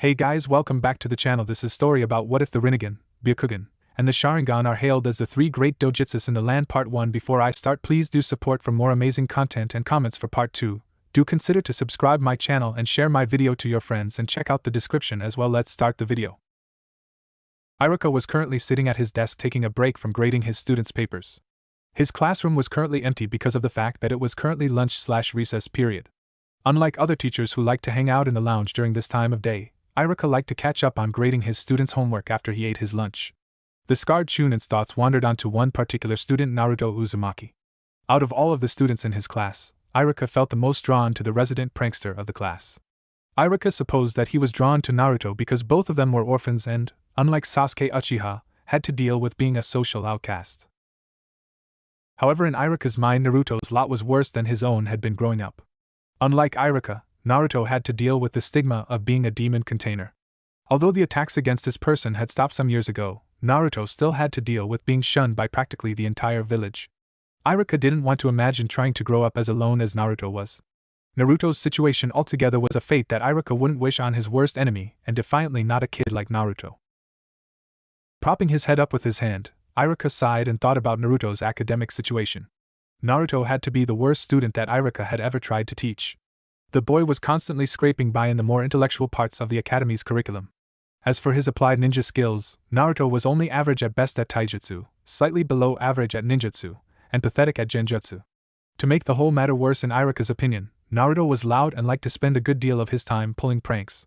Hey guys, welcome back to the channel. This is story about what if the Rinnegan, Byakugan, and the Sharingan are hailed as the three great Doujutsus in the land. Part 1. Before I start, please do support for more amazing content and comments for part 2. Do consider to subscribe my channel and share my video to your friends and check out the description as well. Let's start the video. Iruka was currently sitting at his desk taking a break from grading his students' papers. His classroom was currently empty because of the fact that it was currently lunch/recess period. Unlike other teachers who like to hang out in the lounge during this time of day, Iruka liked to catch up on grading his students' homework after he ate his lunch. The scarred Chunin's thoughts wandered onto one particular student, Naruto Uzumaki. Out of all of the students in his class, Iruka felt the most drawn to the resident prankster of the class. Iruka supposed that he was drawn to Naruto because both of them were orphans and, unlike Sasuke Uchiha, had to deal with being a social outcast. However, in Iruka's mind, Naruto's lot was worse than his own had been growing up. Unlike Iruka, Naruto had to deal with the stigma of being a demon container. Although the attacks against his person had stopped some years ago, Naruto still had to deal with being shunned by practically the entire village. Iruka didn't want to imagine trying to grow up as alone as Naruto was. Naruto's situation altogether was a fate that Iruka wouldn't wish on his worst enemy, and defiantly not a kid like Naruto. Propping his head up with his hand, Iruka sighed and thought about Naruto's academic situation. Naruto had to be the worst student that Iruka had ever tried to teach. The boy was constantly scraping by in the more intellectual parts of the academy's curriculum. As for his applied ninja skills, Naruto was only average at best at taijutsu, slightly below average at ninjutsu, and pathetic at genjutsu. To make the whole matter worse, in Iruka's opinion, Naruto was loud and liked to spend a good deal of his time pulling pranks.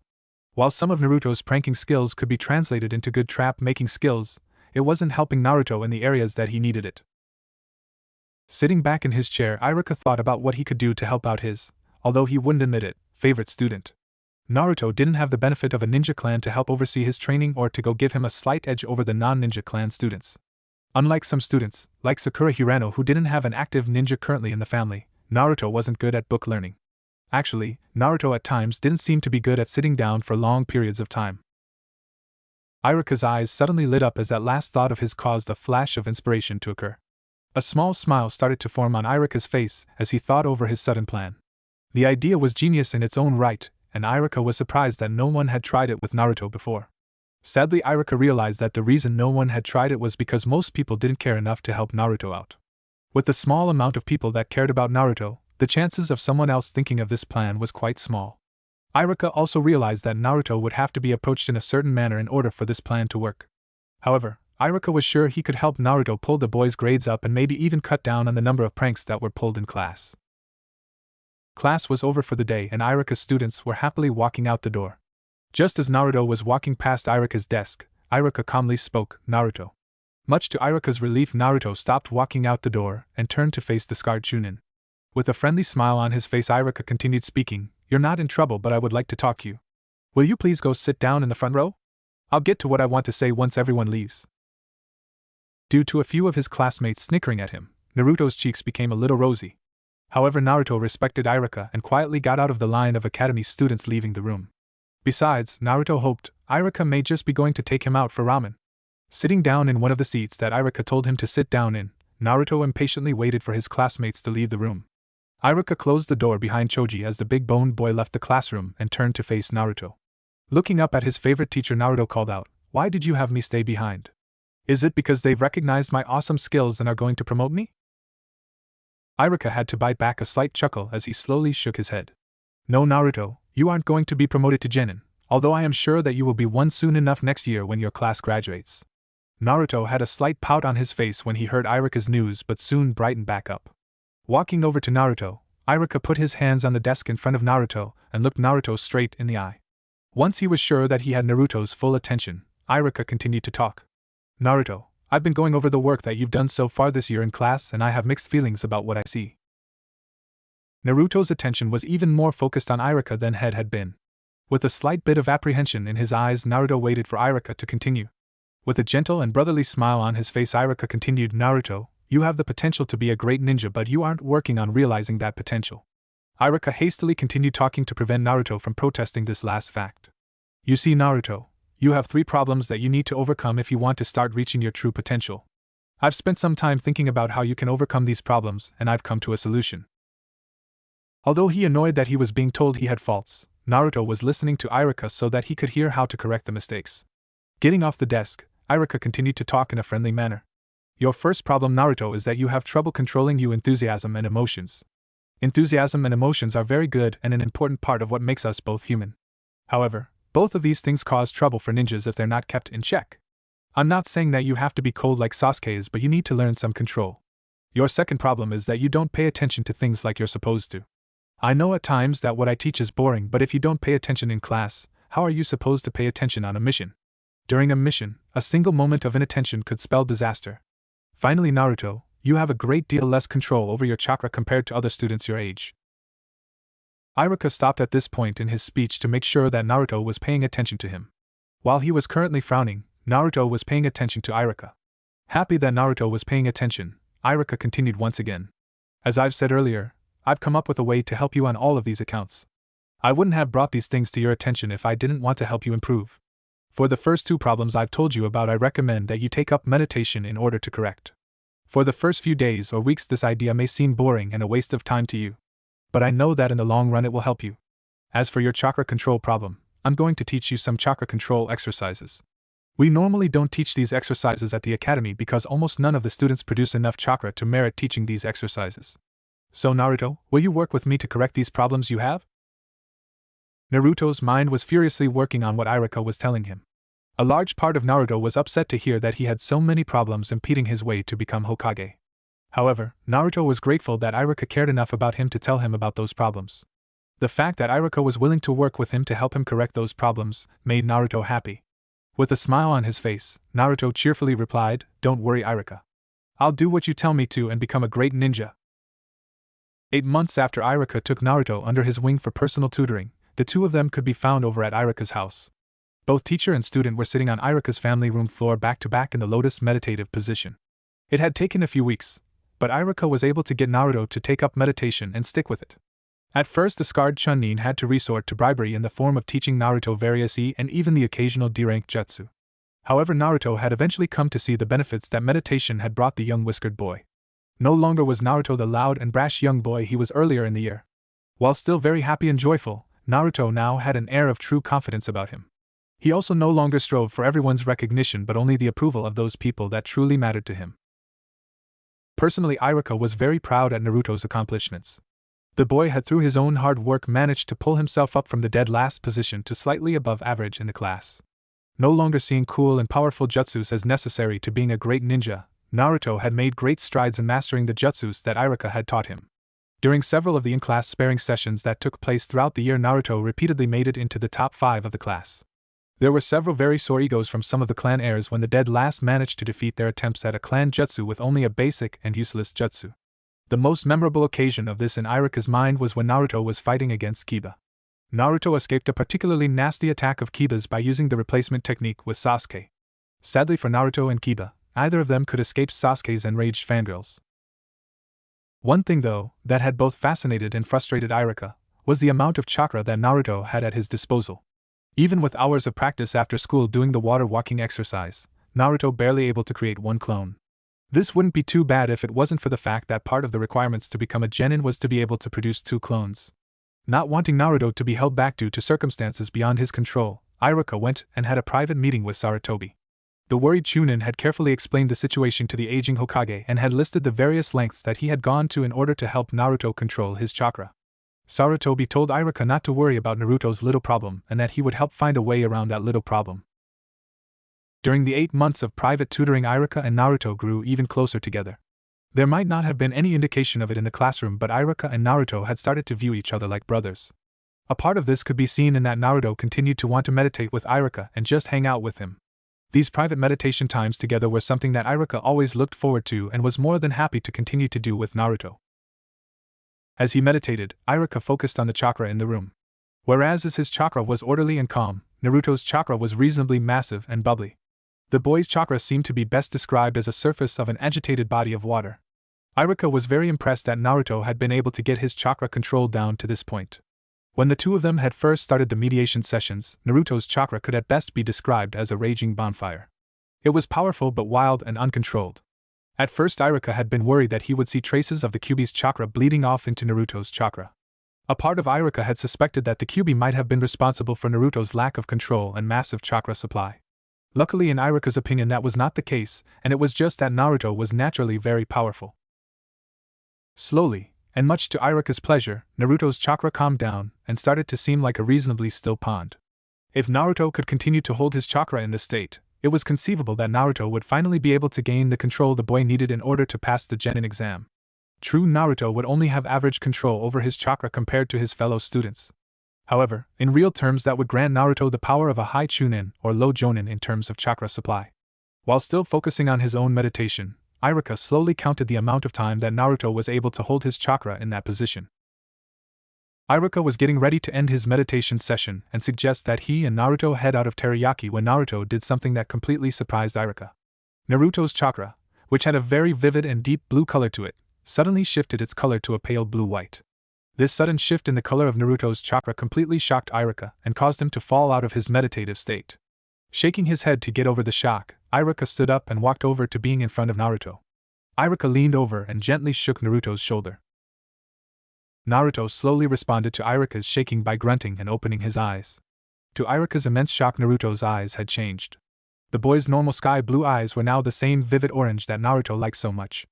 While some of Naruto's pranking skills could be translated into good trap-making skills, it wasn't helping Naruto in the areas that he needed it. Sitting back in his chair, Iruka thought about what he could do to help out his, although he wouldn't admit it, favorite student. Naruto didn't have the benefit of a ninja clan to help oversee his training or to go give him a slight edge over the non-ninja clan students. Unlike some students, like Sakura Hirano, who didn't have an active ninja currently in the family, Naruto wasn't good at book learning. Actually, Naruto at times didn't seem to be good at sitting down for long periods of time. Iruka's eyes suddenly lit up as that last thought of his caused a flash of inspiration to occur. A small smile started to form on Iruka's face as he thought over his sudden plan. The idea was genius in its own right, and Iruka was surprised that no one had tried it with Naruto before. Sadly, Iruka realized that the reason no one had tried it was because most people didn't care enough to help Naruto out. With the small amount of people that cared about Naruto, the chances of someone else thinking of this plan was quite small. Iruka also realized that Naruto would have to be approached in a certain manner in order for this plan to work. However, Iruka was sure he could help Naruto pull the boys' grades up and maybe even cut down on the number of pranks that were pulled in class. Class was over for the day and Iruka's students were happily walking out the door. Just as Naruto was walking past Iruka's desk, Iruka calmly spoke, "Naruto." Much to Iruka's relief, Naruto stopped walking out the door and turned to face the scarred Chunin. With a friendly smile on his face, Iruka continued speaking, "You're not in trouble, but I would like to talk to you. Will you please go sit down in the front row? I'll get to what I want to say once everyone leaves." Due to a few of his classmates snickering at him, Naruto's cheeks became a little rosy. However, Naruto respected Iruka and quietly got out of the line of academy students leaving the room. Besides, Naruto hoped Iruka may just be going to take him out for ramen. Sitting down in one of the seats that Iruka told him to sit down in, Naruto impatiently waited for his classmates to leave the room. Iruka closed the door behind Choji as the big-boned boy left the classroom and turned to face Naruto. Looking up at his favorite teacher, Naruto called out, "Why did you have me stay behind? Is it because they've recognized my awesome skills and are going to promote me?" Iruka had to bite back a slight chuckle as he slowly shook his head. "No, Naruto, you aren't going to be promoted to genin, although I am sure that you will be one soon enough next year when your class graduates." Naruto had a slight pout on his face when he heard Iruka's news, but soon brightened back up. Walking over to Naruto, Iruka put his hands on the desk in front of Naruto and looked Naruto straight in the eye. Once he was sure that he had Naruto's full attention, Iruka continued to talk. "Naruto, I've been going over the work that you've done so far this year in class and I have mixed feelings about what I see." Naruto's attention was even more focused on Iruka than had been. With a slight bit of apprehension in his eyes, Naruto waited for Iruka to continue. With a gentle and brotherly smile on his face, Iruka continued, "Naruto, you have the potential to be a great ninja, but you aren't working on realizing that potential." Iruka hastily continued talking to prevent Naruto from protesting this last fact. "You see, Naruto, you have 3 problems that you need to overcome if you want to start reaching your true potential. I've spent some time thinking about how you can overcome these problems, and I've come to a solution." Although he annoyed that he was being told he had faults, Naruto was listening to Iruka so that he could hear how to correct the mistakes. Getting off the desk, Iruka continued to talk in a friendly manner. Your first problem, Naruto, is that you have trouble controlling your enthusiasm and emotions. Enthusiasm and emotions are very good and an important part of what makes us both human. However, both of these things cause trouble for ninjas if they're not kept in check. I'm not saying that you have to be cold like Sasuke is, but you need to learn some control. Your second problem is that you don't pay attention to things like you're supposed to. I know at times that what I teach is boring, but if you don't pay attention in class, how are you supposed to pay attention on a mission? During a mission, a single moment of inattention could spell disaster. Finally, Naruto, you have a great deal less control over your chakra compared to other students your age. Iruka stopped at this point in his speech to make sure that Naruto was paying attention to him. While he was currently frowning, Naruto was paying attention to Iruka. Happy that Naruto was paying attention, Iruka continued once again. As I've said earlier, I've come up with a way to help you on all of these accounts. I wouldn't have brought these things to your attention if I didn't want to help you improve. For the first two problems I've told you about, I recommend that you take up meditation in order to correct. For the first few days or weeks, this idea may seem boring and a waste of time to you. But I know that in the long run it will help you. As for your chakra control problem, I'm going to teach you some chakra control exercises. We normally don't teach these exercises at the academy because almost none of the students produce enough chakra to merit teaching these exercises. So Naruto, will you work with me to correct these problems you have? Naruto's mind was furiously working on what Iruka was telling him. A large part of Naruto was upset to hear that he had so many problems impeding his way to become Hokage. However, Naruto was grateful that Iruka cared enough about him to tell him about those problems. The fact that Iruka was willing to work with him to help him correct those problems made Naruto happy. With a smile on his face, Naruto cheerfully replied, "Don't worry, Iruka. I'll do what you tell me to and become a great ninja." 8 months after Iruka took Naruto under his wing for personal tutoring, the two of them could be found over at Iruka's house. Both teacher and student were sitting on Iruka's family room floor back to back in the lotus meditative position. It had taken a few weeks, but Iruka was able to get Naruto to take up meditation and stick with it. At first, the scarred Chunin had to resort to bribery in the form of teaching Naruto various and even the occasional D-rank jutsu. However, Naruto had eventually come to see the benefits that meditation had brought the young whiskered boy. No longer was Naruto the loud and brash young boy he was earlier in the year. While still very happy and joyful, Naruto now had an air of true confidence about him. He also no longer strove for everyone's recognition but only the approval of those people that truly mattered to him. Personally, Iruka was very proud at Naruto's accomplishments. The boy had through his own hard work managed to pull himself up from the dead last position to slightly above average in the class. No longer seeing cool and powerful jutsus as necessary to being a great ninja, Naruto had made great strides in mastering the jutsus that Iruka had taught him. During several of the in-class sparring sessions that took place throughout the year, Naruto repeatedly made it into the top 5 of the class. There were several very sore egos from some of the clan heirs when the dead last managed to defeat their attempts at a clan jutsu with only a basic and useless jutsu. The most memorable occasion of this in Iruka's mind was when Naruto was fighting against Kiba. Naruto escaped a particularly nasty attack of Kiba's by using the replacement technique with Sasuke. Sadly for Naruto and Kiba, neither of them could escape Sasuke's enraged fangirls. One thing, though, that had both fascinated and frustrated Iruka was the amount of chakra that Naruto had at his disposal. Even with hours of practice after school doing the water walking exercise, Naruto barely able to create one clone. This wouldn't be too bad if it wasn't for the fact that part of the requirements to become a genin was to be able to produce 2 clones. Not wanting Naruto to be held back due to circumstances beyond his control, Iruka went and had a private meeting with Sarutobi. The worried Chunin had carefully explained the situation to the aging Hokage and had listed the various lengths that he had gone to in order to help Naruto control his chakra. Sarutobi told Iruka not to worry about Naruto's little problem and that he would help find a way around that little problem. During the 8 months of private tutoring, Iruka and Naruto grew even closer together. There might not have been any indication of it in the classroom, but Iruka and Naruto had started to view each other like brothers. A part of this could be seen in that Naruto continued to want to meditate with Iruka and just hang out with him. These private meditation times together were something that Iruka always looked forward to and was more than happy to continue to do with Naruto. As he meditated, Iruka focused on the chakra in the room. Whereas his chakra was orderly and calm, Naruto's chakra was reasonably massive and bubbly. The boy's chakra seemed to be best described as a surface of an agitated body of water. Iruka was very impressed that Naruto had been able to get his chakra control down to this point. When the two of them had first started the mediation sessions, Naruto's chakra could at best be described as a raging bonfire. It was powerful but wild and uncontrolled. At first, Iruka had been worried that he would see traces of the Kyuubi's chakra bleeding off into Naruto's chakra. A part of Iruka had suspected that the Kyuubi might have been responsible for Naruto's lack of control and massive chakra supply. Luckily, in Iruka's opinion, that was not the case, and it was just that Naruto was naturally very powerful. Slowly, and much to Iruka's pleasure, Naruto's chakra calmed down and started to seem like a reasonably still pond. If Naruto could continue to hold his chakra in this state, it was conceivable that Naruto would finally be able to gain the control the boy needed in order to pass the Genin exam. True, Naruto would only have average control over his chakra compared to his fellow students. However, in real terms, that would grant Naruto the power of a high Chunin or low Jonin in terms of chakra supply. While still focusing on his own meditation, Iruka slowly counted the amount of time that Naruto was able to hold his chakra in that position. Iruka was getting ready to end his meditation session and suggest that he and Naruto head out of Teriyaki when Naruto did something that completely surprised Iruka. Naruto's chakra, which had a very vivid and deep blue color to it, suddenly shifted its color to a pale blue-white. This sudden shift in the color of Naruto's chakra completely shocked Iruka and caused him to fall out of his meditative state. Shaking his head to get over the shock, Iruka stood up and walked over to being in front of Naruto. Iruka leaned over and gently shook Naruto's shoulder. Naruto slowly responded to Iruka's shaking by grunting and opening his eyes. To Iruka's immense shock, Naruto's eyes had changed. The boy's normal sky blue eyes were now the same vivid orange that Naruto liked so much.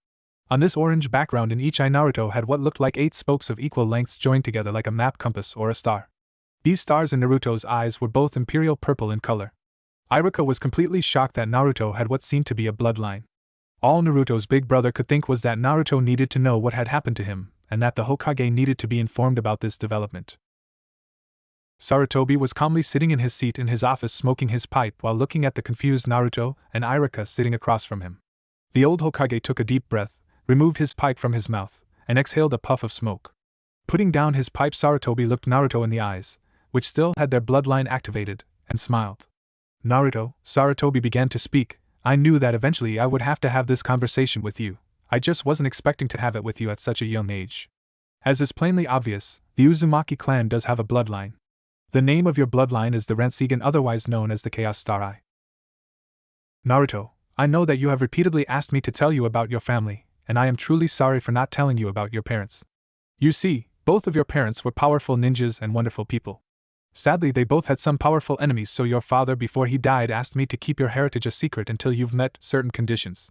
On this orange background, in each eye, Naruto had what looked like 8 spokes of equal lengths joined together like a map compass or a star. These stars in Naruto's eyes were both imperial purple in color. Iruka was completely shocked that Naruto had what seemed to be a bloodline. All Naruto's big brother could think was that Naruto needed to know what had happened to him, and that the Hokage needed to be informed about this development. Sarutobi was calmly sitting in his seat in his office smoking his pipe while looking at the confused Naruto and Iruka sitting across from him. The old Hokage took a deep breath, removed his pipe from his mouth, and exhaled a puff of smoke. Putting down his pipe, Sarutobi looked Naruto in the eyes, which still had their bloodline activated, and smiled. Naruto, Sarutobi began to speak, I knew that eventually I would have to have this conversation with you. I just wasn't expecting to have it with you at such a young age. As is plainly obvious, the Uzumaki clan does have a bloodline. The name of your bloodline is the Rinnegan, otherwise known as the Chaos Star Eye. Naruto, I know that you have repeatedly asked me to tell you about your family, and I am truly sorry for not telling you about your parents. You see, both of your parents were powerful ninjas and wonderful people. Sadly, they both had some powerful enemies, so your father, before he died, asked me to keep your heritage a secret until you've met certain conditions.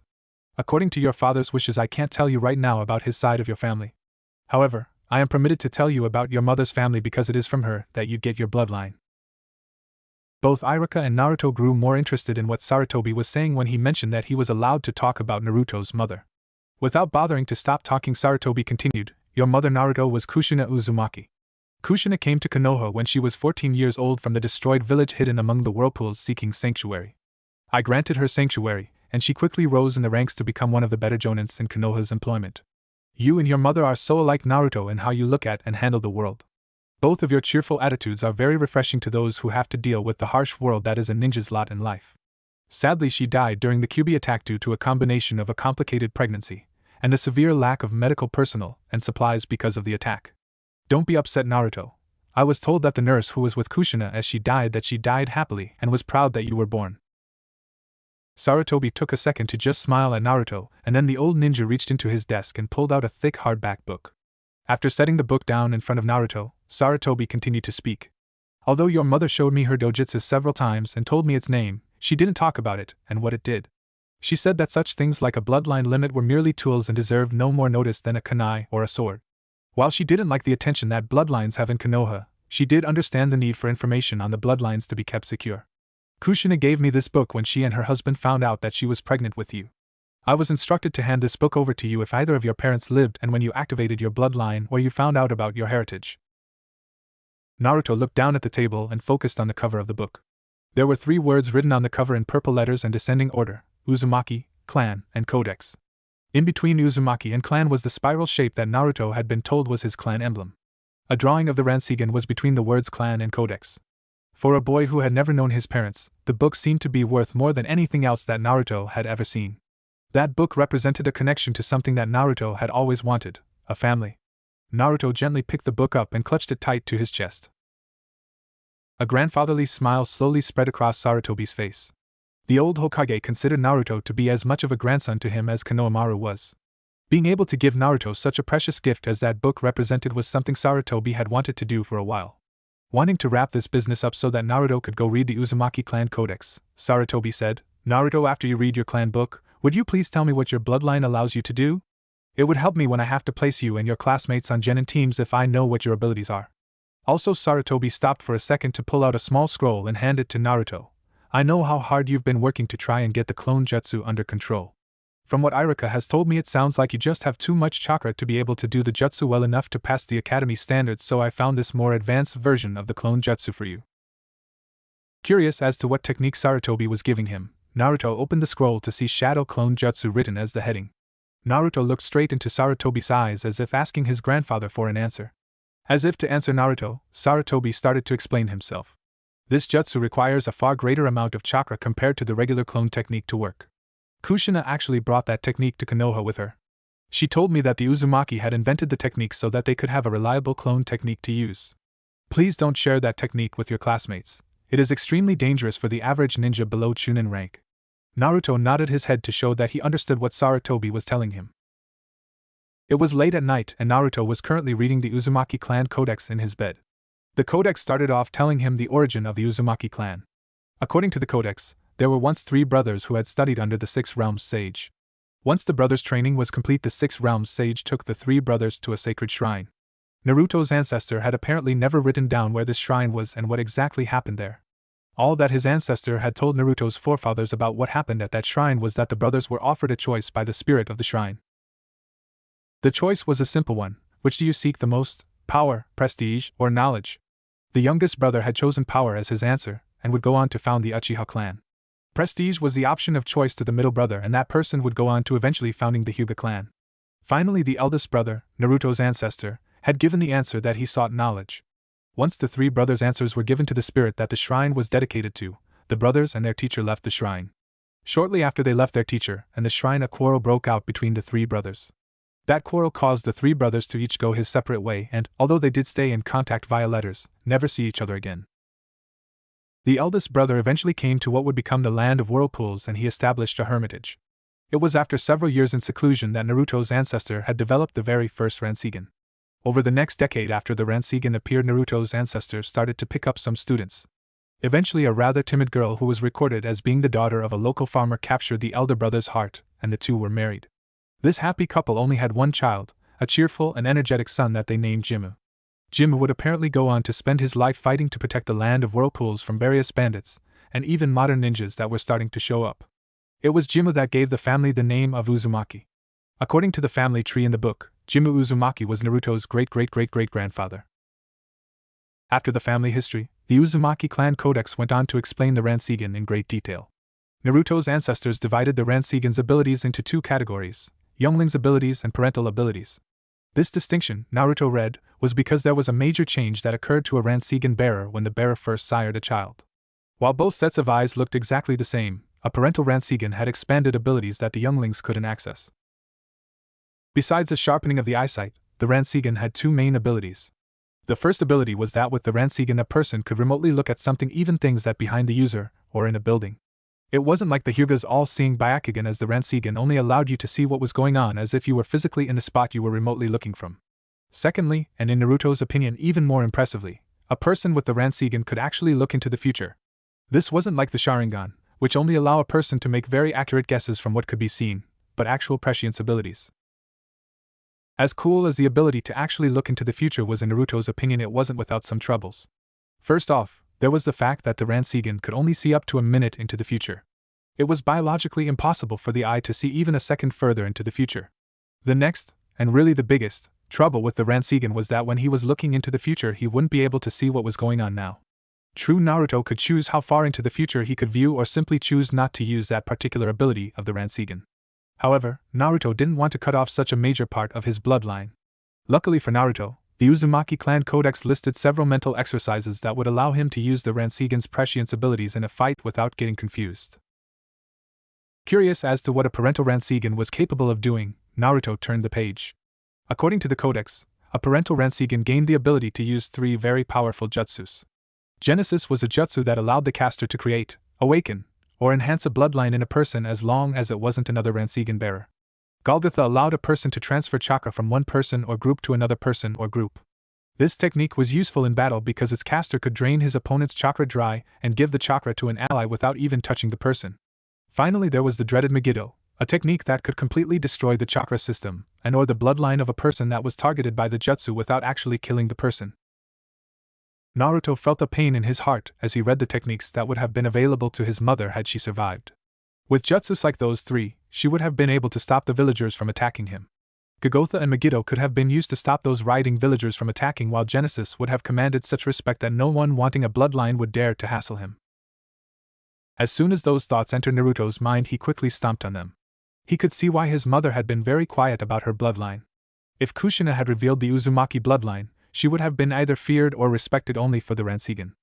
According to your father's wishes, I can't tell you right now about his side of your family. However, I am permitted to tell you about your mother's family because it is from her that you get your bloodline. Both Iruka and Naruto grew more interested in what Sarutobi was saying when he mentioned that he was allowed to talk about Naruto's mother. Without bothering to stop talking, Sarutobi continued, Your mother Naruto was Kushina Uzumaki. Kushina came to Konoha when she was 14 years old from the destroyed village hidden among the whirlpools seeking sanctuary. I granted her sanctuary, and she quickly rose in the ranks to become one of the better jonins in Konoha's employment. You and your mother are so alike, Naruto, in how you look at and handle the world. Both of your cheerful attitudes are very refreshing to those who have to deal with the harsh world that is a ninja's lot in life. Sadly, she died during the Kyuubi attack due to a combination of a complicated pregnancy and a severe lack of medical personnel and supplies because of the attack. Don't be upset, Naruto. I was told that the nurse who was with Kushina as she died happily and was proud that you were born. Sarutobi took a second to just smile at Naruto, and then the old ninja reached into his desk and pulled out a thick hardback book. After setting the book down in front of Naruto, Sarutobi continued to speak. Although your mother showed me her doujutsu several times and told me its name, she didn't talk about it and what it did. She said that such things like a bloodline limit were merely tools and deserved no more notice than a kunai or a sword. While she didn't like the attention that bloodlines have in Konoha, she did understand the need for information on the bloodlines to be kept secure. Kushina gave me this book when she and her husband found out that she was pregnant with you. I was instructed to hand this book over to you if either of your parents lived and when you activated your bloodline or you found out about your heritage. Naruto looked down at the table and focused on the cover of the book. There were 3 words written on the cover in purple letters and descending order: Uzumaki, Clan, and Codex. In between Uzumaki and Clan was the spiral shape that Naruto had been told was his clan emblem. A drawing of the Rinnegan was between the words Clan and Codex. For a boy who had never known his parents, the book seemed to be worth more than anything else that Naruto had ever seen. That book represented a connection to something that Naruto had always wanted: a family. Naruto gently picked the book up and clutched it tight to his chest. A grandfatherly smile slowly spread across Sarutobi's face. The old Hokage considered Naruto to be as much of a grandson to him as Konohamaru was. Being able to give Naruto such a precious gift as that book represented was something Sarutobi had wanted to do for a while. Wanting to wrap this business up so that Naruto could go read the Uzumaki clan codex, Sarutobi said, "Naruto, after you read your clan book, would you please tell me what your bloodline allows you to do? It would help me when I have to place you and your classmates on genin teams if I know what your abilities are." Also, Sarutobi stopped for a second to pull out a small scroll and hand it to Naruto. "I know how hard you've been working to try and get the clone jutsu under control. From what Irika has told me, it sounds like you just have too much chakra to be able to do the jutsu well enough to pass the academy standards, so I found this more advanced version of the clone jutsu for you." Curious as to what technique Sarutobi was giving him, Naruto opened the scroll to see Shadow Clone Jutsu written as the heading. Naruto looked straight into Sarutobi's eyes as if asking his grandfather for an answer. As if to answer Naruto, Sarutobi started to explain himself. This jutsu requires a far greater amount of chakra compared to the regular clone technique to work. Kushina actually brought that technique to Konoha with her. She told me that the Uzumaki had invented the technique so that they could have a reliable clone technique to use. Please don't share that technique with your classmates. It is extremely dangerous for the average ninja below Chunin rank. Naruto nodded his head to show that he understood what Sarutobi was telling him. It was late at night and Naruto was currently reading the Uzumaki clan codex in his bed. The codex started off telling him the origin of the Uzumaki clan. According to the codex, there were once 3 brothers who had studied under the 6 Realms Sage. Once the brothers' training was complete, the 6 Realms Sage took the 3 brothers to a sacred shrine. Naruto's ancestor had apparently never written down where this shrine was and what exactly happened there. All that his ancestor had told Naruto's forefathers about what happened at that shrine was that the brothers were offered a choice by the spirit of the shrine. The choice was a simple one: which do you seek the most, power, prestige, or knowledge? The youngest brother had chosen power as his answer, and would go on to found the Uchiha clan. Prestige was the option of choice to the middle brother, and that person would go on to eventually founding the Hyuga clan. Finally, the eldest brother, Naruto's ancestor, had given the answer that he sought knowledge. Once the 3 brothers' answers were given to the spirit that the shrine was dedicated to, the brothers and their teacher left the shrine. Shortly after they left their teacher and the shrine, a quarrel broke out between the 3 brothers. That quarrel caused the 3 brothers to each go his separate way and, although they did stay in contact via letters, never see each other again. The eldest brother eventually came to what would become the land of whirlpools, and he established a hermitage. It was after several years in seclusion that Naruto's ancestor had developed the very first Rinnegan. Over the next decade after the Rinnegan appeared, Naruto's ancestor started to pick up some students. Eventually, a rather timid girl who was recorded as being the daughter of a local farmer captured the elder brother's heart, and the two were married. This happy couple only had one child, a cheerful and energetic son that they named Jimmu. Jimmu would apparently go on to spend his life fighting to protect the land of whirlpools from various bandits, and even modern ninjas that were starting to show up. It was Jimmu that gave the family the name of Uzumaki. According to the family tree in the book, Jimmu Uzumaki was Naruto's great-great-great-great-grandfather. After the family history, the Uzumaki clan codex went on to explain the Rinnegan in great detail. Naruto's ancestors divided the Rinnegan's abilities into 2 categories: youngling's abilities and parental abilities. This distinction, Naruto read, was because there was a major change that occurred to a Rinnegan bearer when the bearer first sired a child. While both sets of eyes looked exactly the same, a parental Rinnegan had expanded abilities that the younglings couldn't access. Besides the sharpening of the eyesight, the Rinnegan had 2 main abilities. The first ability was that with the Rinnegan a person could remotely look at something, even things that behind the user, or in a building. It wasn't like the Hyuga's all-seeing Byakugan, as the Rinnegan only allowed you to see what was going on as if you were physically in the spot you were remotely looking from. Secondly, and in Naruto's opinion even more impressively, a person with the Rinnegan could actually look into the future. This wasn't like the Sharingan, which only allow a person to make very accurate guesses from what could be seen, but actual prescience abilities. As cool as the ability to actually look into the future was in Naruto's opinion, it wasn't without some troubles. First off, there was the fact that the Rinnegan could only see up to a minute into the future. It was biologically impossible for the eye to see even a second further into the future. The next, and really the biggest, trouble with the Rinnegan was that when he was looking into the future, he wouldn't be able to see what was going on now. True, Naruto could choose how far into the future he could view or simply choose not to use that particular ability of the Rinnegan. However, Naruto didn't want to cut off such a major part of his bloodline. Luckily for Naruto, the Uzumaki clan codex listed several mental exercises that would allow him to use the Rinnegan's prescience abilities in a fight without getting confused. Curious as to what a parental Rinnegan was capable of doing, Naruto turned the page. According to the codex, a parental Rinnegan gained the ability to use 3 very powerful jutsus. Genesis was a jutsu that allowed the caster to create, awaken, or enhance a bloodline in a person as long as it wasn't another Rinnegan bearer. Golgotha allowed a person to transfer chakra from one person or group to another person or group. This technique was useful in battle because its caster could drain his opponent's chakra dry and give the chakra to an ally without even touching the person. Finally, there was the dreaded Megiddo, a technique that could completely destroy the chakra system and or the bloodline of a person that was targeted by the jutsu without actually killing the person. Naruto felt a pain in his heart as he read the techniques that would have been available to his mother had she survived. With jutsus like those three, she would have been able to stop the villagers from attacking him. Golgotha and Megiddo could have been used to stop those rioting villagers from attacking, while Genesis would have commanded such respect that no one wanting a bloodline would dare to hassle him. As soon as those thoughts entered Naruto's mind, he quickly stomped on them. He could see why his mother had been very quiet about her bloodline. If Kushina had revealed the Uzumaki bloodline, she would have been either feared or respected only for the Rinnegan.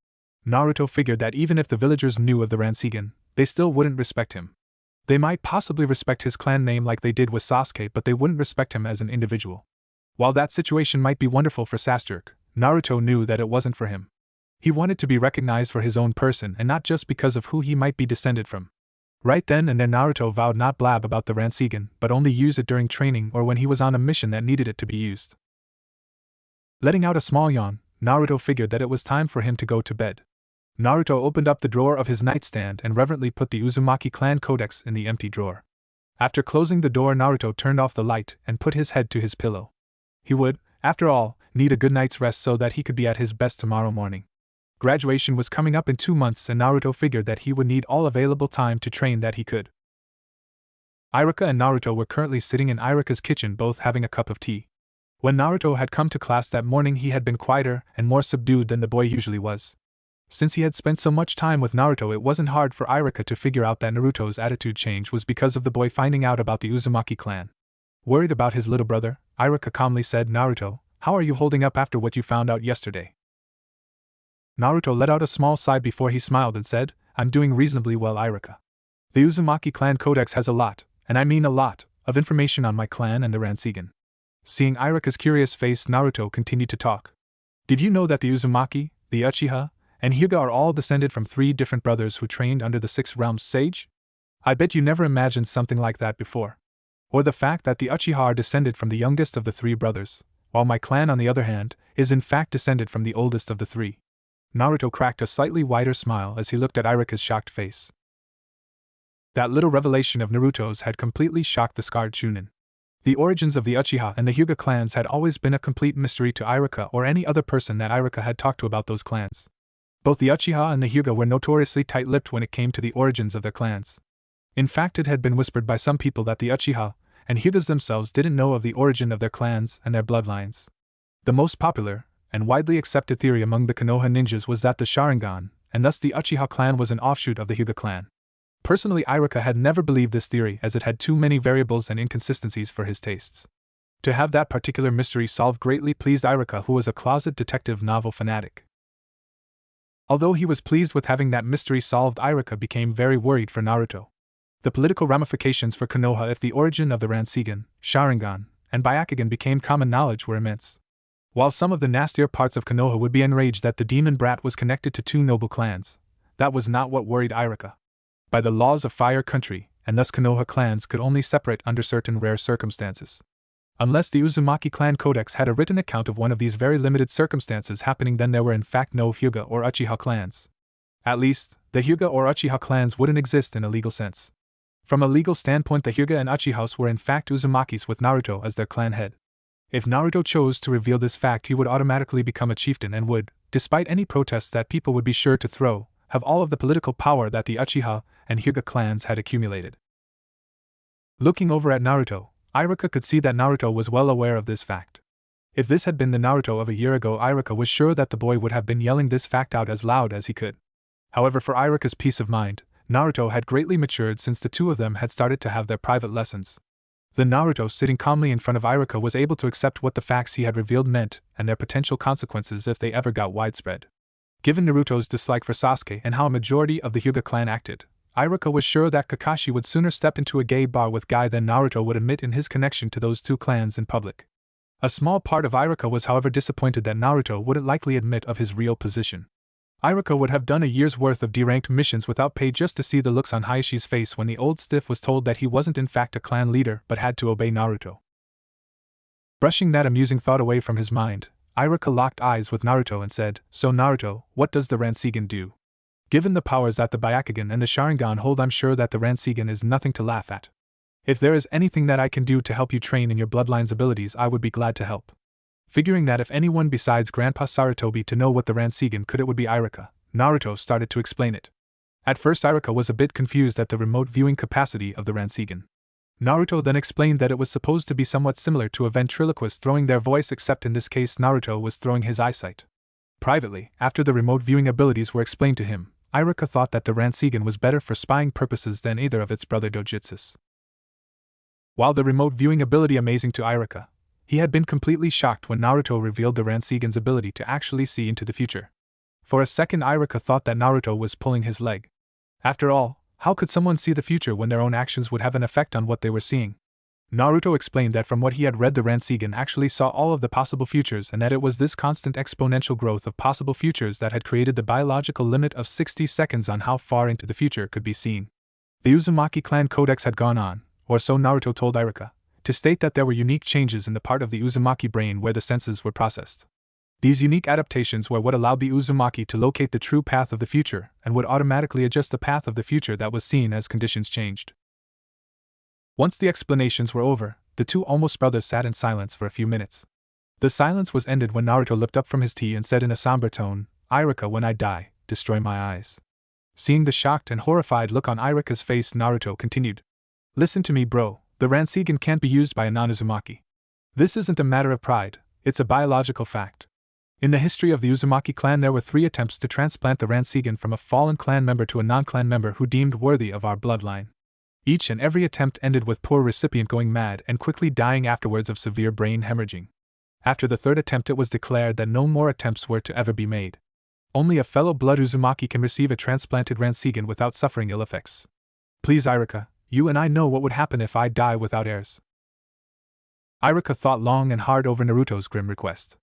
Naruto figured that even if the villagers knew of the Rinnegan, they still wouldn't respect him. They might possibly respect his clan name like they did with Sasuke, but they wouldn't respect him as an individual. While that situation might be wonderful for Sasuke, Naruto knew that it wasn't for him. He wanted to be recognized for his own person and not just because of who he might be descended from. Right then and there Naruto vowed not blab about the Rinnegan, but only use it during training or when he was on a mission that needed it to be used. Letting out a small yawn, Naruto figured that it was time for him to go to bed. Naruto opened up the drawer of his nightstand and reverently put the Uzumaki clan codex in the empty drawer. After closing the door, Naruto turned off the light and put his head to his pillow. He would, after all, need a good night's rest so that he could be at his best tomorrow morning. Graduation was coming up in 2 months and Naruto figured that he would need all available time to train that he could. Iruka and Naruto were currently sitting in Iruka's kitchen, both having a cup of tea. When Naruto had come to class that morning, he had been quieter and more subdued than the boy usually was. Since he had spent so much time with Naruto, it wasn't hard for Iruka to figure out that Naruto's attitude change was because of the boy finding out about the Uzumaki clan. Worried about his little brother, Iruka calmly said, "Naruto, how are you holding up after what you found out yesterday?" Naruto let out a small sigh before he smiled and said, "I'm doing reasonably well, Iruka. The Uzumaki clan codex has a lot, and I mean a lot, of information on my clan and the Rinnegan." Seeing Iruka's curious face, Naruto continued to talk. "Did you know that the Uzumaki, the Uchiha, and Hyuga are all descended from 3 different brothers who trained under the 6 Realms sage? I bet you never imagined something like that before. Or the fact that the Uchiha are descended from the youngest of the 3 brothers, while my clan, on the other hand, is in fact descended from the oldest of the 3. Naruto cracked a slightly wider smile as he looked at Iruka's shocked face. That little revelation of Naruto's had completely shocked the scarred Chunin. The origins of the Uchiha and the Hyuga clans had always been a complete mystery to Iruka or any other person that Iruka had talked to about those clans. Both the Uchiha and the Hyuga were notoriously tight-lipped when it came to the origins of their clans. In fact, it had been whispered by some people that the Uchiha and Hyugas themselves didn't know of the origin of their clans and their bloodlines. The most popular and widely accepted theory among the Konoha ninjas was that the Sharingan, and thus the Uchiha clan, was an offshoot of the Hyuga clan. Personally, Iruka had never believed this theory as it had too many variables and inconsistencies for his tastes. To have that particular mystery solved greatly pleased Iruka, who was a closet detective novel fanatic. Although he was pleased with having that mystery solved, Iruka became very worried for Naruto. The political ramifications for Konoha if the origin of the Rinnegan, Sharingan, and Byakugan became common knowledge were immense. While some of the nastier parts of Konoha would be enraged that the demon brat was connected to 2 noble clans, that was not what worried Iruka. By the laws of Fire Country, and thus Konoha clans could only separate under certain rare circumstances. Unless the Uzumaki clan codex had a written account of one of these very limited circumstances happening, then there were in fact no Hyuga or Uchiha clans. At least, the Hyuga or Uchiha clans wouldn't exist in a legal sense. From a legal standpoint, the Hyuga and Uchihas were in fact Uzumakis with Naruto as their clan head. If Naruto chose to reveal this fact, he would automatically become a chieftain and would, despite any protests that people would be sure to throw, have all of the political power that the Uchiha and Hyuga clans had accumulated. Looking over at Naruto, Iruka could see that Naruto was well aware of this fact. If this had been the Naruto of a year ago, Iruka was sure that the boy would have been yelling this fact out as loud as he could. However, for Iruka's peace of mind, Naruto had greatly matured since the 2 of them had started to have their private lessons. The Naruto sitting calmly in front of Iruka was able to accept what the facts he had revealed meant and their potential consequences if they ever got widespread. Given Naruto's dislike for Sasuke and how a majority of the Hyuga clan acted, Iruka was sure that Kakashi would sooner step into a gay bar with Guy than Naruto would admit in his connection to those 2 clans in public. A small part of Iruka was however disappointed that Naruto wouldn't likely admit of his real position. Irika would have done a year's worth of D-ranked missions without pay just to see the looks on Hayashi's face when the old stiff was told that he wasn't in fact a clan leader but had to obey Naruto. Brushing that amusing thought away from his mind, Irika locked eyes with Naruto and said, "So Naruto, what does the Rinnegan do? Given the powers that the Byakugan and the Sharingan hold, I'm sure that the Rinnegan is nothing to laugh at. If there is anything that I can do to help you train in your bloodline's abilities, I would be glad to help." Figuring that if anyone besides Grandpa Sarutobi to know what the Rinnegan could, it would be Irika, Naruto started to explain it. At first Irika was a bit confused at the remote viewing capacity of the Rinnegan. Naruto then explained that it was supposed to be somewhat similar to a ventriloquist throwing their voice, except in this case Naruto was throwing his eyesight. Privately, after the remote viewing abilities were explained to him, Irika thought that the Rinnegan was better for spying purposes than either of its brother Doujutsus. While the remote viewing ability amazing to Irika, he had been completely shocked when Naruto revealed the Rinnegan's ability to actually see into the future. For a second Irika thought that Naruto was pulling his leg. After all, how could someone see the future when their own actions would have an effect on what they were seeing? Naruto explained that from what he had read, the Rinnegan actually saw all of the possible futures, and that it was this constant exponential growth of possible futures that had created the biological limit of 60 seconds on how far into the future could be seen. The Uzumaki clan codex had gone on, or so Naruto told Irika, to state that there were unique changes in the part of the Uzumaki brain where the senses were processed. These unique adaptations were what allowed the Uzumaki to locate the true path of the future and would automatically adjust the path of the future that was seen as conditions changed. Once the explanations were over, the two almost brothers sat in silence for a few minutes. The silence was ended when Naruto looked up from his tea and said in a somber tone, "Irika, when I die, destroy my eyes." Seeing the shocked and horrified look on Irika's face, Naruto continued, "Listen to me, bro, the Rinnegan can't be used by a non-Uzumaki. This isn't a matter of pride, it's a biological fact. In the history of the Uzumaki clan there were 3 attempts to transplant the Rinnegan from a fallen clan member to a non-clan member who deemed worthy of our bloodline. Each and every attempt ended with poor recipient going mad and quickly dying afterwards of severe brain hemorrhaging. After the 3rd attempt it was declared that no more attempts were to ever be made. Only a fellow blood Uzumaki can receive a transplanted Rinnegan without suffering ill effects. Please Irika, you and I know what would happen if I die without heirs." Irika thought long and hard over Naruto's grim request.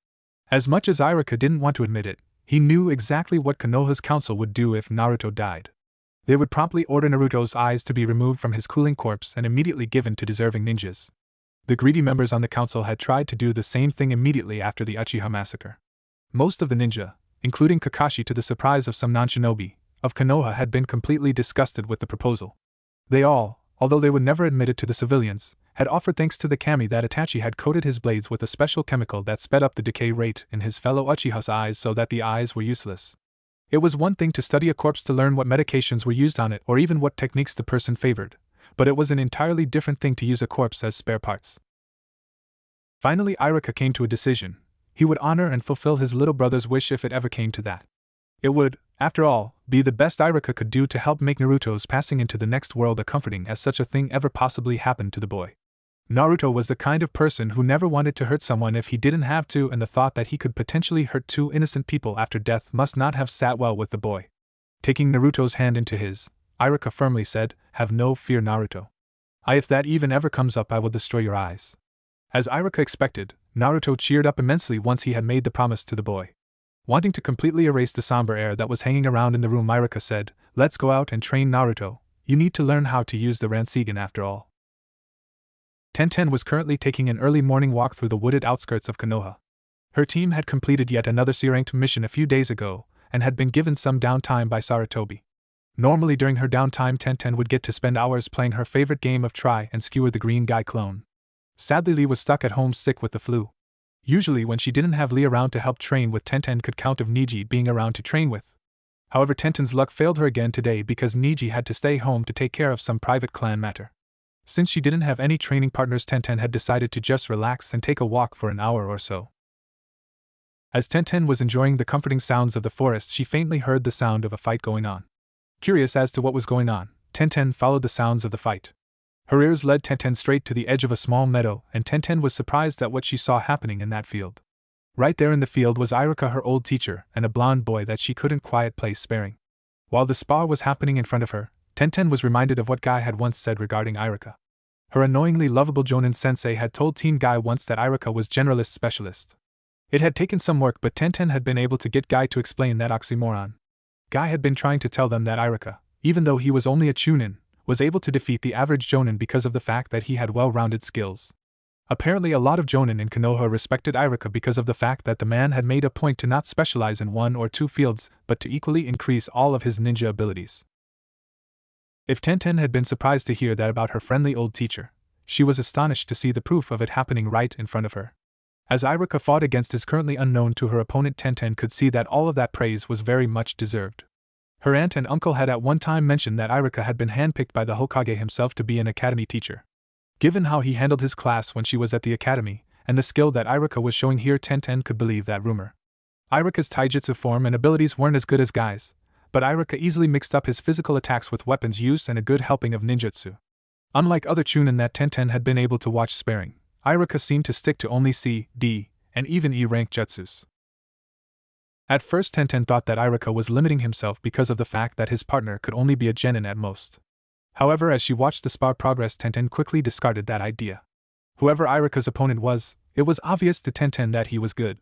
As much as Irika didn't want to admit it, he knew exactly what Konoha's council would do if Naruto died. They would promptly order Naruto's eyes to be removed from his cooling corpse and immediately given to deserving ninjas. The greedy members on the council had tried to do the same thing immediately after the Uchiha massacre. Most of the ninja, including Kakashi to the surprise of some non-shinobi, of Konoha had been completely disgusted with the proposal. They all, although they would never admit it to the civilians, had offered thanks to the kami that Itachi had coated his blades with a special chemical that sped up the decay rate in his fellow Uchiha's eyes so that the eyes were useless. It was one thing to study a corpse to learn what medications were used on it or even what techniques the person favored, but it was an entirely different thing to use a corpse as spare parts. Finally Irika came to a decision. He would honor and fulfill his little brother's wish if it ever came to that. It would, after all, be the best Irika could do to help make Naruto's passing into the next world as comforting as such a thing ever possibly happened to the boy. Naruto was the kind of person who never wanted to hurt someone if he didn't have to, and the thought that he could potentially hurt 2 innocent people after death must not have sat well with the boy. Taking Naruto's hand into his, Irika firmly said, "Have no fear, Naruto. If that even ever comes up, I will destroy your eyes." As Irika expected, Naruto cheered up immensely once he had made the promise to the boy. Wanting to completely erase the somber air that was hanging around in the room, Irika said, "Let's go out and train, Naruto. You need to learn how to use the Rinnegan after all." Tenten was currently taking an early morning walk through the wooded outskirts of Konoha. Her team had completed yet another C-ranked mission a few days ago, and had been given some downtime by Sarutobi. Normally during her downtime Tenten would get to spend hours playing her favorite game of try and skewer the green guy clone. Sadly Lee was stuck at home sick with the flu. Usually when she didn't have Lee around to help train with, Tenten could count of Niji being around to train with. However, Tenten's luck failed her again today because Niji had to stay home to take care of some private clan matter. Since she didn't have any training partners, Tenten had decided to just relax and take a walk for an hour or so. As Tenten was enjoying the comforting sounds of the forest, she faintly heard the sound of a fight going on. Curious as to what was going on, Tenten followed the sounds of the fight. Her ears led Tenten straight to the edge of a small meadow, and Tenten was surprised at what she saw happening in that field. Right there in the field was Irika, her old teacher, and a blonde boy that she couldn't quiet place sparing. While the spar was happening in front of her, Tenten was reminded of what Guy had once said regarding Irika. Her annoyingly lovable Jonin sensei had told Teen Guy once that Irika was generalist specialist. It had taken some work, but Tenten had been able to get Guy to explain that oxymoron. Guy had been trying to tell them that Irika, even though he was only a chunin, was able to defeat the average jonin because of the fact that he had well-rounded skills. Apparently a lot of jonin in Konoha respected Irika because of the fact that the man had made a point to not specialize in one or two fields, but to equally increase all of his ninja abilities. If Tenten had been surprised to hear that about her friendly old teacher, she was astonished to see the proof of it happening right in front of her. As Irika fought against his currently unknown to her opponent, Tenten could see that all of that praise was very much deserved. Her aunt and uncle had at one time mentioned that Irika had been handpicked by the Hokage himself to be an academy teacher. Given how he handled his class when she was at the academy, and the skill that Irika was showing here, Tenten could believe that rumor. Irika's taijutsu form and abilities weren't as good as Guy's, but Irika easily mixed up his physical attacks with weapons use and a good helping of ninjutsu. Unlike other chunin that Tenten had been able to watch sparing, Irika seemed to stick to only C, D, and even E rank jutsus. At first Tenten thought that Irika was limiting himself because of the fact that his partner could only be a genin at most. However, as she watched the spar progress, Tenten quickly discarded that idea. Whoever Irika's opponent was, it was obvious to Tenten that he was good.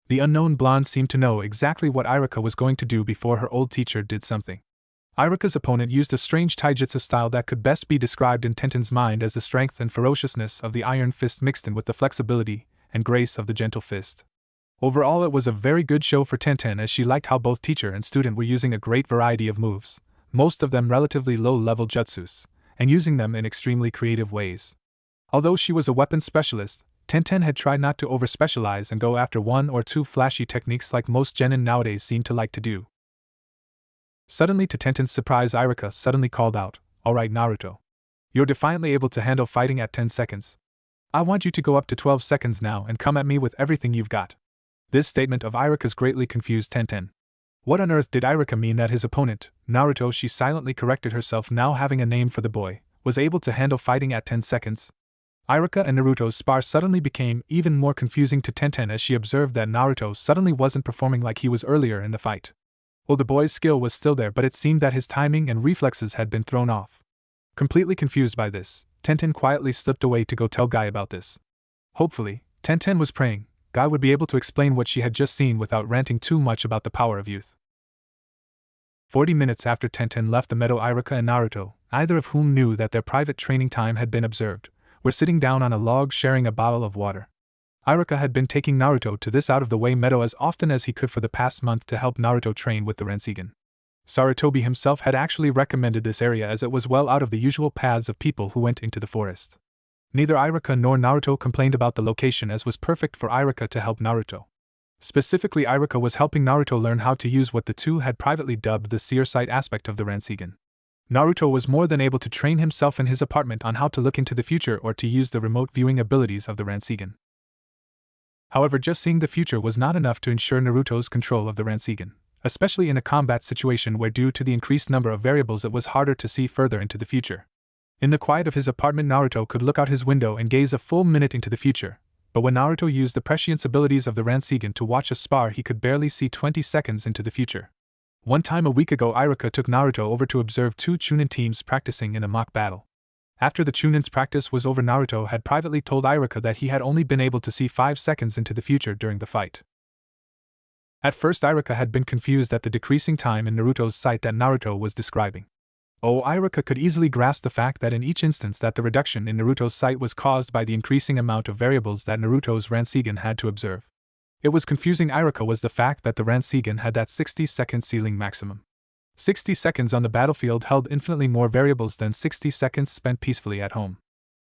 The unknown blonde seemed to know exactly what Irika was going to do before her old teacher did something. Irika's opponent used a strange taijutsu style that could best be described in Tenten's mind as the strength and ferociousness of the iron fist mixed in with the flexibility and grace of the gentle fist. Overall, it was a very good show for Tenten, as she liked how both teacher and student were using a great variety of moves, most of them relatively low-level jutsus, and using them in extremely creative ways. Although she was a weapons specialist, Tenten had tried not to over-specialize and go after one or two flashy techniques like most genin nowadays seem to like to do. Suddenly, to Tenten's surprise, Irika suddenly called out, "Alright, Naruto. You're defiantly able to handle fighting at 10 seconds. I want you to go up to 12 seconds now and come at me with everything you've got." This statement of Irika's greatly confused Tenten. What on earth did Irika mean that his opponent, Naruto, she silently corrected herself now having a name for the boy, was able to handle fighting at 10 seconds? Irika and Naruto's spar suddenly became even more confusing to Tenten as she observed that Naruto suddenly wasn't performing like he was earlier in the fight. Well, the boy's skill was still there, but it seemed that his timing and reflexes had been thrown off. Completely confused by this, Tenten quietly slipped away to go tell Guy about this. Hopefully, Tenten was praying, Guy would be able to explain what she had just seen without ranting too much about the power of youth. 40 minutes after Tenten left the meadow, Irika and Naruto, neither of whom knew that their private training time had been observed, were sitting down on a log sharing a bottle of water. Irika had been taking Naruto to this out-of-the-way meadow as often as he could for the past month to help Naruto train with the Rinnegan. Sarutobi himself had actually recommended this area as it was well out of the usual paths of people who went into the forest. Neither Irika nor Naruto complained about the location, as was perfect for Irika to help Naruto. Specifically, Irika was helping Naruto learn how to use what the two had privately dubbed the seer sight aspect of the Rinnegan. Naruto was more than able to train himself in his apartment on how to look into the future or to use the remote viewing abilities of the Rinnegan. However, just seeing the future was not enough to ensure Naruto's control of the Rinnegan, especially in a combat situation where due to the increased number of variables it was harder to see further into the future. In the quiet of his apartment, Naruto could look out his window and gaze a full minute into the future, but when Naruto used the prescience abilities of the Rinnegan to watch a spar, he could barely see 20 seconds into the future. One time a week ago, Irika took Naruto over to observe two Chunin teams practicing in a mock battle. After the Chunin's practice was over, Naruto had privately told Irika that he had only been able to see 5 seconds into the future during the fight. At first, Irika had been confused at the decreasing time in Naruto's sight that Naruto was describing. Irika could easily grasp the fact that in each instance that the reduction in Naruto's sight was caused by the increasing amount of variables that Naruto's Rinnegan had to observe. It was confusing Irika was the fact that the Rinnegan had that 60-second ceiling maximum. 60 seconds on the battlefield held infinitely more variables than 60 seconds spent peacefully at home.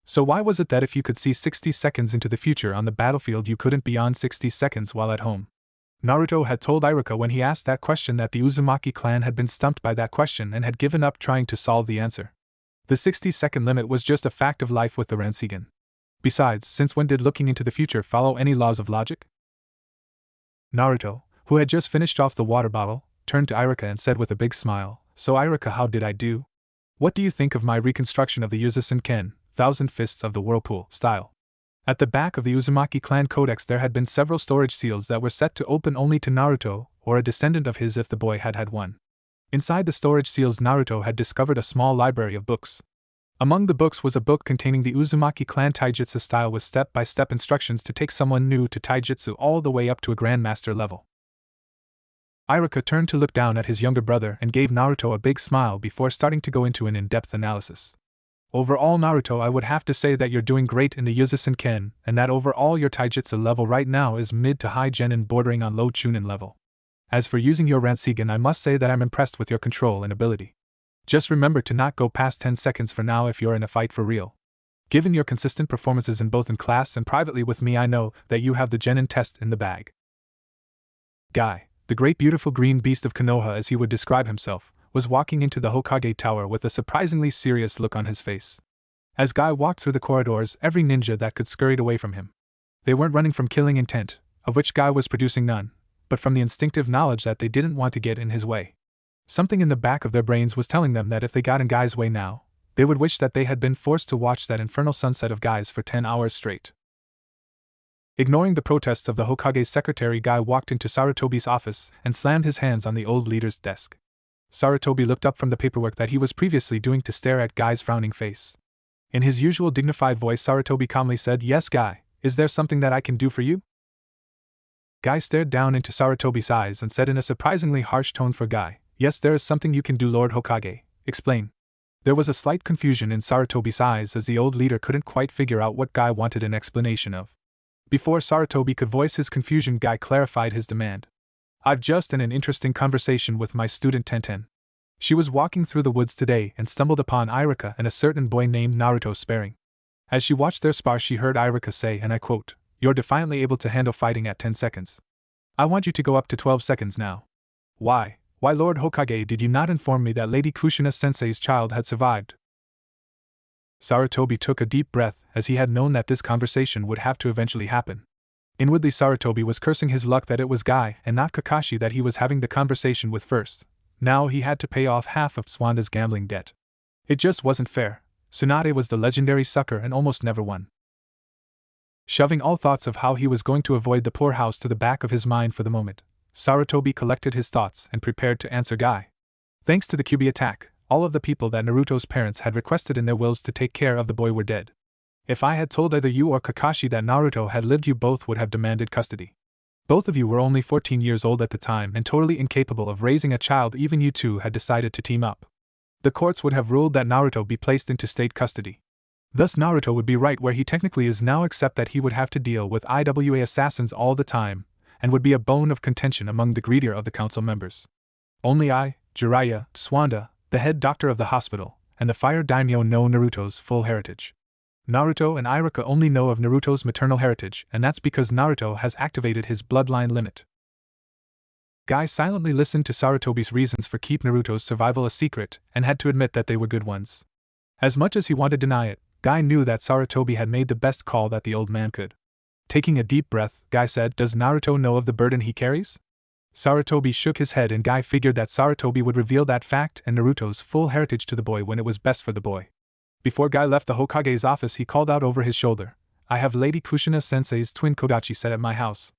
So why was it that if you could see 60 seconds into the future on the battlefield you couldn't beyond 60 seconds while at home? Naruto had told Irika when he asked that question that the Uzumaki clan had been stumped by that question and had given up trying to solve the answer. The 60-second limit was just a fact of life with the Rinnegan. Besides, since when did looking into the future follow any laws of logic? Naruto, who had just finished off the water bottle, turned to Irika and said with a big smile, "So Irika, how did I do? What do you think of my reconstruction of the Yuzusen-ken, Thousand Fists of the Whirlpool, style?" At the back of the Uzumaki clan codex there had been several storage seals that were set to open only to Naruto, or a descendant of his if the boy had had one. Inside the storage seals, Naruto had discovered a small library of books. Among the books was a book containing the Uzumaki clan taijutsu style with step-by-step instructions to take someone new to taijutsu all the way up to a grandmaster level. Iruka turned to look down at his younger brother and gave Naruto a big smile before starting to go into an in-depth analysis. Overall, Naruto, I would have to say that you're doing great in the Yuzusen-ken, and that overall your taijutsu level right now is mid to high genin bordering on low chunin level. As for using your Rinnegan, I must say that I'm impressed with your control and ability. Just remember to not go past 10 seconds for now if you're in a fight for real. Given your consistent performances in both in class and privately with me, I know that you have the genin test in the bag. Guy, the great beautiful green beast of Konoha as he would describe himself, was walking into the Hokage Tower with a surprisingly serious look on his face. As Guy walked through the corridors, every ninja that could scurried away from him. They weren't running from killing intent, of which Guy was producing none, but from the instinctive knowledge that they didn't want to get in his way. Something in the back of their brains was telling them that if they got in Guy's way now, they would wish that they had been forced to watch that infernal sunset of Guy's for 10 hours straight. Ignoring the protests of the Hokage's secretary, Guy walked into Sarutobi's office and slammed his hands on the old leader's desk. Sarutobi looked up from the paperwork that he was previously doing to stare at Guy's frowning face. In his usual dignified voice, Sarutobi calmly said, "Yes, Guy, is there something that I can do for you?" Guy stared down into Sarutobi's eyes and said in a surprisingly harsh tone for Guy, "Yes, there is something you can do, Lord Hokage. Explain." There was a slight confusion in Sarutobi's eyes as the old leader couldn't quite figure out what Guy wanted an explanation of. Before Sarutobi could voice his confusion, Guy clarified his demand. "I've just had an interesting conversation with my student Tenten. She was walking through the woods today and stumbled upon Iruka and a certain boy named Naruto sparring. As she watched their spar, she heard Iruka say, and I quote, 'You're defiantly able to handle fighting at 10 seconds. I want you to go up to 12 seconds now.' Why, Lord Hokage, did you not inform me that Lady Kushina-sensei's child had survived?" Sarutobi took a deep breath as he had known that this conversation would have to eventually happen. Inwardly, Sarutobi was cursing his luck that it was Guy and not Kakashi that he was having the conversation with first. Now he had to pay off half of Swanda's gambling debt. It just wasn't fair. Tsunade was the legendary sucker and almost never won. Shoving all thoughts of how he was going to avoid the poorhouse to the back of his mind for the moment, Sarutobi collected his thoughts and prepared to answer Guy. Thanks to the Kyuubi attack, all of the people that Naruto's parents had requested in their wills to take care of the boy were dead. If I had told either you or Kakashi that Naruto had lived, you both would have demanded custody. Both of you were only 14 years old at the time and totally incapable of raising a child. Even you two had decided to team up. The courts would have ruled that Naruto be placed into state custody. Thus Naruto would be right where he technically is now, except that he would have to deal with IWA assassins all the time, and would be a bone of contention among the greedier of the council members. Only I, Jiraiya, Swanda, the head doctor of the hospital, and the fire daimyo know Naruto's full heritage. Naruto and Iruka only know of Naruto's maternal heritage, and that's because Naruto has activated his bloodline limit. Guy silently listened to Sarutobi's reasons for keep Naruto's survival a secret, and had to admit that they were good ones. As much as he wanted to deny it, Guy knew that Sarutobi had made the best call that the old man could. Taking a deep breath, Guy said, "Does Naruto know of the burden he carries?" Sarutobi shook his head, and Guy figured that Sarutobi would reveal that fact and Naruto's full heritage to the boy when it was best for the boy. Before Guy left the Hokage's office, he called out over his shoulder, "I have Lady Kushina-sensei's twin Kodachi set at my house.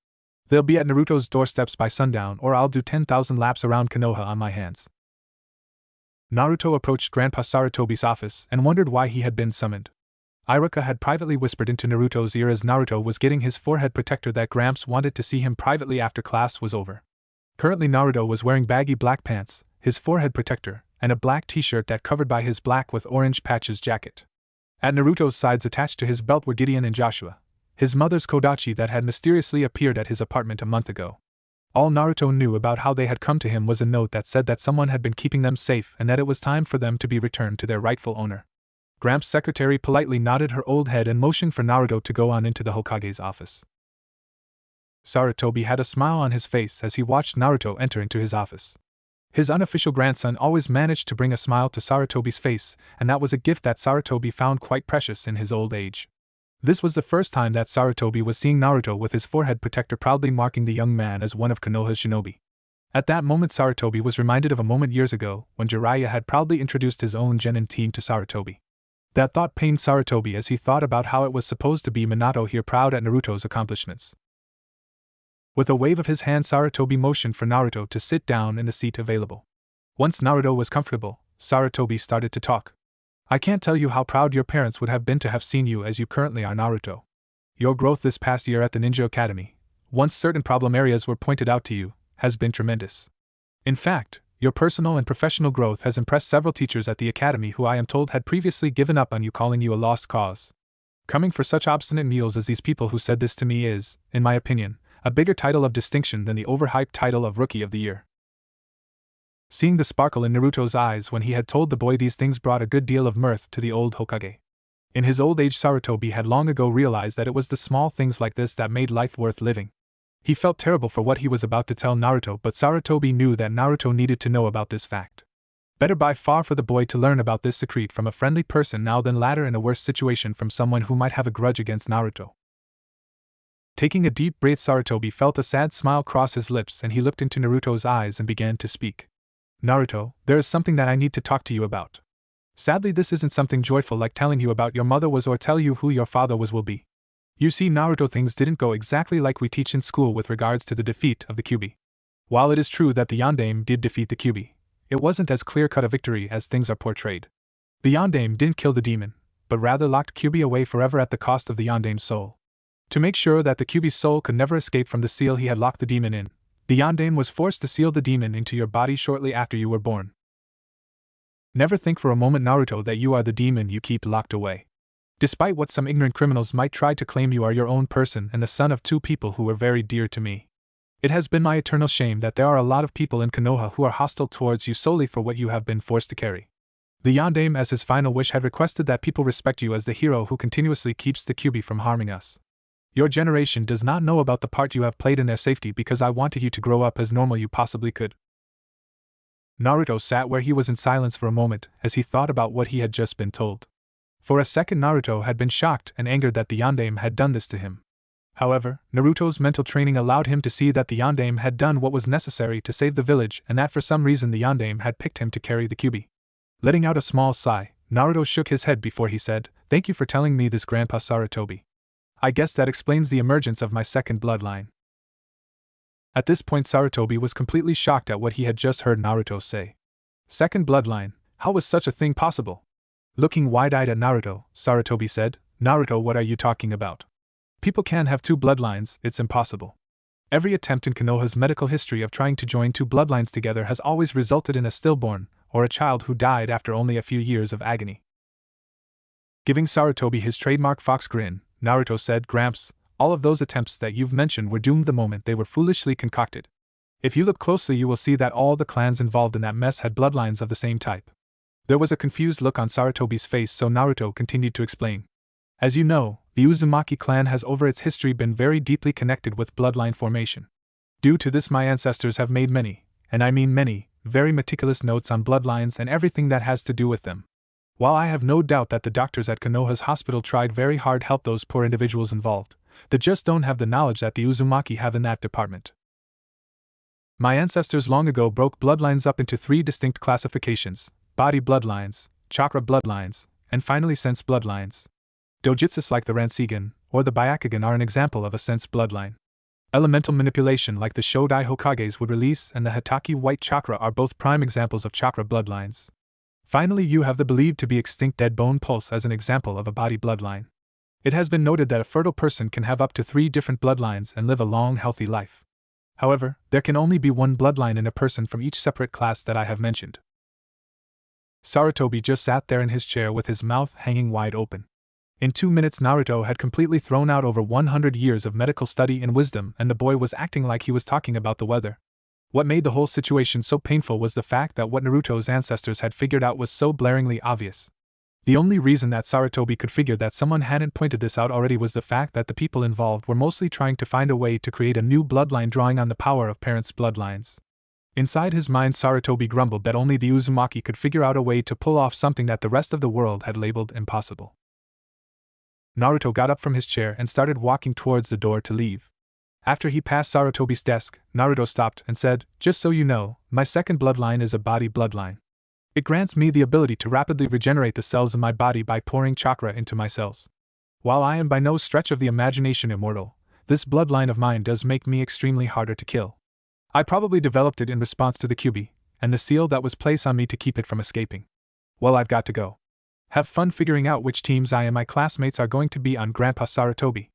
They'll be at Naruto's doorsteps by sundown, or I'll do 10,000 laps around Konoha on my hands." Naruto approached Grandpa Sarutobi's office and wondered why he had been summoned. Iruka had privately whispered into Naruto's ear as Naruto was getting his forehead protector that Gramps wanted to see him privately after class was over. Currently Naruto was wearing baggy black pants, his forehead protector, and a black t-shirt that covered by his black with orange patches jacket. At Naruto's sides attached to his belt were Gideon and Joshua, his mother's Kodachi that had mysteriously appeared at his apartment a month ago. All Naruto knew about how they had come to him was a note that said that someone had been keeping them safe and that it was time for them to be returned to their rightful owner. Gramps' secretary politely nodded her old head and motioned for Naruto to go on into the Hokage's office. Sarutobi had a smile on his face as he watched Naruto enter into his office. His unofficial grandson always managed to bring a smile to Sarutobi's face, and that was a gift that Sarutobi found quite precious in his old age. This was the first time that Sarutobi was seeing Naruto with his forehead protector proudly marking the young man as one of Konoha's shinobi. At that moment Sarutobi was reminded of a moment years ago when Jiraiya had proudly introduced his own genin team to Sarutobi. That thought pained Sarutobi as he thought about how it was supposed to be Minato here proud at Naruto's accomplishments. With a wave of his hand, Sarutobi motioned for Naruto to sit down in the seat available. Once Naruto was comfortable, Sarutobi started to talk. "I can't tell you how proud your parents would have been to have seen you as you currently are, Naruto. Your growth this past year at the Ninja Academy, once certain problem areas were pointed out to you, has been tremendous. In fact, your personal and professional growth has impressed several teachers at the academy who I am told had previously given up on you, calling you a lost cause. Coming for such obstinate mules as these people who said this to me is, in my opinion, a bigger title of distinction than the overhyped title of Rookie of the Year. Seeing the sparkle in Naruto's eyes when he had told the boy these things brought a good deal of mirth to the old Hokage. In his old age, Sarutobi had long ago realized that it was the small things like this that made life worth living. He felt terrible for what he was about to tell Naruto, but Sarutobi knew that Naruto needed to know about this fact. Better by far for the boy to learn about this secret from a friendly person now than later in a worse situation from someone who might have a grudge against Naruto. Taking a deep breath, Sarutobi felt a sad smile cross his lips and he looked into Naruto's eyes and began to speak. Naruto, there is something that I need to talk to you about. Sadly, this isn't something joyful like telling you about your mother was or tell you who your father was will be. You see, Naruto, things didn't go exactly like we teach in school with regards to the defeat of the Kyuubi. While it is true that the Yondaime did defeat the Kyuubi, it wasn't as clear-cut a victory as things are portrayed. The Yondaime didn't kill the demon, but rather locked Kyuubi away forever at the cost of the Yondaime's soul. To make sure that the Kyuubi's soul could never escape from the seal he had locked the demon in, the Yondaime was forced to seal the demon into your body shortly after you were born. Never think for a moment, Naruto, that you are the demon you keep locked away. Despite what some ignorant criminals might try to claim, you are your own person and the son of two people who were very dear to me. It has been my eternal shame that there are a lot of people in Konoha who are hostile towards you solely for what you have been forced to carry. The Yondaime, as his final wish, had requested that people respect you as the hero who continuously keeps the Kyuubi from harming us. Your generation does not know about the part you have played in their safety because I wanted you to grow up as normal you possibly could. Naruto sat where he was in silence for a moment as he thought about what he had just been told. For a second, Naruto had been shocked and angered that the Yondaime had done this to him. However, Naruto's mental training allowed him to see that the Yondaime had done what was necessary to save the village and that for some reason the Yondaime had picked him to carry the Kyuubi. Letting out a small sigh, Naruto shook his head before he said, "Thank you for telling me this, Grandpa Sarutobi. I guess that explains the emergence of my second bloodline." At this point, Sarutobi was completely shocked at what he had just heard Naruto say. Second bloodline? How was such a thing possible? Looking wide-eyed at Naruto, Sarutobi said, "Naruto, what are you talking about? People can't have two bloodlines, it's impossible. Every attempt in Konoha's medical history of trying to join two bloodlines together has always resulted in a stillborn, or a child who died after only a few years of agony." Giving Sarutobi his trademark fox grin, Naruto said, "Gramps, all of those attempts that you've mentioned were doomed the moment they were foolishly concocted. If you look closely, you will see that all the clans involved in that mess had bloodlines of the same type." There was a confused look on Sarutobi's face, so Naruto continued to explain. "As you know, the Uzumaki clan has over its history been very deeply connected with bloodline formation. Due to this, my ancestors have made many, and I mean many, very meticulous notes on bloodlines and everything that has to do with them. While I have no doubt that the doctors at Konoha's hospital tried very hard to help those poor individuals involved, they just don't have the knowledge that the Uzumaki have in that department. My ancestors long ago broke bloodlines up into 3 distinct classifications: body bloodlines, chakra bloodlines, and finally sense bloodlines. Doujutsus like the Rinnegan or the Byakugan are an example of a sense bloodline. Elemental manipulation like the Shodai Hokages would release and the Hataki white chakra are both prime examples of chakra bloodlines. Finally, you have the believed to be extinct dead bone pulse as an example of a body bloodline. It has been noted that a fertile person can have up to 3 different bloodlines and live a long, healthy life. However, there can only be one bloodline in a person from each separate class that I have mentioned." Sarutobi just sat there in his chair with his mouth hanging wide open. In 2 minutes, Naruto had completely thrown out over 100 years of medical study and wisdom, and the boy was acting like he was talking about the weather. What made the whole situation so painful was the fact that what Naruto's ancestors had figured out was so blaringly obvious. The only reason that Sarutobi could figure that someone hadn't pointed this out already was the fact that the people involved were mostly trying to find a way to create a new bloodline drawing on the power of parents' bloodlines. Inside his mind, Sarutobi grumbled that only the Uzumaki could figure out a way to pull off something that the rest of the world had labeled impossible. Naruto got up from his chair and started walking towards the door to leave. After he passed Sarutobi's desk, Naruto stopped and said, "Just so you know, my second bloodline is a body bloodline. It grants me the ability to rapidly regenerate the cells in my body by pouring chakra into my cells. While I am by no stretch of the imagination immortal, this bloodline of mine does make me extremely harder to kill. I probably developed it in response to the Kyuubi, and the seal that was placed on me to keep it from escaping. Well, I've got to go. Have fun figuring out which teams I and my classmates are going to be on, Grandpa Sarutobi."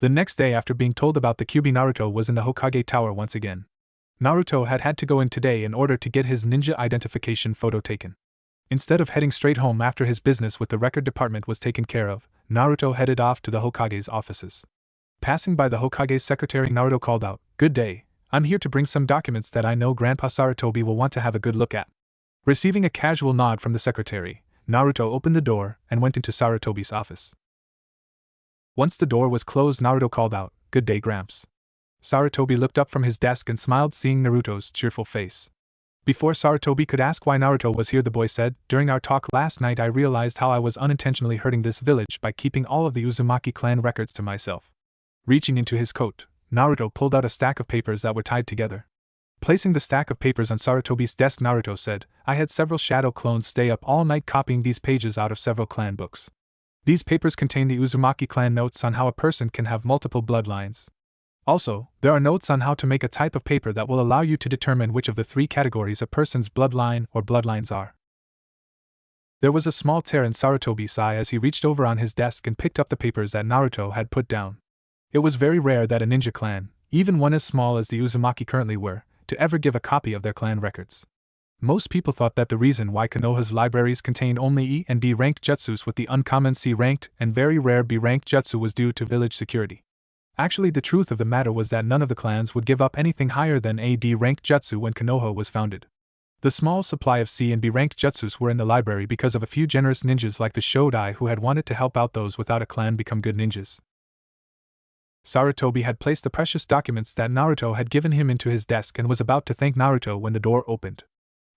The next day, after being told about the Kyuubi, Naruto was in the Hokage Tower once again. Naruto had had to go in today in order to get his ninja identification photo taken. Instead of heading straight home after his business with the record department was taken care of, Naruto headed off to the Hokage's offices. Passing by the Hokage's secretary, Naruto called out, "Good day, I'm here to bring some documents that I know Grandpa Sarutobi will want to have a good look at." Receiving a casual nod from the secretary, Naruto opened the door and went into Sarutobi's office. Once the door was closed, Naruto called out, "Good day, Gramps." Sarutobi looked up from his desk and smiled, seeing Naruto's cheerful face. Before Sarutobi could ask why Naruto was here, the boy said, "During our talk last night I realized how I was unintentionally hurting this village by keeping all of the Uzumaki clan records to myself." Reaching into his coat, Naruto pulled out a stack of papers that were tied together. Placing the stack of papers on Sarutobi's desk, Naruto said, "I had several shadow clones stay up all night copying these pages out of several clan books. These papers contain the Uzumaki clan notes on how a person can have multiple bloodlines. Also, there are notes on how to make a type of paper that will allow you to determine which of the three categories a person's bloodline or bloodlines are." There was a small tear in Sarutobi's eye as he reached over on his desk and picked up the papers that Naruto had put down. It was very rare that a ninja clan, even one as small as the Uzumaki currently were, to ever give a copy of their clan records. Most people thought that the reason why Konoha's libraries contained only E and D ranked jutsus with the uncommon C ranked and very rare B ranked jutsu was due to village security. Actually, the truth of the matter was that none of the clans would give up anything higher than a D ranked jutsu when Konoha was founded. The small supply of C and B ranked jutsus were in the library because of a few generous ninjas like the Shodai who had wanted to help out those without a clan become good ninjas. Sarutobi had placed the precious documents that Naruto had given him into his desk and was about to thank Naruto when the door opened.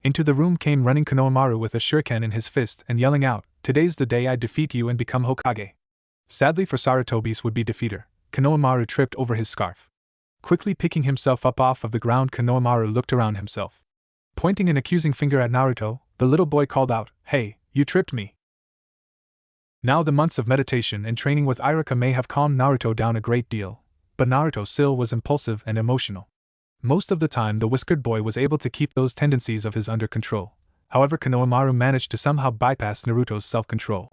Into the room came running Konohamaru with a shuriken in his fist and yelling out, "Today's the day I defeat you and become Hokage." Sadly for Sarutobi's would-be defeater, Konohamaru tripped over his scarf. Quickly picking himself up off of the ground, Konohamaru looked around himself. Pointing an accusing finger at Naruto, the little boy called out, "Hey, you tripped me." Now the months of meditation and training with Iruka may have calmed Naruto down a great deal, but Naruto still was impulsive and emotional. Most of the time the whiskered boy was able to keep those tendencies of his under control. However, Konohamaru managed to somehow bypass Naruto's self-control.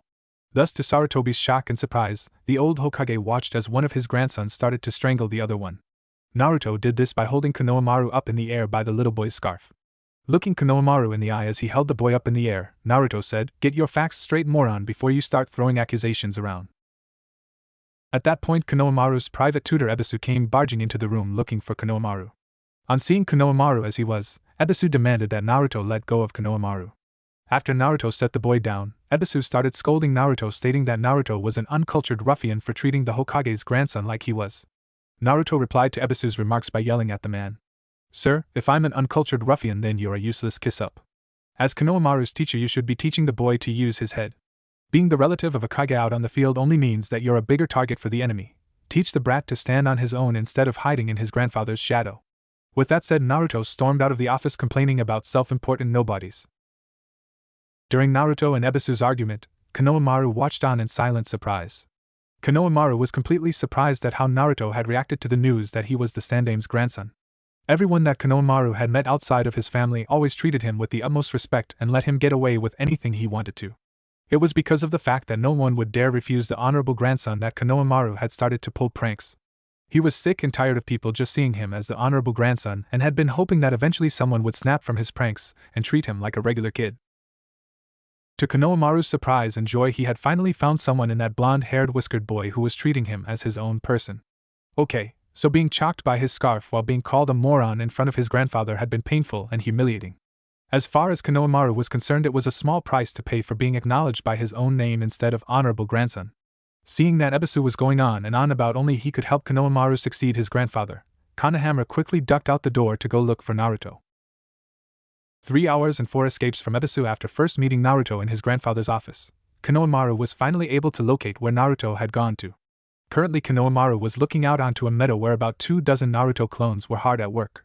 Thus, to Sarutobi's shock and surprise, the old Hokage watched as one of his grandsons started to strangle the other one. Naruto did this by holding Konohamaru up in the air by the little boy's scarf. Looking Konohamaru in the eye as he held the boy up in the air, Naruto said, "Get your facts straight, moron, before you start throwing accusations around." At that point, Konohamaru's private tutor Ebisu came barging into the room looking for Konohamaru. On seeing Konohamaru as he was, Ebisu demanded that Naruto let go of Konohamaru. After Naruto set the boy down, Ebisu started scolding Naruto, stating that Naruto was an uncultured ruffian for treating the Hokage's grandson like he was. Naruto replied to Ebisu's remarks by yelling at the man, "Sir, if I'm an uncultured ruffian, then you're a useless kiss-up. As Konohamaru's teacher, you should be teaching the boy to use his head. Being the relative of a Kage out on the field only means that you're a bigger target for the enemy. Teach the brat to stand on his own instead of hiding in his grandfather's shadow." With that said, Naruto stormed out of the office complaining about self-important nobodies. During Naruto and Ebisu's argument, Konohamaru watched on in silent surprise. Konohamaru was completely surprised at how Naruto had reacted to the news that he was the Sandame's grandson. Everyone that Konohamaru had met outside of his family always treated him with the utmost respect and let him get away with anything he wanted to. It was because of the fact that no one would dare refuse the honorable grandson that Konohamaru had started to pull pranks. He was sick and tired of people just seeing him as the honorable grandson and had been hoping that eventually someone would snap from his pranks and treat him like a regular kid. To Konohamaru's surprise and joy, he had finally found someone in that blonde-haired whiskered boy who was treating him as his own person. Okay, so being chalked by his scarf while being called a moron in front of his grandfather had been painful and humiliating. As far as Konohamaru was concerned, it was a small price to pay for being acknowledged by his own name instead of honorable grandson. Seeing that Ebisu was going on and on about only he could help Konohamaru succeed his grandfather, Konohamaru quickly ducked out the door to go look for Naruto. 3 hours and 4 escapes from Ebisu after first meeting Naruto in his grandfather's office, Konohamaru was finally able to locate where Naruto had gone to. Currently, Konohamaru was looking out onto a meadow where about 24 Naruto clones were hard at work.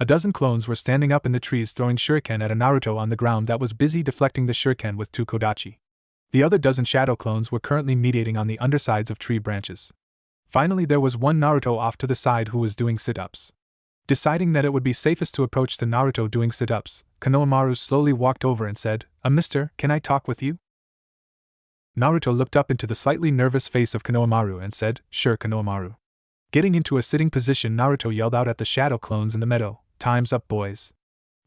12 clones were standing up in the trees throwing shuriken at a Naruto on the ground that was busy deflecting the shuriken with 2 kodachi. The other 12 shadow clones were currently meditating on the undersides of tree branches. Finally, there was one Naruto off to the side who was doing sit-ups. Deciding that it would be safest to approach the Naruto doing sit-ups, Konohamaru slowly walked over and said, "Mister, can I talk with you?" Naruto looked up into the slightly nervous face of Konohamaru and said, "Sure, Konohamaru." Getting into a sitting position, Naruto yelled out at the shadow clones in the meadow, Time's up, boys.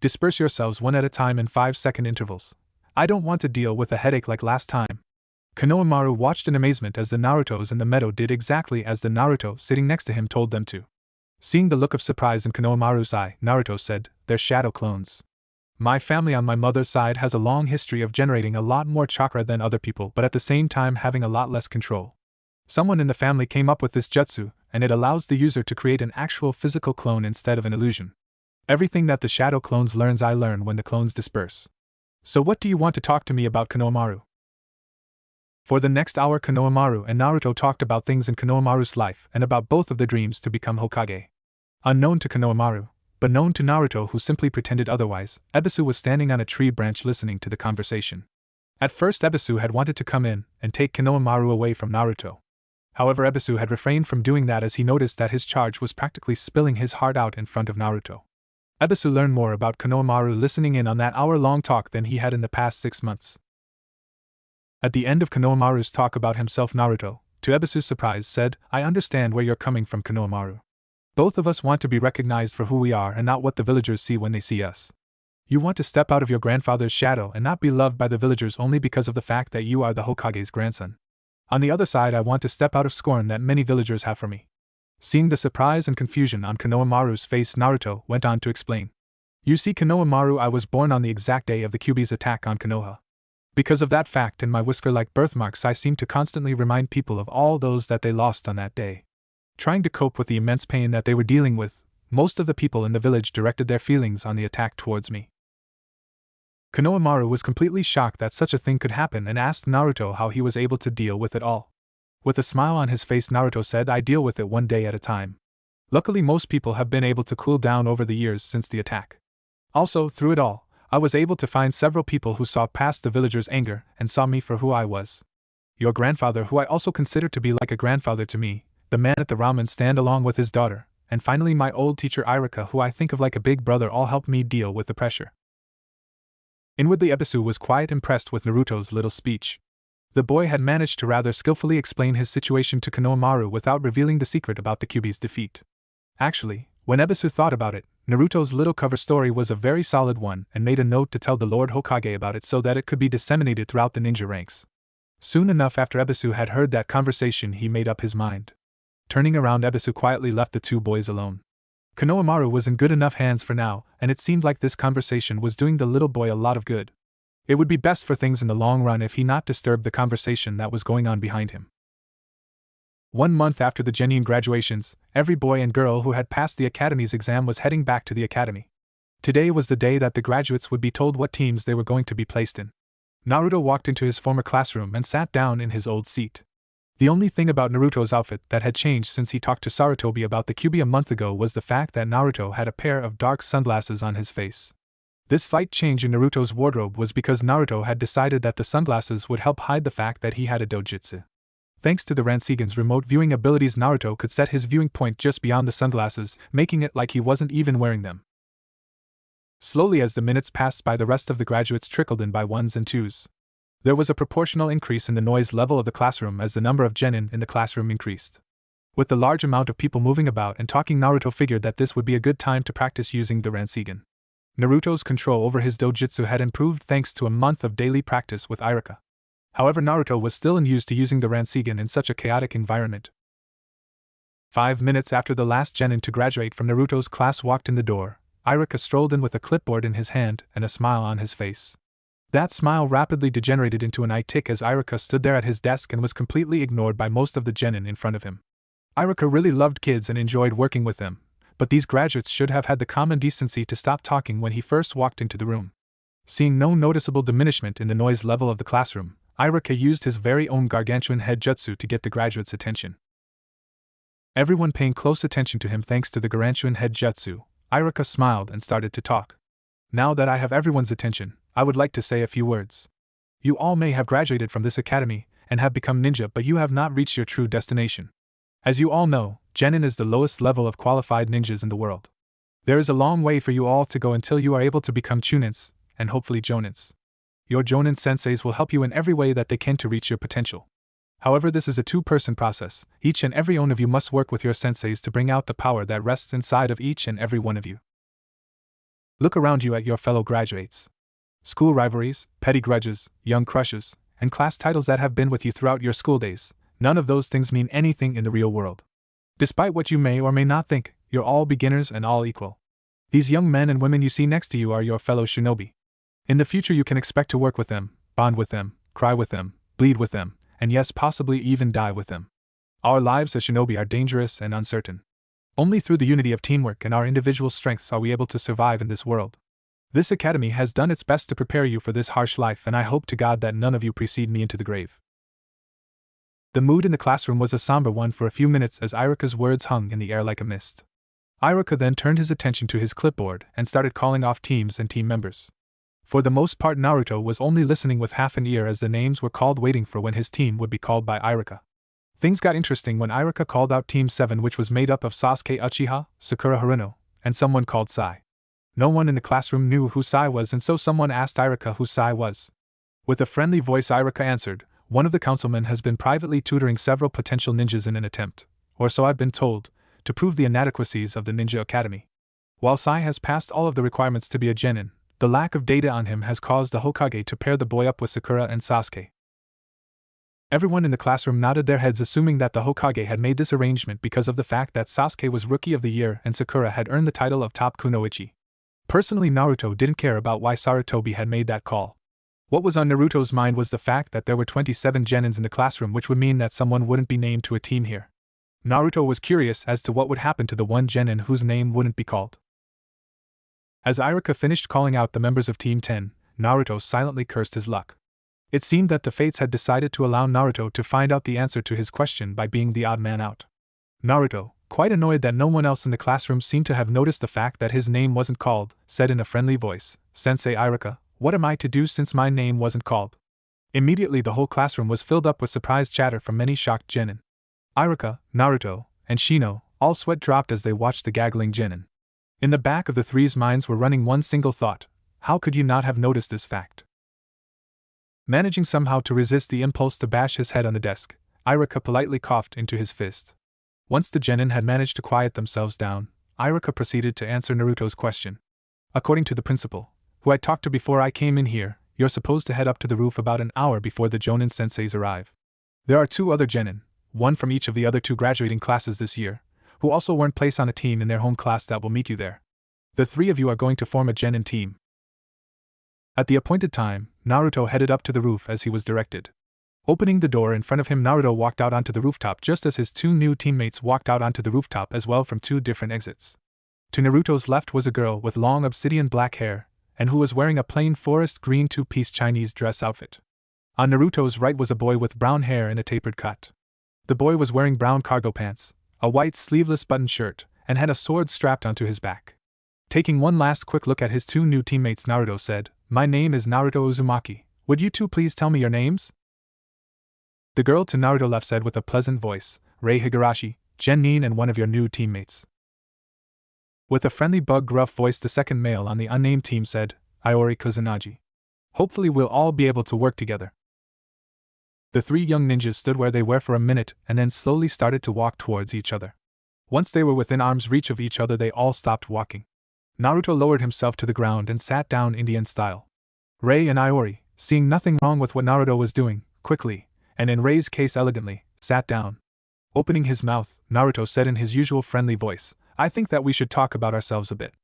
Disperse yourselves one at a time in 5-second intervals. I don't want to deal with a headache like last time. Konohamaru watched in amazement as the Narutos in the meadow did exactly as the Naruto sitting next to him told them to. Seeing the look of surprise in Konohamaru's eye, Naruto said, "They're shadow clones. My family on my mother's side has a long history of generating a lot more chakra than other people, but at the same time having a lot less control. Someone in the family came up with this jutsu, and it allows the user to create an actual physical clone instead of an illusion. Everything that the shadow clones learns I learn when the clones disperse. So what do you want to talk to me about, Konohamaru?" For the next hour, Konohamaru and Naruto talked about things in Konohamaru's life and about both of their dreams to become Hokage. Unknown to Konohamaru, but known to Naruto, who simply pretended otherwise, Ebisu was standing on a tree branch listening to the conversation. At first Ebisu had wanted to come in and take Konohamaru away from Naruto. However, Ebisu had refrained from doing that as he noticed that his charge was practically spilling his heart out in front of Naruto. Ebisu learned more about Konohamaru listening in on that hour-long talk than he had in the past 6 months. At the end of Konohamaru's talk about himself, Naruto, to Ebisu's surprise, said, "I understand where you're coming from, Konohamaru. Both of us want to be recognized for who we are and not what the villagers see when they see us. You want to step out of your grandfather's shadow and not be loved by the villagers only because of the fact that you are the Hokage's grandson. On the other side, I want to step out of scorn that many villagers have for me." Seeing the surprise and confusion on Konohamaru's face, Naruto went on to explain. "You see, Konohamaru, I was born on the exact day of the Kyuubi's attack on Konoha. Because of that fact and my whisker-like birthmarks, I seem to constantly remind people of all those that they lost on that day. Trying to cope with the immense pain that they were dealing with, most of the people in the village directed their feelings on the attack towards me." Konohamaru was completely shocked that such a thing could happen and asked Naruto how he was able to deal with it all. With a smile on his face, Naruto said, "I deal with it one day at a time. Luckily, most people have been able to cool down over the years since the attack. Also, through it all, I was able to find several people who saw past the villagers' anger and saw me for who I was. Your grandfather, who I also consider to be like a grandfather to me, the man at the ramen stand along with his daughter, and finally my old teacher Irika, who I think of like a big brother, all helped me deal with the pressure." Inwardly, Ebisu was quite impressed with Naruto's little speech. The boy had managed to rather skillfully explain his situation to Konohamaru without revealing the secret about the Kyuubi's defeat. Actually, when Ebisu thought about it, Naruto's little cover story was a very solid one and made a note to tell the Lord Hokage about it so that it could be disseminated throughout the ninja ranks. Soon enough after Ebisu had heard that conversation, he made up his mind. Turning around, Ebisu quietly left the two boys alone. Konohamaru was in good enough hands for now, and it seemed like this conversation was doing the little boy a lot of good. It would be best for things in the long run if he not disturbed the conversation that was going on behind him. 1 month after the genin graduations, every boy and girl who had passed the academy's exam was heading back to the academy. Today was the day that the graduates would be told what teams they were going to be placed in. Naruto walked into his former classroom and sat down in his old seat. The only thing about Naruto's outfit that had changed since he talked to Sarutobi about the Kyuubi a month ago was the fact that Naruto had a pair of dark sunglasses on his face. This slight change in Naruto's wardrobe was because Naruto had decided that the sunglasses would help hide the fact that he had a doujutsu. Thanks to the Rinnegan's remote viewing abilities, Naruto could set his viewing point just beyond the sunglasses, making it like he wasn't even wearing them. Slowly, as the minutes passed by, the rest of the graduates trickled in by ones and twos. There was a proportional increase in the noise level of the classroom as the number of genin in the classroom increased. With the large amount of people moving about and talking, Naruto figured that this would be a good time to practice using the Rinnegan. Naruto's control over his doujutsu had improved thanks to a month of daily practice with Irika. However, Naruto was still unused to using the Rinnegan in such a chaotic environment. 5 minutes after the last genin to graduate from Naruto's class walked in the door, Irika strolled in with a clipboard in his hand and a smile on his face. That smile rapidly degenerated into an eye tick as Irika stood there at his desk and was completely ignored by most of the genin in front of him. Irika really loved kids and enjoyed working with them, but these graduates should have had the common decency to stop talking when he first walked into the room. Seeing no noticeable diminishment in the noise level of the classroom, Irika used his very own gargantuan head jutsu to get the graduates' attention. Everyone paying close attention to him thanks to the gargantuan head jutsu, Irika smiled and started to talk. "Now that I have everyone's attention, I would like to say a few words. You all may have graduated from this academy and have become ninja, but you have not reached your true destination. As you all know, genin is the lowest level of qualified ninjas in the world. There is a long way for you all to go until you are able to become chunins, and hopefully jonins. Your jonin senseis will help you in every way that they can to reach your potential. However, this is a two-person process. Each and every one of you must work with your senseis to bring out the power that rests inside of each and every one of you. Look around you at your fellow graduates. School rivalries, petty grudges, young crushes, and class titles that have been with you throughout your school days, none of those things mean anything in the real world. Despite what you may or may not think, you're all beginners and all equal. These young men and women you see next to you are your fellow shinobi. In the future you can expect to work with them, bond with them, cry with them, bleed with them, and yes, possibly even die with them. Our lives as shinobi are dangerous and uncertain. Only through the unity of teamwork and our individual strengths are we able to survive in this world. This academy has done its best to prepare you for this harsh life, and I hope to God that none of you precede me into the grave. The mood in the classroom was a somber one for a few minutes as Iruka's words hung in the air like a mist. Iruka then turned his attention to his clipboard and started calling off teams and team members. For the most part, Naruto was only listening with half an ear as the names were called, waiting for when his team would be called by Iruka. Things got interesting when Iruka called out Team 7, which was made up of Sasuke Uchiha, Sakura Haruno, and someone called Sai. No one in the classroom knew who Sai was, and so someone asked Iruka who Sai was. With a friendly voice, Iruka answered, "One of the councilmen has been privately tutoring several potential ninjas in an attempt, or so I've been told, to prove the inadequacies of the ninja academy. While Sai has passed all of the requirements to be a genin, the lack of data on him has caused the Hokage to pair the boy up with Sakura and Sasuke." Everyone in the classroom nodded their heads, assuming that the Hokage had made this arrangement because of the fact that Sasuke was Rookie of the Year and Sakura had earned the title of Top Kunoichi. Personally, Naruto didn't care about why Sarutobi had made that call. What was on Naruto's mind was the fact that there were 27 genins in the classroom, which would mean that someone wouldn't be named to a team here. Naruto was curious as to what would happen to the one genin whose name wouldn't be called. As Iruka finished calling out the members of Team 10, Naruto silently cursed his luck. It seemed that the fates had decided to allow Naruto to find out the answer to his question by being the odd man out. Naruto, quite annoyed that no one else in the classroom seemed to have noticed the fact that his name wasn't called, said in a friendly voice, "Sensei Iruka, what am I to do since my name wasn't called?" Immediately the whole classroom was filled up with surprised chatter from many shocked genin. Iruka, Naruto, and Shino, all sweat dropped as they watched the gaggling genin. In the back of the three's minds were running one single thought: how could you not have noticed this fact? Managing somehow to resist the impulse to bash his head on the desk, Iruka politely coughed into his fist. Once the genin had managed to quiet themselves down, Iruka proceeded to answer Naruto's question. "According to the principal, who I talked to before I came in here, you're supposed to head up to the roof about an hour before the Jonin senseis arrive. There are 2 other genin, one from each of the other 2 graduating classes this year, who also weren't placed on a team in their home class that will meet you there. The 3 of you are going to form a genin team." At the appointed time, Naruto headed up to the roof as he was directed. Opening the door in front of him, Naruto walked out onto the rooftop just as his 2 new teammates walked out onto the rooftop as well from 2 different exits. To Naruto's left was a girl with long obsidian black hair, and who was wearing a plain forest green 2-piece Chinese dress outfit. On Naruto's right was a boy with brown hair in a tapered cut. The boy was wearing brown cargo pants, a white sleeveless button shirt, and had a sword strapped onto his back. Taking one last quick look at his 2 new teammates, Naruto said, "My name is Naruto Uzumaki. Would you 2 please tell me your names?" The girl to Naruto left said with a pleasant voice, "Rei Higurashi, Genin, and one of your new teammates." With a friendly gruff voice, the second male on the unnamed team said, "Iori Kusanagi. Hopefully we'll all be able to work together." The 3 young ninjas stood where they were for a minute and then slowly started to walk towards each other. Once they were within arm's reach of each other, they all stopped walking. Naruto lowered himself to the ground and sat down Indian style. Rei and Iori, seeing nothing wrong with what Naruto was doing, quickly, and in Rei's case elegantly, sat down. Opening his mouth, Naruto said in his usual friendly voice, "I think that we should talk about ourselves a bit."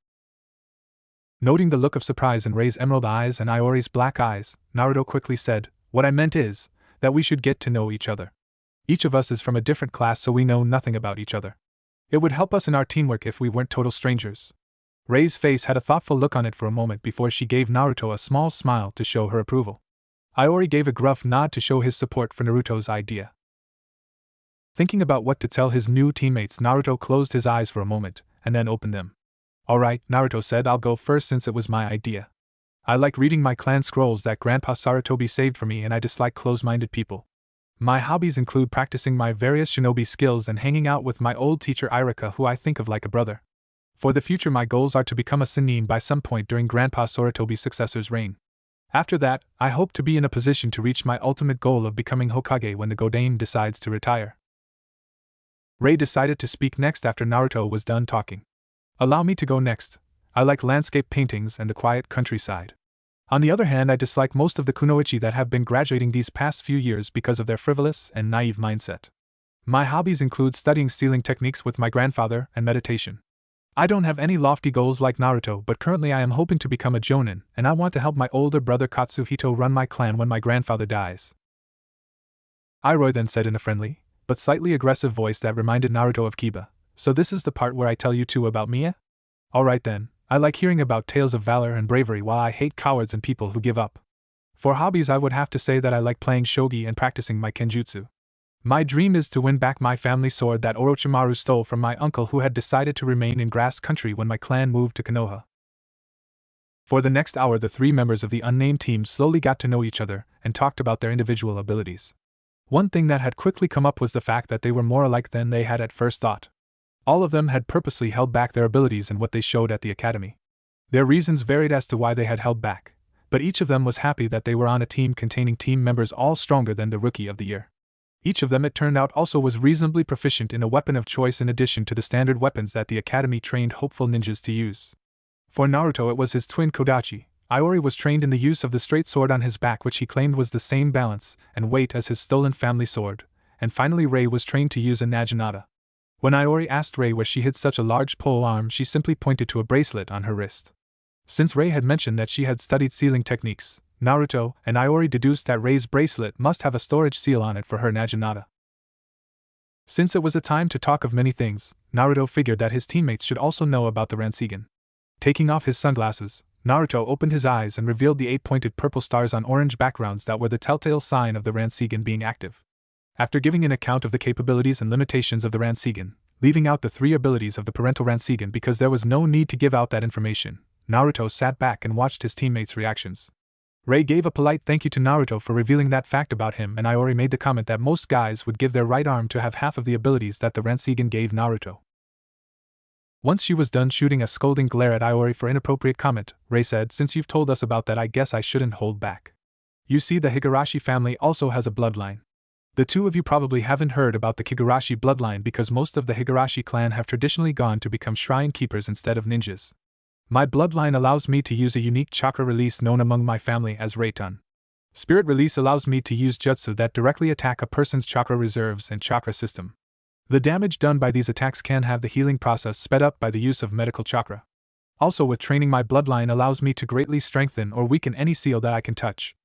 Noting the look of surprise in Rei's emerald eyes and Iori's black eyes, Naruto quickly said, "What I meant is, that we should get to know each other. Each of us is from a different class, so we know nothing about each other. It would help us in our teamwork if we weren't total strangers." Rei's face had a thoughtful look on it for a moment before she gave Naruto a small smile to show her approval. Iori gave a gruff nod to show his support for Naruto's idea. Thinking about what to tell his new teammates, Naruto closed his eyes for a moment, and then opened them. "Alright," Naruto said, "I'll go first since it was my idea. I like reading my clan scrolls that Grandpa Sarutobi saved for me, and I dislike close-minded people. My hobbies include practicing my various shinobi skills and hanging out with my old teacher Iruka, who I think of like a brother. For the future, my goals are to become a Sannin by some point during Grandpa Sarutobi's successor's reign. After that, I hope to be in a position to reach my ultimate goal of becoming Hokage when the Godain decides to retire." Rei decided to speak next after Naruto was done talking. "Allow me to go next. I like landscape paintings and the quiet countryside. On the other hand, I dislike most of the kunoichi that have been graduating these past few years because of their frivolous and naive mindset. My hobbies include studying sealing techniques with my grandfather and meditation. I don't have any lofty goals like Naruto, but currently I am hoping to become a jonin, and I want to help my older brother Katsuhito run my clan when my grandfather dies. Iroy then said in a friendly, but slightly aggressive voice that reminded Naruto of Kiba, "So this is the part where I tell you two about Mia? Alright then, I like hearing about tales of valor and bravery while I hate cowards and people who give up. For hobbies I would have to say that I like playing shogi and practicing my kenjutsu. My dream is to win back my family sword that Orochimaru stole from my uncle who had decided to remain in grass country when my clan moved to Konoha." For the next hour the three members of the unnamed team slowly got to know each other and talked about their individual abilities. One thing that had quickly come up was the fact that they were more alike than they had at first thought. All of them had purposely held back their abilities and what they showed at the academy. Their reasons varied as to why they had held back, but each of them was happy that they were on a team containing team members all stronger than the Rookie of the Year. Each of them, it turned out, also was reasonably proficient in a weapon of choice in addition to the standard weapons that the academy trained hopeful ninjas to use. For Naruto it was his twin Kodachi. Iori was trained in the use of the straight sword on his back, which he claimed was the same balance and weight as his stolen family sword, and finally Rei was trained to use a naginata. When Iori asked Rei where she hid such a large pole arm, she simply pointed to a bracelet on her wrist. Since Rei had mentioned that she had studied sealing techniques, Naruto and Iori deduced that Rei's bracelet must have a storage seal on it for her naginata. Since it was a time to talk of many things, Naruto figured that his teammates should also know about the Rinnegan. Taking off his sunglasses, Naruto opened his eyes and revealed the 8-pointed purple stars on orange backgrounds that were the telltale sign of the Rinnegan being active. After giving an account of the capabilities and limitations of the Rinnegan, leaving out the 3 abilities of the parental Rinnegan because there was no need to give out that information, Naruto sat back and watched his teammates' reactions. Rei gave a polite thank you to Naruto for revealing that fact about him, and Iori made the comment that most guys would give their right arm to have half of the abilities that the Rinnegan gave Naruto. Once she was done shooting a scolding glare at Iori for inappropriate comment, Rei said, "Since you've told us about that, I guess I shouldn't hold back. You see, the Higurashi family also has a bloodline. The two of you probably haven't heard about the Higurashi bloodline because most of the Higurashi clan have traditionally gone to become shrine keepers instead of ninjas. My bloodline allows me to use a unique chakra release known among my family as Reitun. Spirit release allows me to use jutsu that directly attack a person's chakra reserves and chakra system. The damage done by these attacks can have the healing process sped up by the use of medical chakra. Also, with training, my bloodline allows me to greatly strengthen or weaken any seal that I can touch."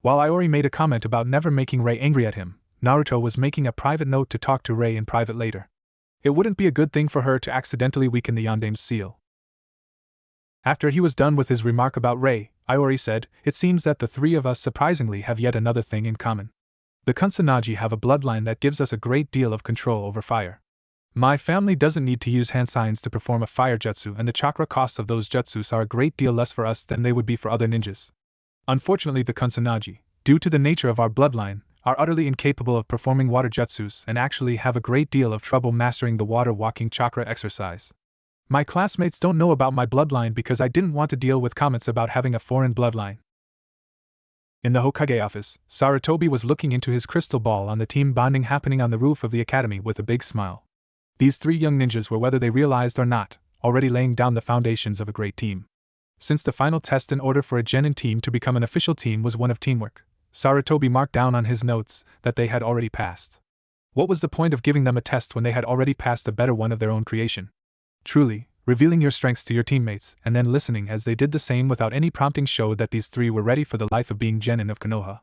While Iori made a comment about never making Rei angry at him, Naruto was making a private note to talk to Rei in private later. It wouldn't be a good thing for her to accidentally weaken the Yondame's seal. After he was done with his remark about Rei, Iori said, "It seems that the 3 of us surprisingly have yet another thing in common. The Kusanagi have a bloodline that gives us a great deal of control over fire. My family doesn't need to use hand signs to perform a fire jutsu, and the chakra costs of those jutsus are a great deal less for us than they would be for other ninjas. Unfortunately, the Kusanagi, due to the nature of our bloodline, are utterly incapable of performing water jutsus and actually have a great deal of trouble mastering the water walking chakra exercise. My classmates don't know about my bloodline because I didn't want to deal with comments about having a foreign bloodline." In the Hokage office, Sarutobi was looking into his crystal ball on the team bonding happening on the roof of the academy with a big smile. These 3 young ninjas were, whether they realized or not, already laying down the foundations of a great team. Since the final test in order for a genin team to become an official team was one of teamwork, Sarutobi marked down on his notes that they had already passed. What was the point of giving them a test when they had already passed a better one of their own creation? Truly, revealing your strengths to your teammates and then listening as they did the same without any prompting showed that these 3 were ready for the life of being genin of Konoha.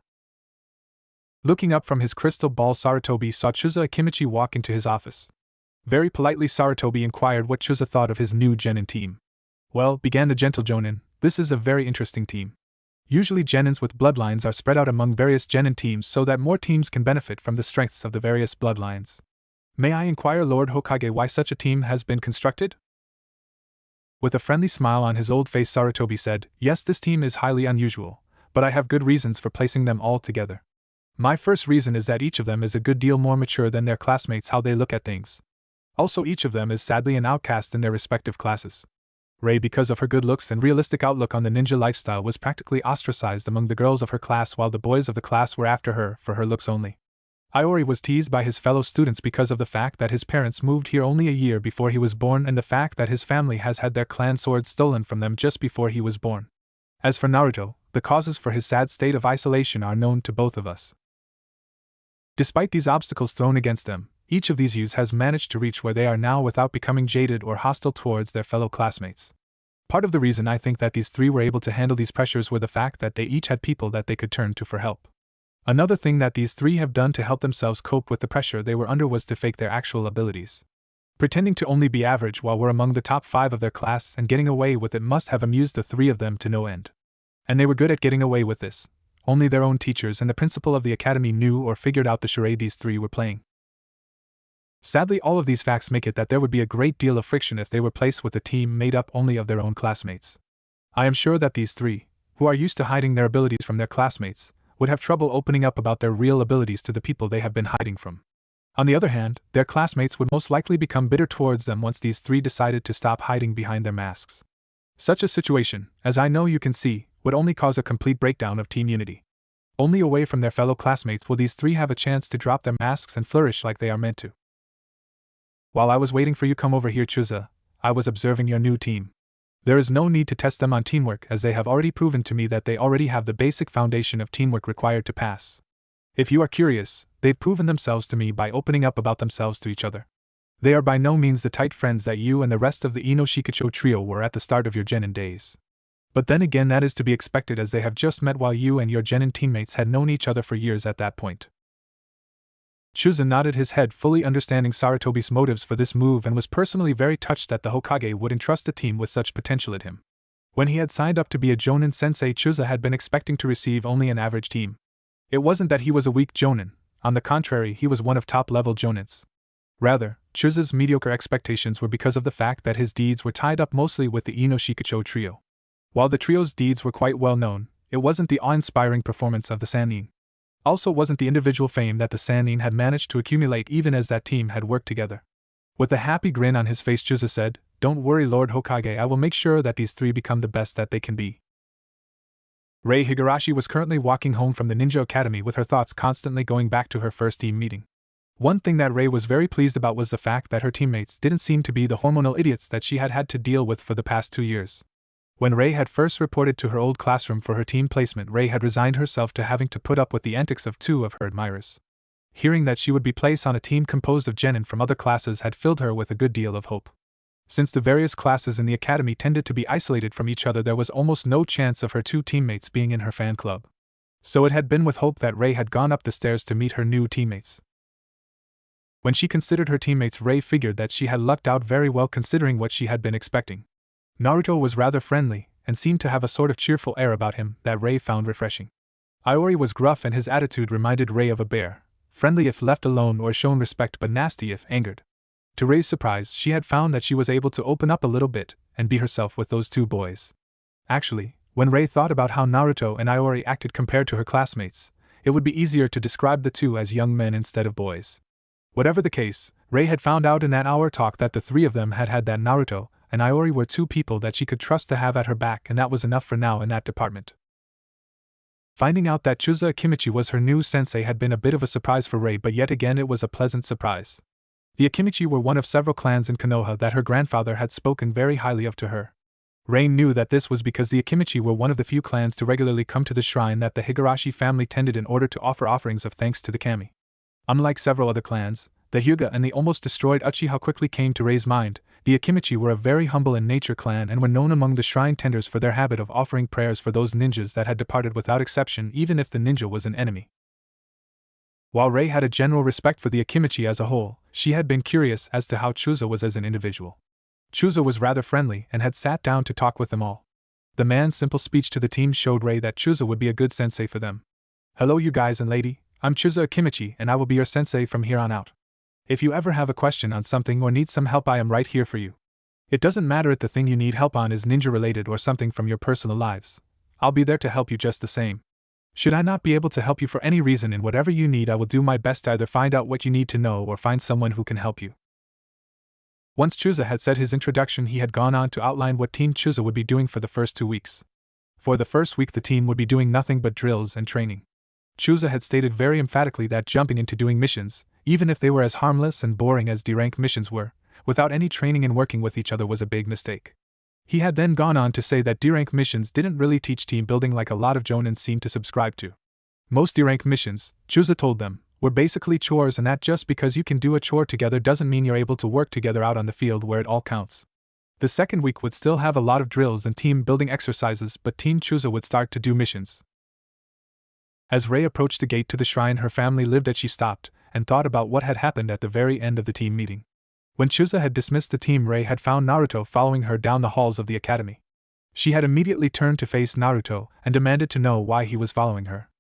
Looking up from his crystal ball, Sarutobi saw Chusa Akimichi walk into his office. Very politely, Sarutobi inquired what Chusa thought of his new genin team. "Well," began the gentle jonin, "this is a very interesting team. Usually genins with bloodlines are spread out among various genin teams so that more teams can benefit from the strengths of the various bloodlines. May I inquire, Lord Hokage, why such a team has been constructed?" With a friendly smile on his old face, Sarutobi said, "Yes, this team is highly unusual, but I have good reasons for placing them all together. My first reason is that each of them is a good deal more mature than their classmates how they look at things. Also, each of them is sadly an outcast in their respective classes. Rei, because of her good looks and realistic outlook on the ninja lifestyle, was practically ostracized among the girls of her class while the boys of the class were after her for her looks only. Iori was teased by his fellow students because of the fact that his parents moved here only a year before he was born and the fact that his family has had their clan swords stolen from them just before he was born. As for Naruto, the causes for his sad state of isolation are known to both of us. Despite these obstacles thrown against them, each of these youths has managed to reach where they are now without becoming jaded or hostile towards their fellow classmates. Part of the reason I think that these three were able to handle these pressures were the fact that they each had people that they could turn to for help. Another thing that these three have done to help themselves cope with the pressure they were under was to fake their actual abilities. Pretending to only be average while we're among the top 5 of their class and getting away with it must have amused the three of them to no end. And they were good at getting away with this. Only their own teachers and the principal of the academy knew or figured out the charade these three were playing. Sadly, all of these facts make it that there would be a great deal of friction if they were placed with a team made up only of their own classmates. I am sure that these three, who are used to hiding their abilities from their classmates, would have trouble opening up about their real abilities to the people they have been hiding from. On the other hand, their classmates would most likely become bitter towards them once these three decided to stop hiding behind their masks. Such a situation, as I know you can see, would only cause a complete breakdown of team unity. Only away from their fellow classmates will these three have a chance to drop their masks and flourish like they are meant to. While I was waiting for you come over here, Chuza, I was observing your new team. There is no need to test them on teamwork as they have already proven to me that they already have the basic foundation of teamwork required to pass. If you are curious, they've proven themselves to me by opening up about themselves to each other. They are by no means the tight friends that you and the rest of the Ino Shikacho trio were at the start of your genin days. But then again, that is to be expected as they have just met while you and your genin teammates had known each other for years at that point. Chuza nodded his head, fully understanding Sarutobi's motives for this move, and was personally very touched that the Hokage would entrust a team with such potential in him. When he had signed up to be a Jonin sensei, Chuza had been expecting to receive only an average team. It wasn't that he was a weak Jonin, on the contrary, he was one of top-level Jonins. Rather, Chuza's mediocre expectations were because of the fact that his deeds were tied up mostly with the Ino Shikacho trio. While the trio's deeds were quite well known, it wasn't the awe-inspiring performance of the Sannin. Also wasn't the individual fame that the Sannin had managed to accumulate even as that team had worked together. With a happy grin on his face, Chuza said, "Don't worry, Lord Hokage, I will make sure that these three become the best that they can be." Rei Higurashi was currently walking home from the Ninja Academy with her thoughts constantly going back to her first team meeting. One thing that Rei was very pleased about was the fact that her teammates didn't seem to be the hormonal idiots that she had had to deal with for the past 2 years. When Rei had first reported to her old classroom for her team placement, Rei had resigned herself to having to put up with the antics of 2 of her admirers. Hearing that she would be placed on a team composed of genin from other classes had filled her with a good deal of hope. Since the various classes in the academy tended to be isolated from each other, there was almost no chance of her 2 teammates being in her fan club. So it had been with hope that Rei had gone up the stairs to meet her new teammates. When she considered her teammates, Rei figured that she had lucked out very well considering what she had been expecting. Naruto was rather friendly, and seemed to have a sort of cheerful air about him that Rei found refreshing. Iori was gruff and his attitude reminded Rei of a bear, friendly if left alone or shown respect but nasty if angered. To Rei's surprise, she had found that she was able to open up a little bit and be herself with those 2 boys. Actually, when Rei thought about how Naruto and Iori acted compared to her classmates, it would be easier to describe the 2 as young men instead of boys. Whatever the case, Rei had found out in that hour talk that the 3 of them had that Naruto and Iori were 2 people that she could trust to have at her back, and that was enough for now in that department. Finding out that Chuza Akimichi was her new sensei had been a bit of a surprise for Rei, but yet again it was a pleasant surprise. The Akimichi were one of several clans in Konoha that her grandfather had spoken very highly of to her. Rei knew that this was because the Akimichi were one of the few clans to regularly come to the shrine that the Higurashi family tended in order to offer offerings of thanks to the kami. Unlike several other clans, the Hyuga and the almost destroyed Uchiha quickly came to Rei's mind. The Akimichi were a very humble in nature clan and were known among the shrine tenders for their habit of offering prayers for those ninjas that had departed without exception, even if the ninja was an enemy. While Rei had a general respect for the Akimichi as a whole, she had been curious as to how Chuza was as an individual. Chuza was rather friendly and had sat down to talk with them all. The man's simple speech to the team showed Rei that Chuza would be a good sensei for them. "Hello you guys and lady, I'm Chuza Akimichi and I will be your sensei from here on out. If you ever have a question on something or need some help, I am right here for you. It doesn't matter if the thing you need help on is ninja related or something from your personal lives. I'll be there to help you just the same. Should I not be able to help you for any reason in whatever you need, I will do my best to either find out what you need to know or find someone who can help you." Once Chuza had said his introduction, he had gone on to outline what Team Chuza would be doing for the first 2 weeks. For the first week the team would be doing nothing but drills and training. Chusa had stated very emphatically that jumping into doing missions, even if they were as harmless and boring as D-rank missions were, without any training and working with each other was a big mistake. He had then gone on to say that D-rank missions didn't really teach team building like a lot of jonin seemed to subscribe to. Most D-rank missions, Chusa told them, were basically chores, and that just because you can do a chore together doesn't mean you're able to work together out on the field where it all counts. The second week would still have a lot of drills and team building exercises, but Team Chusa would start to do missions. As Rei approached the gate to the shrine her family lived at, she stopped and thought about what had happened at the very end of the team meeting. When Chusa had dismissed the team, Rei had found Naruto following her down the halls of the academy. She had immediately turned to face Naruto and demanded to know why he was following her.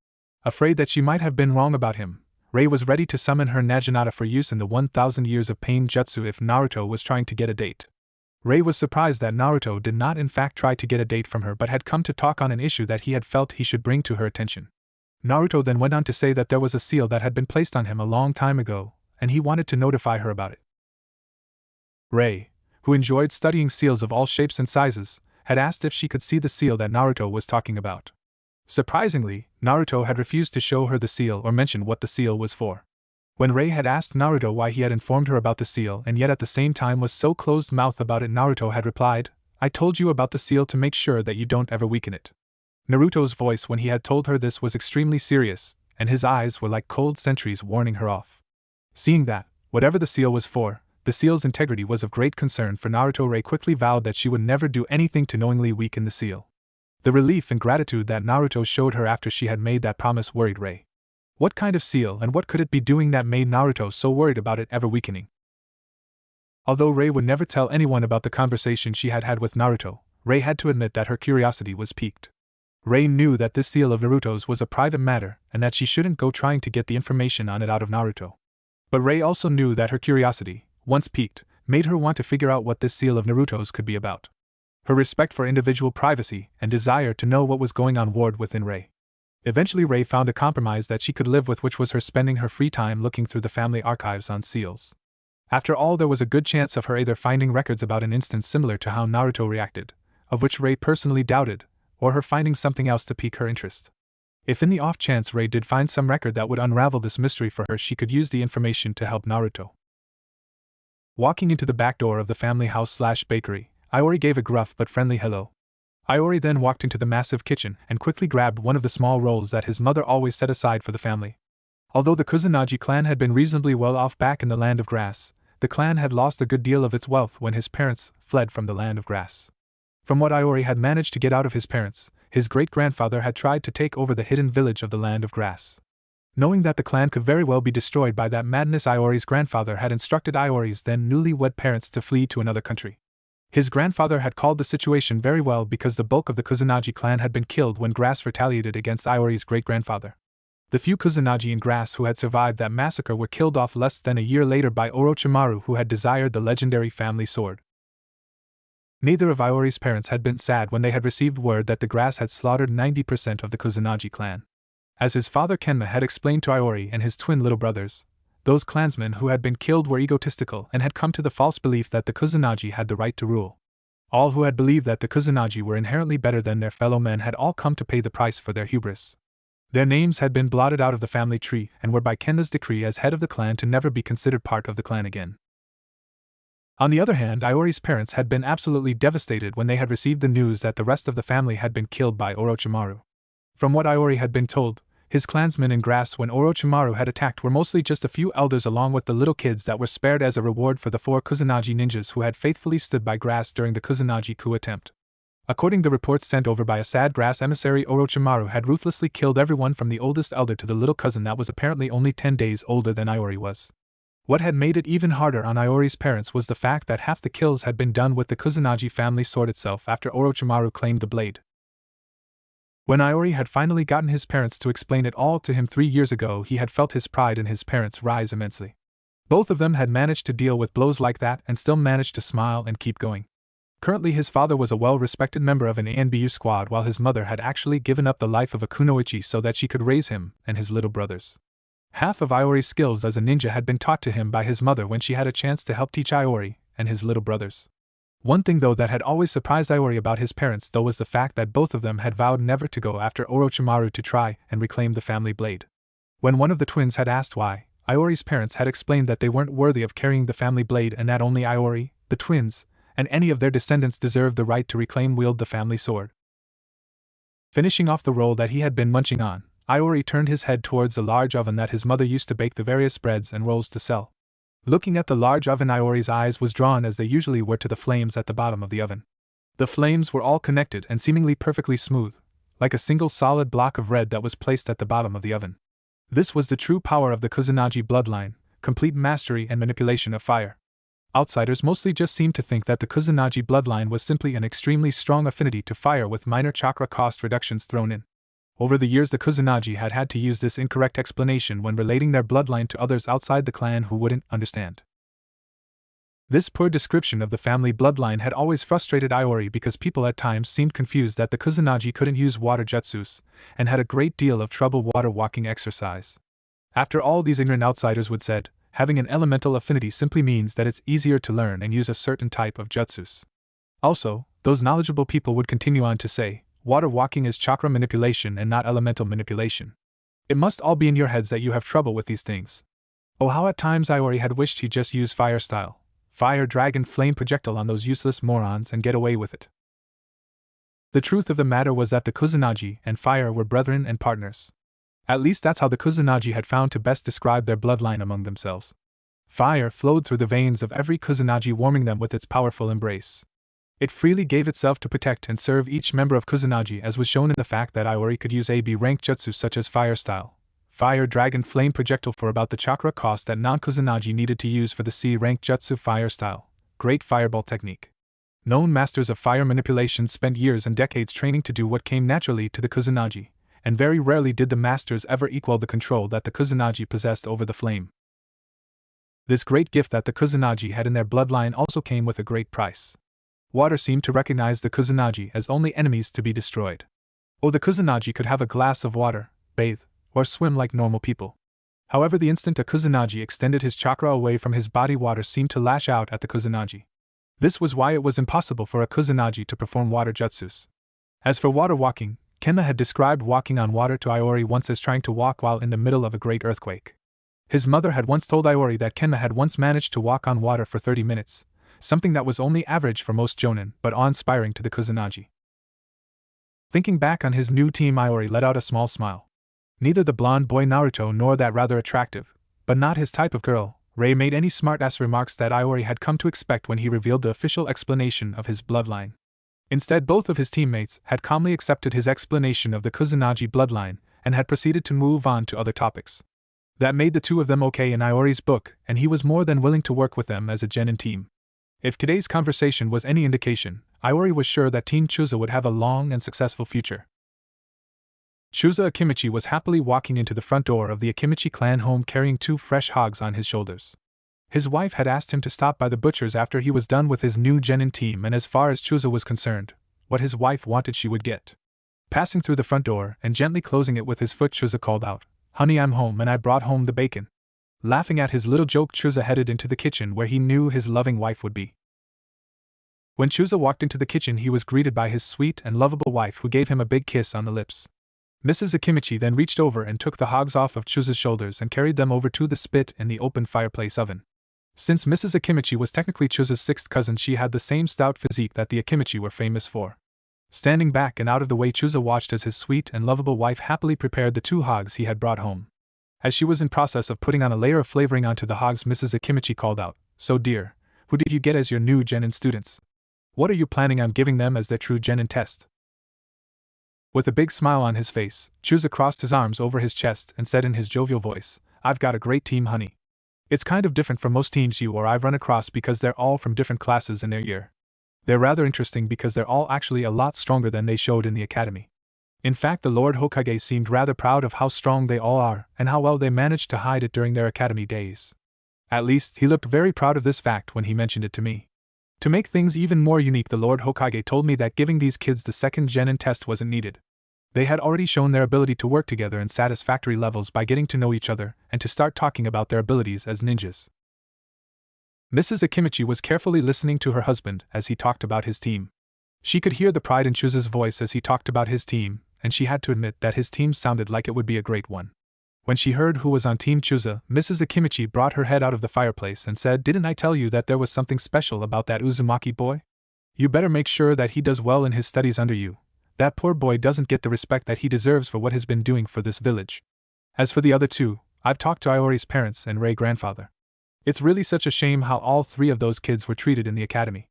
Afraid that she might have been wrong about him, Rei was ready to summon her Naginata for use in the 1000 Years of Pain Jutsu if Naruto was trying to get a date. Rei was surprised that Naruto did not in fact try to get a date from her but had come to talk on an issue that he had felt he should bring to her attention. Naruto then went on to say that there was a seal that had been placed on him a long time ago, and he wanted to notify her about it. Rei, who enjoyed studying seals of all shapes and sizes, had asked if she could see the seal that Naruto was talking about. Surprisingly, Naruto had refused to show her the seal or mention what the seal was for. When Rei had asked Naruto why he had informed her about the seal and yet at the same time was so closed-mouthed about it, Naruto had replied, "I told you about the seal to make sure that you don't ever weaken it." Naruto's voice when he had told her this was extremely serious, and his eyes were like cold sentries warning her off. Seeing that, whatever the seal was for, the seal's integrity was of great concern for Naruto, Rei quickly vowed that she would never do anything to knowingly weaken the seal. The relief and gratitude that Naruto showed her after she had made that promise worried Rei. What kind of seal and what could it be doing that made Naruto so worried about it ever weakening? Although Rei would never tell anyone about the conversation she had had with Naruto, Rei had to admit that her curiosity was piqued. Rei knew that this seal of Naruto's was a private matter and that she shouldn't go trying to get the information on it out of Naruto. But Rei also knew that her curiosity, once piqued, made her want to figure out what this seal of Naruto's could be about. Her respect for individual privacy and desire to know what was going on warred within Rei. Eventually Rei found a compromise that she could live with, which was her spending her free time looking through the family archives on seals. After all, there was a good chance of her either finding records about an instance similar to how Naruto reacted, of which Rei personally doubted, or her finding something else to pique her interest. If in the off chance Rei did find some record that would unravel this mystery for her, she could use the information to help Naruto. Walking into the back door of the family house/bakery, Iori gave a gruff but friendly hello. Iori then walked into the massive kitchen and quickly grabbed one of the small rolls that his mother always set aside for the family. Although the Kusanagi clan had been reasonably well off back in the Land of Grass, the clan had lost a good deal of its wealth when his parents fled from the Land of Grass. From what Iori had managed to get out of his parents, his great-grandfather had tried to take over the hidden village of the Land of Grass. Knowing that the clan could very well be destroyed by that madness, Iori's grandfather had instructed Iori's then newly-wed parents to flee to another country. His grandfather had called the situation very well because the bulk of the Kusanagi clan had been killed when Grass retaliated against Iori's great-grandfather. The few Kusanagi in Grass who had survived that massacre were killed off less than a year later by Orochimaru, who had desired the legendary family sword. Neither of Iori's parents had been sad when they had received word that the Grass had slaughtered 90% of the Kusanagi clan. As his father Kenma had explained to Iori and his twin little brothers, those clansmen who had been killed were egotistical and had come to the false belief that the Kusanagi had the right to rule. All who had believed that the Kusanagi were inherently better than their fellow men had all come to pay the price for their hubris. Their names had been blotted out of the family tree and were by Kenma's decree as head of the clan to never be considered part of the clan again. On the other hand, Iori's parents had been absolutely devastated when they had received the news that the rest of the family had been killed by Orochimaru. From what Iori had been told, his clansmen in Grass when Orochimaru had attacked were mostly just a few elders along with the little kids that were spared as a reward for the 4 Kusanagi ninjas who had faithfully stood by Grass during the Kusanagi coup attempt. According to reports sent over by a sad Grass emissary, Orochimaru had ruthlessly killed everyone from the oldest elder to the little cousin that was apparently only 10 days older than Iori was. What had made it even harder on Iori's parents was the fact that half the kills had been done with the Kusanagi family sword itself after Orochimaru claimed the blade. When Iori had finally gotten his parents to explain it all to him 3 years ago, he had felt his pride in his parents rise immensely. Both of them had managed to deal with blows like that and still managed to smile and keep going. Currently his father was a well-respected member of an ANBU squad, while his mother had actually given up the life of a kunoichi so that she could raise him and his little brothers. Half of Iori's skills as a ninja had been taught to him by his mother when she had a chance to help teach Iori and his little brothers. One thing though that had always surprised Iori about his parents though was the fact that both of them had vowed never to go after Orochimaru to try and reclaim the family blade. When one of the twins had asked why, Iori's parents had explained that they weren't worthy of carrying the family blade and that only Iori, the twins, and any of their descendants deserved the right to wield the family sword. Finishing off the roll that he had been munching on, Iori turned his head towards the large oven that his mother used to bake the various breads and rolls to sell. Looking at the large oven, Iori's eyes was drawn as they usually were to the flames at the bottom of the oven. The flames were all connected and seemingly perfectly smooth, like a single solid block of red that was placed at the bottom of the oven. This was the true power of the Kusanagi bloodline, complete mastery and manipulation of fire. Outsiders mostly just seemed to think that the Kusanagi bloodline was simply an extremely strong affinity to fire with minor chakra cost reductions thrown in. Over the years, the Kusanagi had had to use this incorrect explanation when relating their bloodline to others outside the clan who wouldn't understand. This poor description of the family bloodline had always frustrated Iori because people at times seemed confused that the Kusanagi couldn't use water jutsus, and had a great deal of trouble water walking exercise. After all, these ignorant outsiders would said, having an elemental affinity simply means that it's easier to learn and use a certain type of jutsus. Also, those knowledgeable people would continue on to say, water walking is chakra manipulation and not elemental manipulation. It must all be in your heads that you have trouble with these things. Oh, how at times Iori had wished he'd just use fire style, fire dragon flame projectile on those useless morons and get away with it. The truth of the matter was that the Kusanagi and fire were brethren and partners. At least that's how the Kusanagi had found to best describe their bloodline among themselves. Fire flowed through the veins of every Kusanagi, warming them with its powerful embrace. It freely gave itself to protect and serve each member of Kusanagi, as was shown in the fact that Iori could use AB rank jutsu such as fire style, fire dragon flame projectile for about the chakra cost that non-Kusanagi needed to use for the C rank jutsu fire style, great fireball technique. Known masters of fire manipulation spent years and decades training to do what came naturally to the Kusanagi, and very rarely did the masters ever equal the control that the Kusanagi possessed over the flame. This great gift that the Kusanagi had in their bloodline also came with a great price. Water seemed to recognize the Kusanagi as only enemies to be destroyed. Oh, the Kusanagi could have a glass of water, bathe, or swim like normal people. However, the instant a Kusanagi extended his chakra away from his body, water seemed to lash out at the Kusanagi. This was why it was impossible for a Kusanagi to perform water jutsus. As for water walking, Kenma had described walking on water to Iori once as trying to walk while in the middle of a great earthquake. His mother had once told Iori that Kenma had once managed to walk on water for 30 minutes, something that was only average for most jonin but awe-inspiring to the Kusanagi. Thinking back on his new team, Iori let out a small smile. Neither the blonde boy Naruto nor that rather attractive, but not his type of girl, Rei made any smart-ass remarks that Iori had come to expect when he revealed the official explanation of his bloodline. Instead, both of his teammates had calmly accepted his explanation of the Kusanagi bloodline and had proceeded to move on to other topics. That made the two of them okay in Iori's book, and he was more than willing to work with them as a genin team. If today's conversation was any indication, Iori was sure that Team Chusa would have a long and successful future. Chusa Akimichi was happily walking into the front door of the Akimichi clan home carrying 2 fresh hogs on his shoulders. His wife had asked him to stop by the butcher's after he was done with his new genin team, and as far as Chusa was concerned, what his wife wanted she would get. Passing through the front door and gently closing it with his foot, Chusa called out, "Honey, I'm home and I brought home the bacon." Laughing at his little joke, Chusa headed into the kitchen where he knew his loving wife would be. When Chusa walked into the kitchen, he was greeted by his sweet and lovable wife, who gave him a big kiss on the lips. Mrs. Akimichi then reached over and took the hogs off of Chusa's shoulders and carried them over to the spit in the open fireplace oven. Since Mrs. Akimichi was technically Chusa's 6th cousin, she had the same stout physique that the Akimichi were famous for. Standing back and out of the way, Chusa watched as his sweet and lovable wife happily prepared the 2 hogs he had brought home. As she was in process of putting on a layer of flavoring onto the hogs, Mrs. Akimichi called out, "So dear, who did you get as your new genin students? What are you planning on giving them as their true genin test?" With a big smile on his face, Chusa crossed his arms over his chest and said in his jovial voice, "I've got a great team, honey. It's kind of different from most teams you or I've run across because they're all from different classes in their year. They're rather interesting because they're all actually a lot stronger than they showed in the academy. In fact, the Lord Hokage seemed rather proud of how strong they all are and how well they managed to hide it during their academy days. At least, he looked very proud of this fact when he mentioned it to me. To make things even more unique, the Lord Hokage told me that giving these kids the second genin test wasn't needed. They had already shown their ability to work together in satisfactory levels by getting to know each other and to start talking about their abilities as ninjas. Mrs. Akimichi was carefully listening to her husband as he talked about his team. She could hear the pride in Chuza's voice as he talked about his team, and she had to admit that his team sounded like it would be a great one. When she heard who was on Team Chuza, Mrs. Akimichi brought her head out of the fireplace and said, "Didn't I tell you that there was something special about that Uzumaki boy? You better make sure that he does well in his studies under you. That poor boy doesn't get the respect that he deserves for what he's been doing for this village. As for the other two, I've talked to Iori's parents and Rei grandfather. It's really such a shame how all three of those kids were treated in the academy.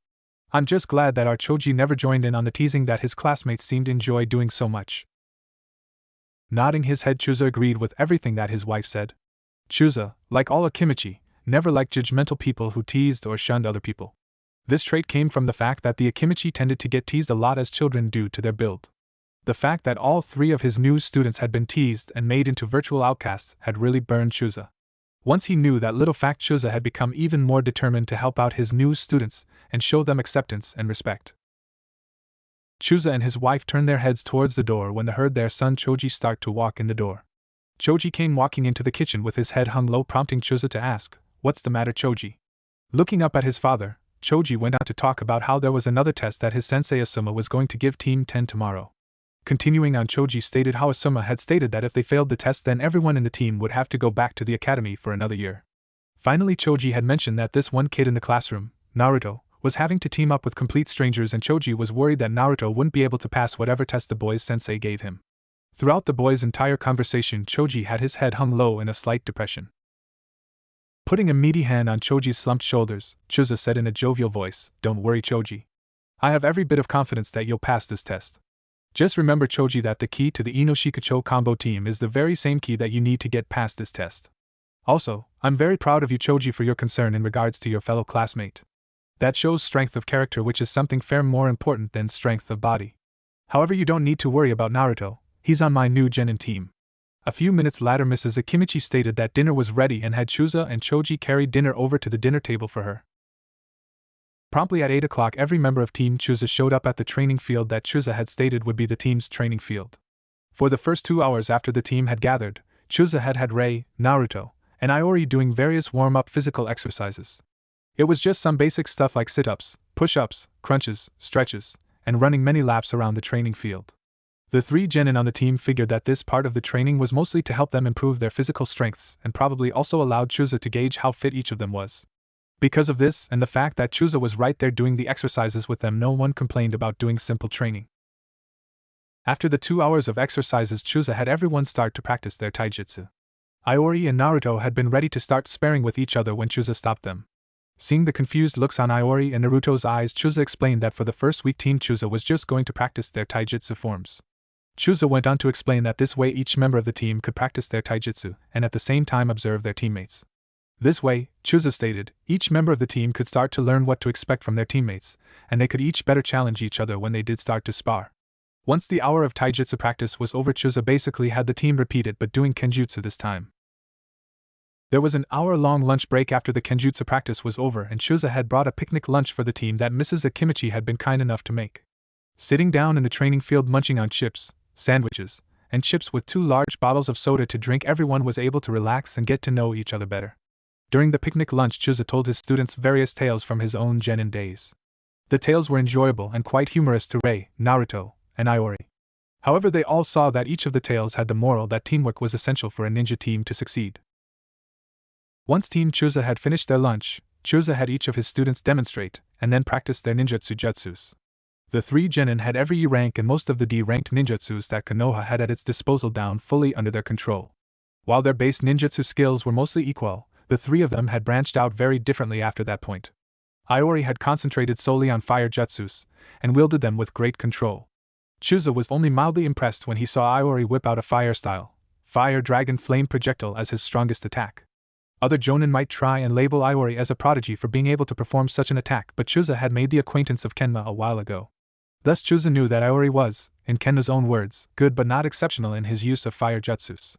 I'm just glad that our Choji never joined in on the teasing that his classmates seemed to enjoy doing so much." Nodding his head, Chuza agreed with everything that his wife said. Chuza, like all Akimichi, never liked judgmental people who teased or shunned other people. This trait came from the fact that the Akimichi tended to get teased a lot as children due to their build. The fact that all three of his new students had been teased and made into virtual outcasts had really burned Chuza. Once he knew that little fact, Chuza had become even more determined to help out his new students and show them acceptance and respect. Chuza and his wife turned their heads towards the door when they heard their son Choji start to walk in the door. Choji came walking into the kitchen with his head hung low, prompting Chuza to ask, "What's the matter, Choji?" Looking up at his father, Choji went on to talk about how there was another test that his sensei Asuma was going to give Team 10 tomorrow. Continuing on, Choji stated how Asuma had stated that if they failed the test, then everyone in the team would have to go back to the academy for another year. Finally, Choji had mentioned that this one kid in the classroom, Naruto, was having to team up with complete strangers, and Choji was worried that Naruto wouldn't be able to pass whatever test the boy's sensei gave him. Throughout the boy's entire conversation, Choji had his head hung low in a slight depression. Putting a meaty hand on Choji's slumped shoulders, Chuza said in a jovial voice, "Don't worry, Choji. I have every bit of confidence that you'll pass this test. Just remember, Choji, that the key to the Inoshikacho combo team is the very same key that you need to get past this test. Also, I'm very proud of you, Choji, for your concern in regards to your fellow classmate. That shows strength of character, which is something far more important than strength of body. However, you don't need to worry about Naruto, he's on my new Genin team." A few minutes later, Mrs. Akimichi stated that dinner was ready and had Chuza and Choji carried dinner over to the dinner table for her. Promptly at 8 o'clock, every member of Team Chuza showed up at the training field that Chuza had stated would be the team's training field. For the first 2 hours after the team had gathered, Chuza had Rei, Naruto, and Iori doing various warm-up physical exercises. It was just some basic stuff like sit-ups, push-ups, crunches, stretches, and running many laps around the training field. The three genin on the team figured that this part of the training was mostly to help them improve their physical strengths and probably also allowed Chuza to gauge how fit each of them was. Because of this and the fact that Chuza was right there doing the exercises with them, no one complained about doing simple training. After the 2 hours of exercises, Chuza had everyone start to practice their taijutsu. Iori and Naruto had been ready to start sparring with each other when Chuza stopped them. Seeing the confused looks on Iori and Naruto's eyes, Chuza explained that for the first week, Team Chuza was just going to practice their taijutsu forms. Chuza went on to explain that this way each member of the team could practice their taijutsu and at the same time observe their teammates. This way, Chuza stated, each member of the team could start to learn what to expect from their teammates, and they could each better challenge each other when they did start to spar. Once the hour of taijutsu practice was over, Chuza basically had the team repeat it but doing kenjutsu this time. There was an hour-long lunch break after the kenjutsu practice was over, and Chuza had brought a picnic lunch for the team that Mrs. Akimichi had been kind enough to make. Sitting down in the training field munching on chips, sandwiches, and chips with 2 large bottles of soda to drink, everyone was able to relax and get to know each other better. During the picnic lunch, Chuza told his students various tales from his own genin days. The tales were enjoyable and quite humorous to Rei, Naruto, and Iori. However, they all saw that each of the tales had the moral that teamwork was essential for a ninja team to succeed. Once Team Chuza had finished their lunch, Chuza had each of his students demonstrate and then practice their ninjutsu jutsus. The 3 genin had every E rank and most of the D-ranked ninjutsus that Konoha had at its disposal down fully under their control. While their base ninjutsu skills were mostly equal, the 3 of them had branched out very differently after that point. Iori had concentrated solely on fire jutsus and wielded them with great control. Chuza was only mildly impressed when he saw Iori whip out a fire-style, fire dragon flame projectile as his strongest attack. Other jonin might try and label Iori as a prodigy for being able to perform such an attack, but Chuza had made the acquaintance of Kenma a while ago. Thus Chuza knew that Iori was, in Kenma's own words, good but not exceptional in his use of fire jutsus.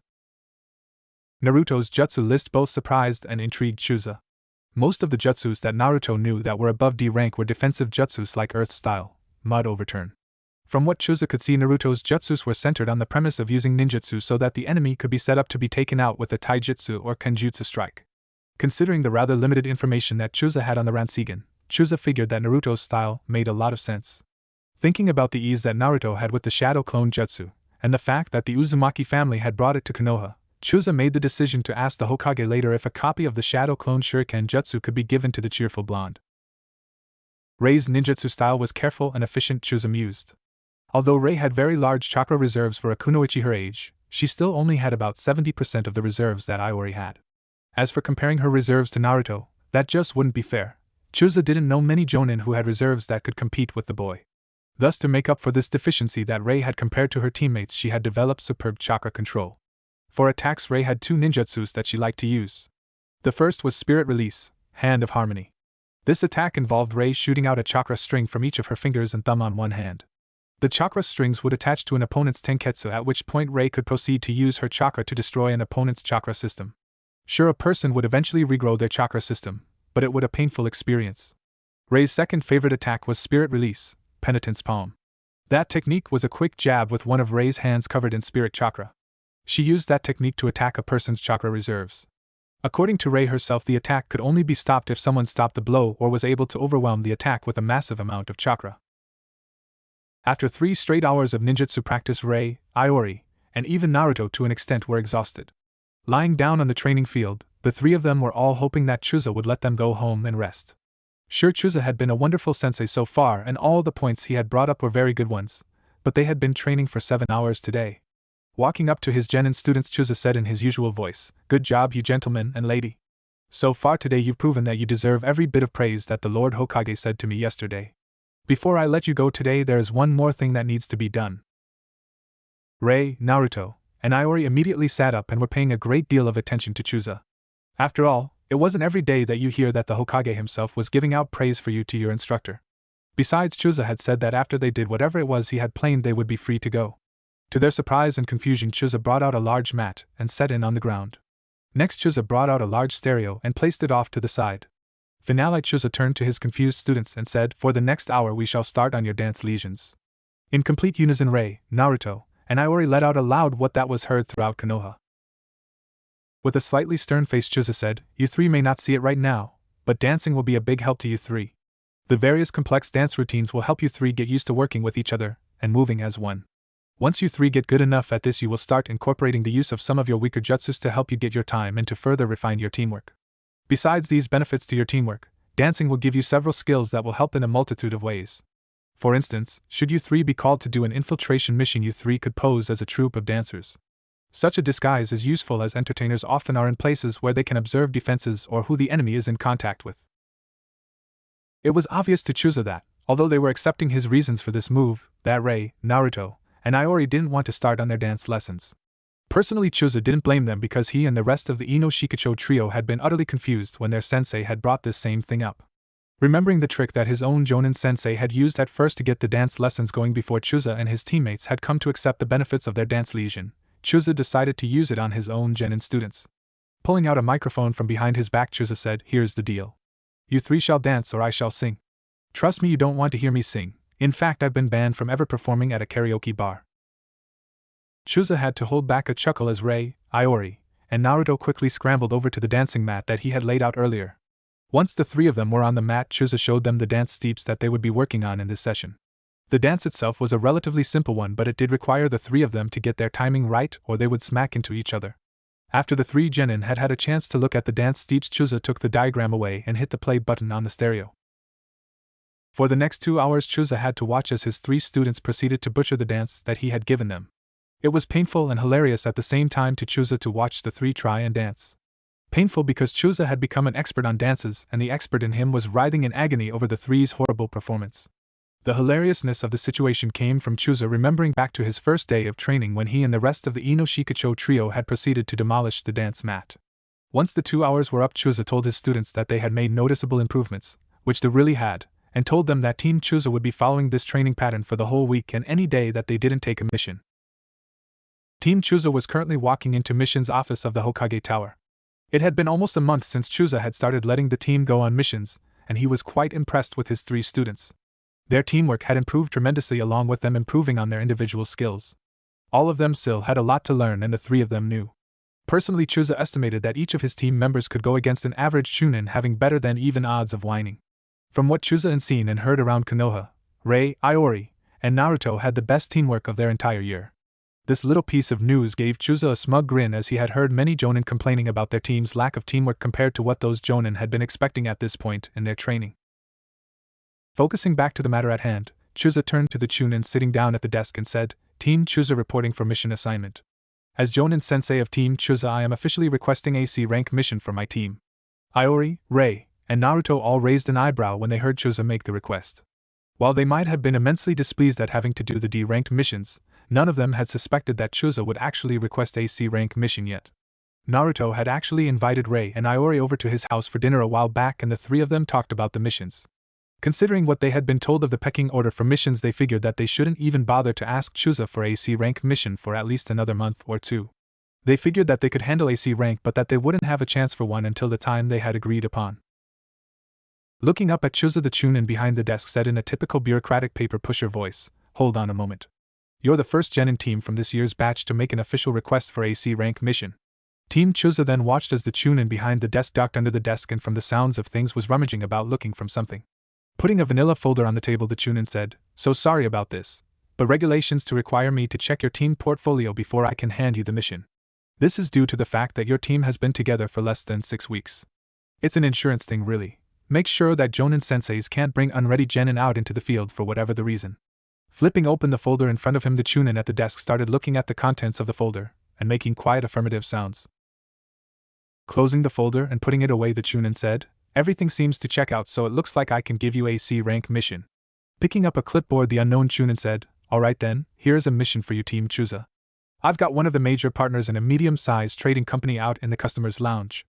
Naruto's jutsu list both surprised and intrigued Chuza. Most of the jutsus that Naruto knew that were above D rank were defensive jutsus like Earth Style, Mud Overturn. From what Chuza could see, Naruto's jutsus were centered on the premise of using ninjutsu so that the enemy could be set up to be taken out with a taijutsu or kenjutsu strike. Considering the rather limited information that Chusa had on the Rinnegan, Chusa figured that Naruto's style made a lot of sense. Thinking about the ease that Naruto had with the Shadow Clone Jutsu, and the fact that the Uzumaki family had brought it to Konoha, Chusa made the decision to ask the Hokage later if a copy of the Shadow Clone Shuriken Jutsu could be given to the cheerful blonde. Rei's ninjutsu style was careful and efficient, Chusa mused. Although Rei had very large chakra reserves for a kunoichi her age, she still only had about 70% of the reserves that Iori had. As for comparing her reserves to Naruto, that just wouldn't be fair. Chusa didn't know many jonin who had reserves that could compete with the boy. Thus, to make up for this deficiency that Rei had compared to her teammates, she had developed superb chakra control. For attacks, Rei had two ninjutsus that she liked to use. The first was Spirit Release, Hand of Harmony. This attack involved Rei shooting out a chakra string from each of her fingers and thumb on one hand. The chakra strings would attach to an opponent's tenketsu, at which point Rei could proceed to use her chakra to destroy an opponent's chakra system. Sure, a person would eventually regrow their chakra system, but it would a painful experience. Rei's second favorite attack was Spirit Release, Penitent's Palm. That technique was a quick jab with one of Rei's hands covered in spirit chakra. She used that technique to attack a person's chakra reserves. According to Rei herself, the attack could only be stopped if someone stopped the blow or was able to overwhelm the attack with a massive amount of chakra. After 3 straight hours of ninjutsu practice, Rei, Iori, and even Naruto to an extent were exhausted. Lying down on the training field, the three of them were all hoping that Chusa would let them go home and rest. Sure, Chusa had been a wonderful sensei so far and all the points he had brought up were very good ones, but they had been training for 7 hours today. Walking up to his genin students, Chusa said in his usual voice, "Good job, you gentleman and lady. So far today you've proven that you deserve every bit of praise that the Lord Hokage said to me yesterday. Before I let you go today, there is one more thing that needs to be done." Rei, Naruto, and Iori immediately sat up and were paying a great deal of attention to Chusa. After all, it wasn't every day that you hear that the Hokage himself was giving out praise for you to your instructor. Besides, Chusa had said that after they did whatever it was he had planned, they would be free to go. To their surprise and confusion, Chusa brought out a large mat and set in on the ground. Next, Chusa brought out a large stereo and placed it off to the side. Finally, Chusa turned to his confused students and said, "For the next hour we shall start on your dance lesions." In complete unison, Rei, Naruto, and Iori let out aloud what that was heard throughout Konoha. With a slightly stern face, Chusa said, "You three may not see it right now, but dancing will be a big help to you three. The various complex dance routines will help you three get used to working with each other and moving as one. Once you three get good enough at this, you will start incorporating the use of some of your weaker jutsus to help you get your time and to further refine your teamwork. Besides these benefits to your teamwork, dancing will give you several skills that will help in a multitude of ways. For instance, should you three be called to do an infiltration mission, you three could pose as a troupe of dancers. Such a disguise is useful as entertainers often are in places where they can observe defenses or who the enemy is in contact with." It was obvious to Chusa that, although they were accepting his reasons for this move, that Rei, Naruto, and Iori didn't want to start on their dance lessons. Personally, Chusa didn't blame them because he and the rest of the Ino Shikacho trio had been utterly confused when their sensei had brought this same thing up. Remembering the trick that his own Jonin sensei had used at first to get the dance lessons going before Chusa and his teammates had come to accept the benefits of their dance lesion, Chusa decided to use it on his own genin students. Pulling out a microphone from behind his back, Chusa said, "Here's the deal. You three shall dance or I shall sing. Trust me, you don't want to hear me sing. In fact, I've been banned from ever performing at a karaoke bar." Chusa had to hold back a chuckle as Rei, Iori, and Naruto quickly scrambled over to the dancing mat that he had laid out earlier. Once the three of them were on the mat, Chusa showed them the dance steps that they would be working on in this session. The dance itself was a relatively simple one, but it did require the three of them to get their timing right or they would smack into each other. After the three genin had had a chance to look at the dance steps, Chusa took the diagram away and hit the play button on the stereo. For the next 2 hours, Chusa had to watch as his 3 students proceeded to butcher the dance that he had given them. It was painful and hilarious at the same time to Chusa to watch the 3 try and dance. Painful because Chusa had become an expert on dances and the expert in him was writhing in agony over the 3's horrible performance. The hilariousness of the situation came from Chusa remembering back to his first day of training when he and the rest of the Ino Shikacho trio had proceeded to demolish the dance mat. Once the 2 hours were up, Chusa told his students that they had made noticeable improvements, which they really had, and told them that Team Chusa would be following this training pattern for the whole week and any day that they didn't take a mission. Team Chusa was currently walking into missions office of the Hokage Tower. It had been almost a month since Chusa had started letting the team go on missions, and he was quite impressed with his 3 students. Their teamwork had improved tremendously along with them improving on their individual skills. All of them still had a lot to learn and the 3 of them knew. Personally, Chusa estimated that each of his team members could go against an average Chunin having better than even odds of whining. From what Chusa had seen and heard around Konoha, Rei, Iori, and Naruto had the best teamwork of their entire year. This little piece of news gave Chusa a smug grin, as he had heard many Jonin complaining about their team's lack of teamwork compared to what those Jonin had been expecting at this point in their training. Focusing back to the matter at hand, Chusa turned to the Chunin sitting down at the desk and said, "Team Chusa reporting for mission assignment. As Jonin Sensei of Team Chusa, I am officially requesting AC rank mission for my team." Iori, Rei, and Naruto all raised an eyebrow when they heard Chusa make the request. While they might have been immensely displeased at having to do the D-ranked missions, none of them had suspected that Chusa would actually request a C-rank mission yet. Naruto had actually invited Rei and Iori over to his house for dinner a while back, and the three of them talked about the missions. Considering what they had been told of the pecking order for missions, they figured that they shouldn't even bother to ask Chusa for a C-rank mission for at least another month or two. They figured that they could handle a C rank, but that they wouldn't have a chance for one until the time they had agreed upon. Looking up at Chusa, the Chunin behind the desk said in a typical bureaucratic paper pusher voice, "Hold on a moment. You're the first Genin team from this year's batch to make an official request for a C rank mission." Team Chusa then watched as the Chunin behind the desk ducked under the desk and from the sounds of things was rummaging about looking from something. Putting a vanilla folder on the table, the Chunin said, "So sorry about this, but regulations to require me to check your team portfolio before I can hand you the mission. This is due to the fact that your team has been together for less than 6 weeks. It's an insurance thing, really. Make sure that Jonin senseis can't bring unready Genin out into the field for whatever the reason." Flipping open the folder in front of him, the Chunin at the desk started looking at the contents of the folder and making quiet affirmative sounds. Closing the folder and putting it away, the Chunin said, "Everything seems to check out, so it looks like I can give you a C rank mission." Picking up a clipboard, the unknown Chunin said, "Alright then, here's a mission for you, Team Chusa. I've got one of the major partners in a medium-sized trading company out in the customer's lounge.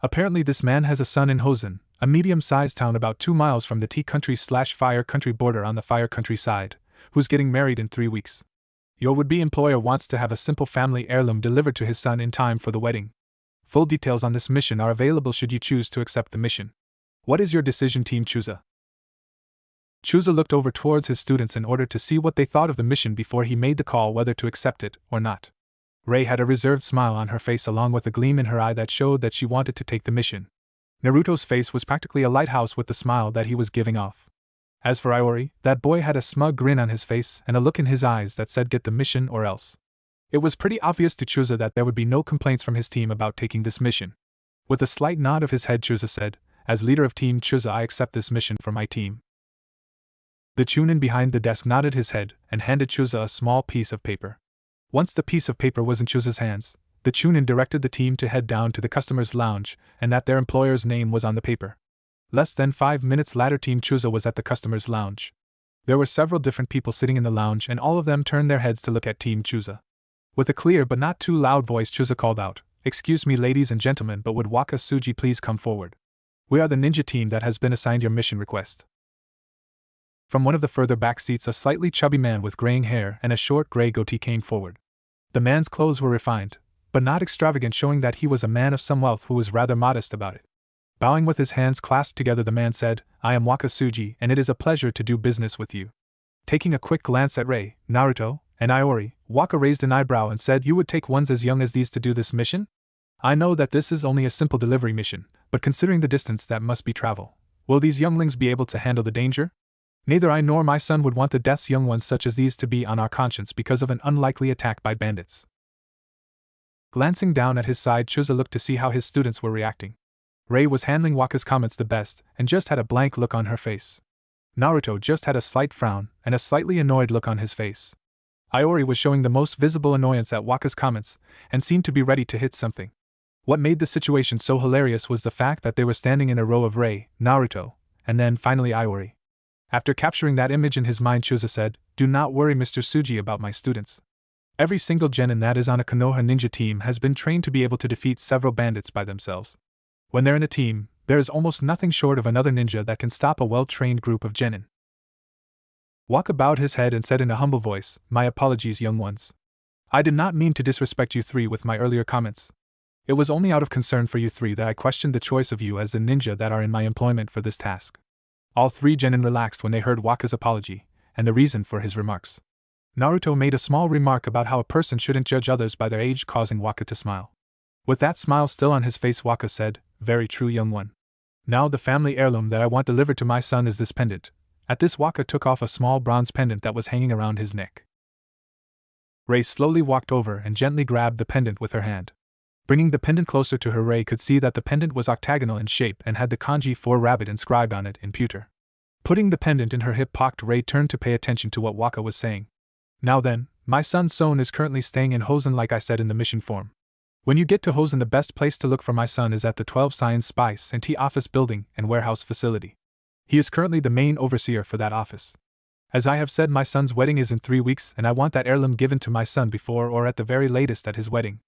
Apparently this man has a son in Hosen, a medium-sized town about 2 miles from the Tea Country/Fire Country border on the Fire Country side, who's getting married in 3 weeks. Your would-be employer wants to have a simple family heirloom delivered to his son in time for the wedding. Full details on this mission are available should you choose to accept the mission. What is your decision, Team Chusa?" Chusa looked over towards his students in order to see what they thought of the mission before he made the call whether to accept it or not. Rei had a reserved smile on her face along with a gleam in her eye that showed that she wanted to take the mission. Naruto's face was practically a lighthouse with the smile that he was giving off. As for Iori, that boy had a smug grin on his face and a look in his eyes that said get the mission or else. It was pretty obvious to Chusa that there would be no complaints from his team about taking this mission. With a slight nod of his head, Chusa said, "As leader of Team Chusa, I accept this mission for my team." The Chunin behind the desk nodded his head and handed Chusa a small piece of paper. Once the piece of paper was in Chusa's hands, the Chunin directed the team to head down to the customer's lounge and that their employer's name was on the paper. Less than 5 minutes later, Team Chusa was at the customer's lounge. There were several different people sitting in the lounge and all of them turned their heads to look at Team Chusa. With a clear but not too loud voice, Chusa called out, "Excuse me, ladies and gentlemen, but would Waka Tsuji please come forward? We are the ninja team that has been assigned your mission request." From one of the further back seats, a slightly chubby man with graying hair and a short gray goatee came forward. The man's clothes were refined, but not extravagant, showing that he was a man of some wealth who was rather modest about it. Bowing with his hands clasped together, the man said, "I am Waka Tsuji, and it is a pleasure to do business with you." Taking a quick glance at Rei, Naruto, and Iori, Waka raised an eyebrow and said, "You would take ones as young as these to do this mission? I know that this is only a simple delivery mission, but considering the distance that must be traveled, will these younglings be able to handle the danger? Neither I nor my son would want the deaths young ones such as these to be on our conscience because of an unlikely attack by bandits." Glancing down at his side, Chusa looked to see how his students were reacting. Rei was handling Waka's comments the best and just had a blank look on her face. Naruto just had a slight frown and a slightly annoyed look on his face. Iori was showing the most visible annoyance at Waka's comments and seemed to be ready to hit something. What made the situation so hilarious was the fact that they were standing in a row of Rei, Naruto, and then finally Iori. After capturing that image in his mind, Chusa said, "Do not worry, Mr. Tsuji, about my students. Every single genin that is on a Konoha ninja team has been trained to be able to defeat several bandits by themselves. When they're in a team, there is almost nothing short of another ninja that can stop a well-trained group of genin." Waka bowed his head and said in a humble voice, "My apologies, young ones. I did not mean to disrespect you three with my earlier comments. It was only out of concern for you three that I questioned the choice of you as the ninja that are in my employment for this task." All three genin relaxed when they heard Waka's apology and the reason for his remarks. Naruto made a small remark about how a person shouldn't judge others by their age, causing Waka to smile. With that smile still on his face, Waka said, "Very true, young one. Now the family heirloom that I want delivered to my son is this pendant." At this, Waka took off a small bronze pendant that was hanging around his neck. Rei slowly walked over and gently grabbed the pendant with her hand. Bringing the pendant closer to her, Rei could see that the pendant was octagonal in shape and had the kanji for rabbit inscribed on it in pewter. Putting the pendant in her hip pocket, Rei turned to pay attention to what Waka was saying. "Now then, my son Son is currently staying in Hosen like I said in the mission form. When you get to Hosen, the best place to look for my son is at the 12 Science Spice and Tea Office building and warehouse facility. He is currently the main overseer for that office. As I have said, my son's wedding is in 3 weeks and I want that heirloom given to my son before or at the very latest at his wedding.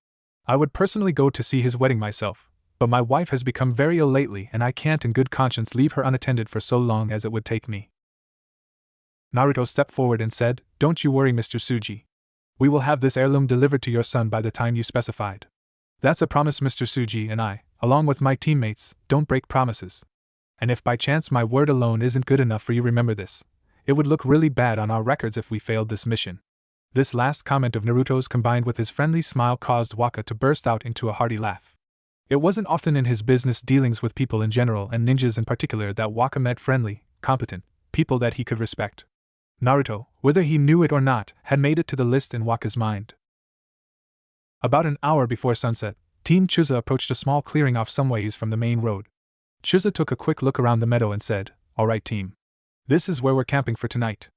I would personally go to see his wedding myself, but my wife has become very ill lately and I can't in good conscience leave her unattended for so long as it would take me." Naruto stepped forward and said, "Don't you worry, Mr. Tsuji. We will have this heirloom delivered to your son by the time you specified. That's a promise, Mr. Tsuji, and I, along with my teammates, don't break promises. And if by chance my word alone isn't good enough for you, remember this. It would look really bad on our records if we failed this mission." This last comment of Naruto's combined with his friendly smile caused Waka to burst out into a hearty laugh. It wasn't often in his business dealings with people in general and ninjas in particular that Waka met friendly, competent people that he could respect. Naruto, whether he knew it or not, had made it to the list in Waka's mind. About an hour before sunset, Team Chuza approached a small clearing off some ways from the main road. Chuza took a quick look around the meadow and said, "All right, team. This is where we're camping for tonight.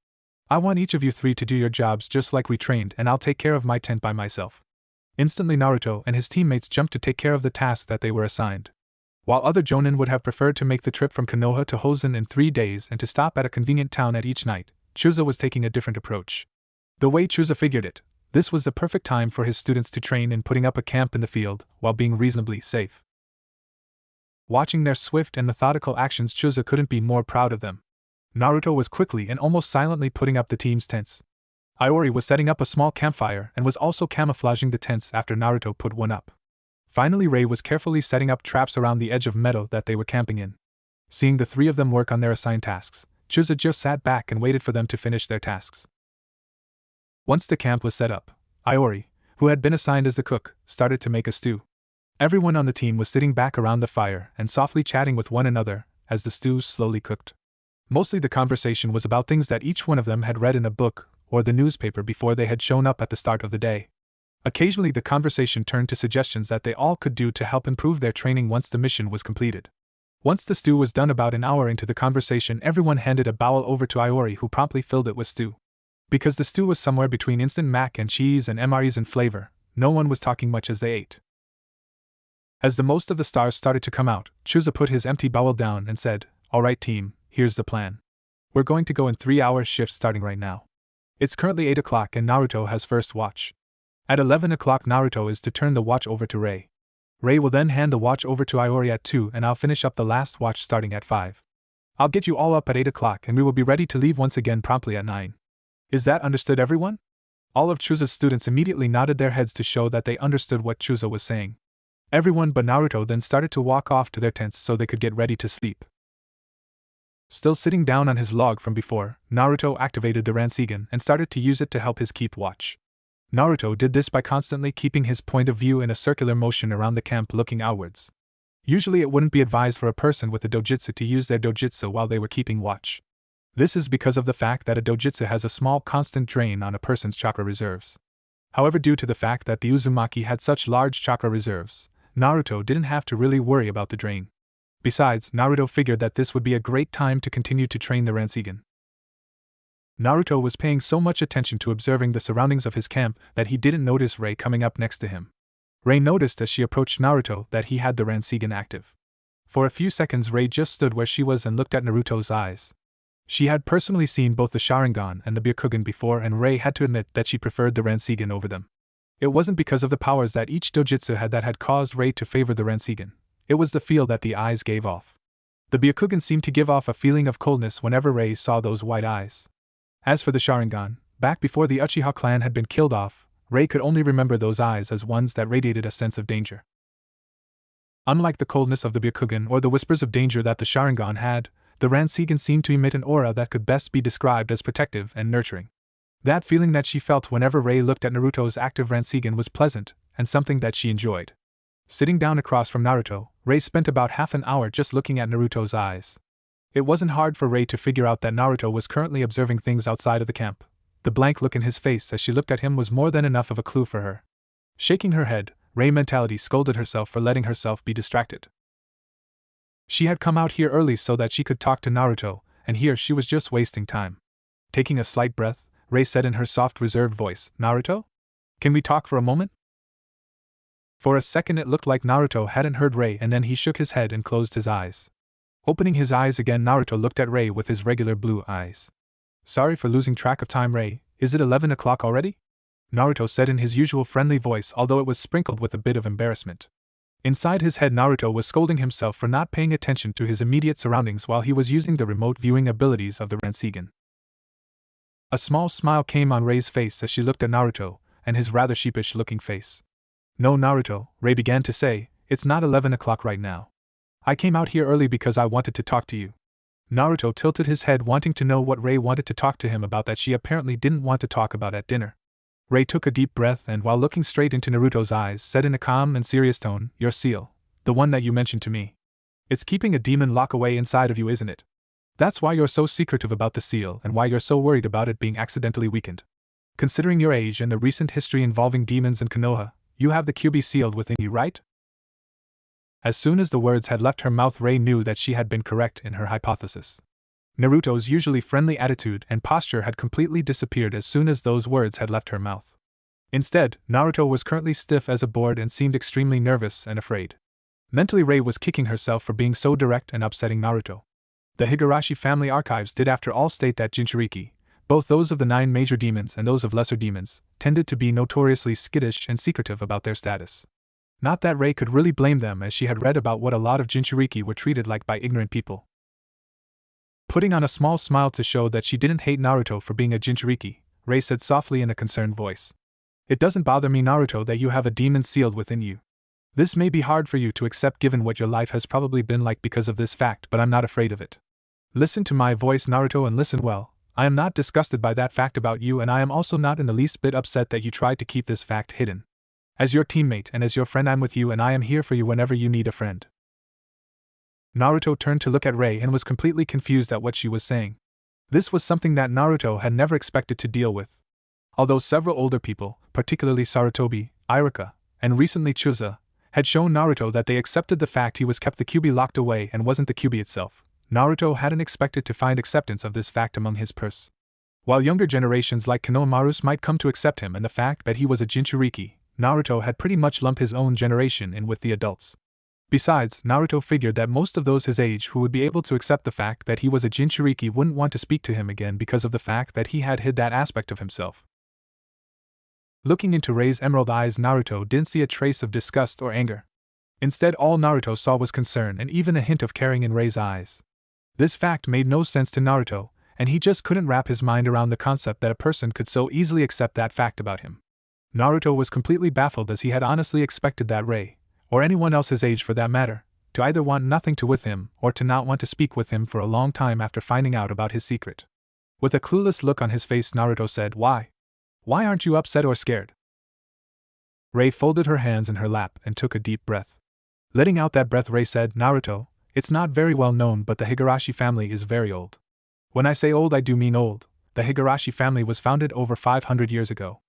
I want each of you 3 to do your jobs just like we trained, and I'll take care of my tent by myself." Instantly, Naruto and his teammates jumped to take care of the task that they were assigned. While other Jonin would have preferred to make the trip from Konoha to Hosen in 3 days and to stop at a convenient town at each night, Chuza was taking a different approach. The way Chuza figured it, this was the perfect time for his students to train in putting up a camp in the field while being reasonably safe. Watching their swift and methodical actions, Chuza couldn't be more proud of them. Naruto was quickly and almost silently putting up the team's tents. Iori was setting up a small campfire and was also camouflaging the tents after Naruto put one up. Finally, Rei was carefully setting up traps around the edge of meadow that they were camping in. Seeing the 3 of them work on their assigned tasks, Chuza just sat back and waited for them to finish their tasks. Once the camp was set up, Iori, who had been assigned as the cook, started to make a stew. Everyone on the team was sitting back around the fire and softly chatting with one another as the stew slowly cooked. Mostly the conversation was about things that each one of them had read in a book or the newspaper before they had shown up at the start of the day. Occasionally the conversation turned to suggestions that they all could do to help improve their training once the mission was completed. Once the stew was done, about an hour into the conversation, everyone handed a bowl over to Iori, who promptly filled it with stew. Because the stew was somewhere between instant mac and cheese and MREs in flavor, no one was talking much as they ate. As the most of the stars started to come out, Chuza put his empty bowl down and said, "All right, team, here's the plan. We're going to go in 3-hour shifts starting right now. It's currently 8 o'clock and Naruto has first watch. At 11 o'clock Naruto is to turn the watch over to Rei. Rei will then hand the watch over to Iori at 2 and I'll finish up the last watch starting at 5. I'll get you all up at 8 o'clock and we will be ready to leave once again promptly at 9. Is that understood, everyone?" All of Chuza's students immediately nodded their heads to show that they understood what Chuza was saying. Everyone but Naruto then started to walk off to their tents so they could get ready to sleep. Still sitting down on his log from before, Naruto activated the Rinnegan and started to use it to help his keep watch. Naruto did this by constantly keeping his point of view in a circular motion around the camp looking outwards. Usually it wouldn't be advised for a person with a doujutsu to use their doujutsu while they were keeping watch. This is because of the fact that a doujutsu has a small constant drain on a person's chakra reserves. However, due to the fact that the Uzumaki had such large chakra reserves, Naruto didn't have to really worry about the drain. Besides, Naruto figured that this would be a great time to continue to train the Rinnegan. Naruto was paying so much attention to observing the surroundings of his camp that he didn't notice Rei coming up next to him. Rei noticed as she approached Naruto that he had the Rinnegan active. For a few seconds Rei just stood where she was and looked at Naruto's eyes. She had personally seen both the Sharingan and the Byakugan before, and Rei had to admit that she preferred the Rinnegan over them. It wasn't because of the powers that each doujutsu had that had caused Rei to favor the Rinnegan. It was the feel that the eyes gave off. The Byakugan seemed to give off a feeling of coldness whenever Rei saw those white eyes. As for the Sharingan, back before the Uchiha clan had been killed off, Rei could only remember those eyes as ones that radiated a sense of danger. Unlike the coldness of the Byakugan or the whispers of danger that the Sharingan had, the Rinnegan seemed to emit an aura that could best be described as protective and nurturing. That feeling that she felt whenever Rei looked at Naruto's active Rinnegan was pleasant, and something that she enjoyed. Sitting down across from Naruto, Rei spent about half an hour just looking at Naruto's eyes. It wasn't hard for Rei to figure out that Naruto was currently observing things outside of the camp. The blank look in his face as she looked at him was more than enough of a clue for her. Shaking her head, Rei mentality scolded herself for letting herself be distracted. She had come out here early so that she could talk to Naruto, and here she was just wasting time. Taking a slight breath, Rei said in her soft, reserved voice, "Naruto? Can we talk for a moment?" For a second it looked like Naruto hadn't heard Rei, and then he shook his head and closed his eyes. Opening his eyes again, Naruto looked at Rei with his regular blue eyes. "Sorry for losing track of time, Rei. Is it 11 o'clock already?" Naruto said in his usual friendly voice, although it was sprinkled with a bit of embarrassment. Inside his head, Naruto was scolding himself for not paying attention to his immediate surroundings while he was using the remote viewing abilities of the Rinnegan. A small smile came on Rei's face as she looked at Naruto, and his rather sheepish-looking face. "No, Naruto," Rei began to say, "it's not 11 o'clock right now. I came out here early because I wanted to talk to you." Naruto tilted his head, wanting to know what Rei wanted to talk to him about that she apparently didn't want to talk about at dinner. Rei took a deep breath and, while looking straight into Naruto's eyes, said in a calm and serious tone, "Your seal, the one that you mentioned to me. It's keeping a demon lock away inside of you, isn't it? That's why you're so secretive about the seal and why you're so worried about it being accidentally weakened. Considering your age and the recent history involving demons in Konoha, you have the QB sealed within you, right?" As soon as the words had left her mouth, Rei knew that she had been correct in her hypothesis. Naruto's usually friendly attitude and posture had completely disappeared as soon as those words had left her mouth. Instead, Naruto was currently stiff as a board and seemed extremely nervous and afraid. Mentally, Rei was kicking herself for being so direct and upsetting Naruto. The Higurashi family archives did after all state that Jinchuriki, both those of the 9 major demons and those of lesser demons, tended to be notoriously skittish and secretive about their status. Not that Rei could really blame them, as she had read about what a lot of Jinchuriki were treated like by ignorant people. Putting on a small smile to show that she didn't hate Naruto for being a Jinchuriki, Rei said softly in a concerned voice, "It doesn't bother me, Naruto, that you have a demon sealed within you. This may be hard for you to accept given what your life has probably been like because of this fact, but I'm not afraid of it. Listen to my voice, Naruto, and listen well. I am not disgusted by that fact about you, and I am also not in the least bit upset that you tried to keep this fact hidden. As your teammate and as your friend, I'm with you, and I am here for you whenever you need a friend." Naruto turned to look at Rei and was completely confused at what she was saying. This was something that Naruto had never expected to deal with. Although several older people, particularly Sarutobi, Iruka, and recently Chuza, had shown Naruto that they accepted the fact he was kept the QB locked away and wasn't the QB itself, Naruto hadn't expected to find acceptance of this fact among his peers. While younger generations like Konohamaru's might come to accept him and the fact that he was a Jinchuriki, Naruto had pretty much lumped his own generation in with the adults. Besides, Naruto figured that most of those his age who would be able to accept the fact that he was a Jinchuriki wouldn't want to speak to him again because of the fact that he had hid that aspect of himself. Looking into Rei's emerald eyes, Naruto didn't see a trace of disgust or anger. Instead, all Naruto saw was concern and even a hint of caring in Rei's eyes. This fact made no sense to Naruto, and he just couldn't wrap his mind around the concept that a person could so easily accept that fact about him. Naruto was completely baffled, as he had honestly expected that Rei, or anyone else his age for that matter, to either want nothing to with him or to not want to speak with him for a long time after finding out about his secret. With a clueless look on his face, Naruto said, "Why? Why aren't you upset or scared?" Rei folded her hands in her lap and took a deep breath. Letting out that breath, Rei said, "Naruto, it's not very well known, but the Higurashi family is very old. When I say old, I do mean old. The Higurashi family was founded over 500 years ago.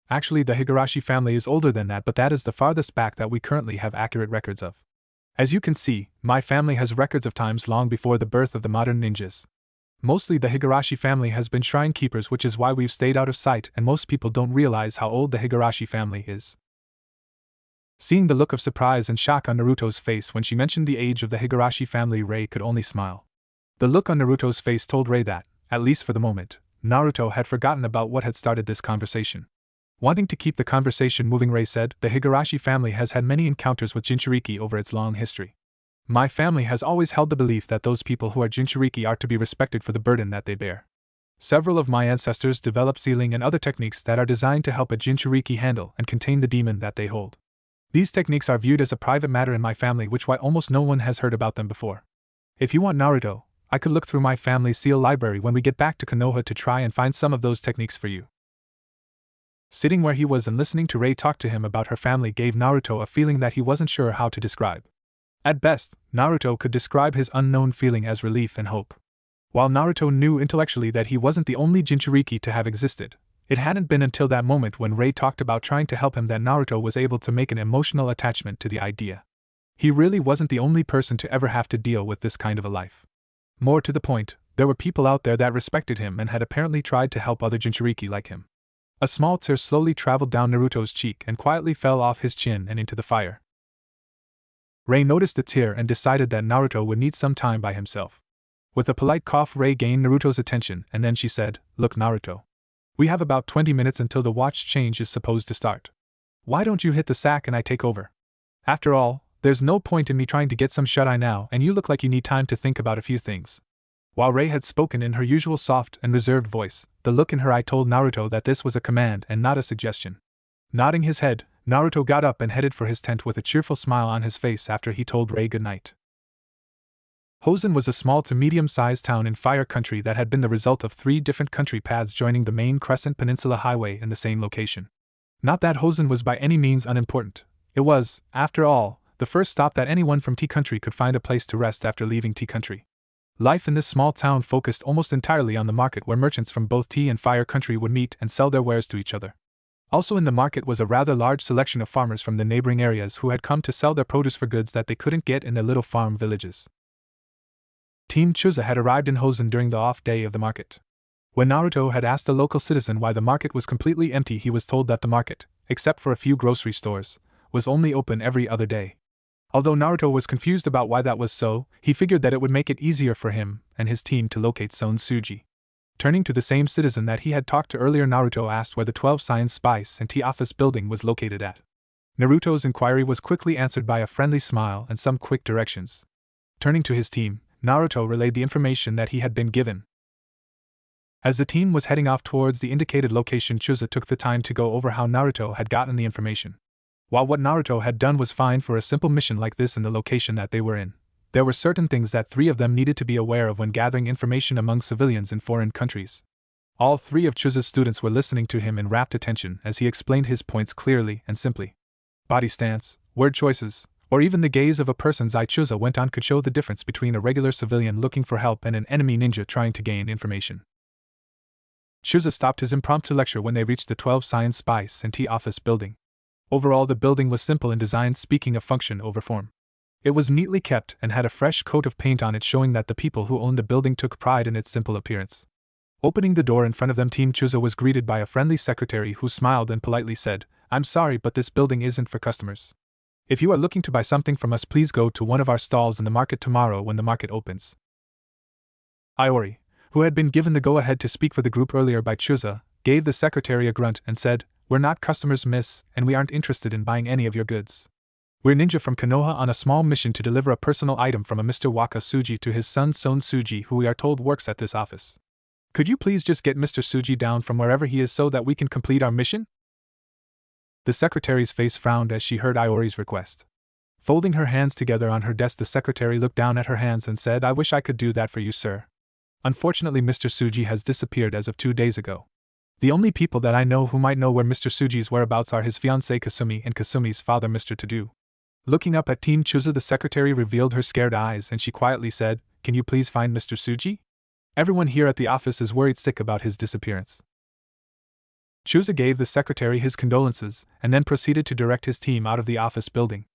Actually, the Higurashi family is older than that, but that is the farthest back that we currently have accurate records of. As you can see, my family has records of times long before the birth of the modern ninjas. Mostly the Higurashi family has been shrine keepers, which is why we've stayed out of sight, and most people don't realize how old the Higurashi family is." Seeing the look of surprise and shock on Naruto's face when she mentioned the age of the Higurashi family, Rei could only smile. The look on Naruto's face told Rei that, at least for the moment, Naruto had forgotten about what had started this conversation. Wanting to keep the conversation moving, Rei said, "The Higurashi family has had many encounters with Jinchuriki over its long history. My family has always held the belief that those people who are Jinchuriki are to be respected for the burden that they bear. Several of my ancestors developed sealing and other techniques that are designed to help a Jinchuriki handle and contain the demon that they hold. These techniques are viewed as a private matter in my family, which why almost no one has heard about them before. If you want, Naruto, I could look through my family's seal library when we get back to Konoha to try and find some of those techniques for you." Sitting where he was and listening to Rei talk to him about her family gave Naruto a feeling that he wasn't sure how to describe. At best, Naruto could describe his unknown feeling as relief and hope. While Naruto knew intellectually that he wasn't the only Jinchuriki to have existed, it hadn't been until that moment when Rei talked about trying to help him that Naruto was able to make an emotional attachment to the idea. He really wasn't the only person to ever have to deal with this kind of a life. More to the point, there were people out there that respected him and had apparently tried to help other Jinchuriki like him. A small tear slowly traveled down Naruto's cheek and quietly fell off his chin and into the fire. Rei noticed the tear and decided that Naruto would need some time by himself. With a polite cough, Rei gained Naruto's attention, and then she said, "Look, Naruto. We have about 20 minutes until the watch change is supposed to start. Why don't you hit the sack and I take over? After all, there's no point in me trying to get some shut-eye now, and you look like you need time to think about a few things." While Rei had spoken in her usual soft and reserved voice, the look in her eye told Naruto that this was a command and not a suggestion. Nodding his head, Naruto got up and headed for his tent with a cheerful smile on his face after he told Rei goodnight. Hozen was a small to medium-sized town in Fire Country that had been the result of 3 different country paths joining the main Crescent Peninsula Highway in the same location. Not that Hozen was by any means unimportant. It was, after all, the first stop that anyone from Tea Country could find a place to rest after leaving Tea Country. Life in this small town focused almost entirely on the market where merchants from both Tea and Fire Country would meet and sell their wares to each other. Also in the market was a rather large selection of farmers from the neighboring areas who had come to sell their produce for goods that they couldn't get in their little farm villages. Team Chuza had arrived in Hozen during the off day of the market. When Naruto had asked a local citizen why the market was completely empty, he was told that the market, except for a few grocery stores, was only open every other day. Although Naruto was confused about why that was so, he figured that it would make it easier for him and his team to locate Son Suji. Turning to the same citizen that he had talked to earlier, Naruto asked where the 12 Science Spice and Tea Office building was located at. Naruto's inquiry was quickly answered by a friendly smile and some quick directions. Turning to his team, Naruto relayed the information that he had been given. As the team was heading off towards the indicated location, Chuza took the time to go over how Naruto had gotten the information. While what Naruto had done was fine for a simple mission like this in the location that they were in, there were certain things that 3 of them needed to be aware of when gathering information among civilians in foreign countries. All 3 of Chuza's students were listening to him in rapt attention as he explained his points clearly and simply. Body stance, word choices, or even the gaze of a person's eye, Chuza went on, could show the difference between a regular civilian looking for help and an enemy ninja trying to gain information. Chuza stopped his impromptu lecture when they reached the 12 Science Spice and Tea Office building. Overall, the building was simple in design, speaking of function over form. It was neatly kept and had a fresh coat of paint on it, showing that the people who owned the building took pride in its simple appearance. Opening the door in front of them, Team Chuza was greeted by a friendly secretary who smiled and politely said, "I'm sorry, but this building isn't for customers. If you are looking to buy something from us, please go to one of our stalls in the market tomorrow when the market opens." Iori, who had been given the go-ahead to speak for the group earlier by Chuza, gave the secretary a grunt and said, "We're not customers, miss, and we aren't interested in buying any of your goods. We're ninja from Konoha on a small mission to deliver a personal item from a Mr. Waka Suji to his son Son Suji, who we are told works at this office. Could you please just get Mr. Suji down from wherever he is so that we can complete our mission?" The secretary's face frowned as she heard Iori's request. Folding her hands together on her desk, the secretary looked down at her hands and said, "I wish I could do that for you, sir. Unfortunately, Mr. Suji has disappeared as of 2 days ago. The only people that I know who might know where Mr. Suji's whereabouts are his fiancée Kasumi and Kasumi's father, Mr. Tadu." Looking up at Team Chuza, the secretary revealed her scared eyes and she quietly said, "Can you please find Mr. Suji? Everyone here at the office is worried sick about his disappearance." Chuza gave the secretary his condolences and then proceeded to direct his team out of the office building.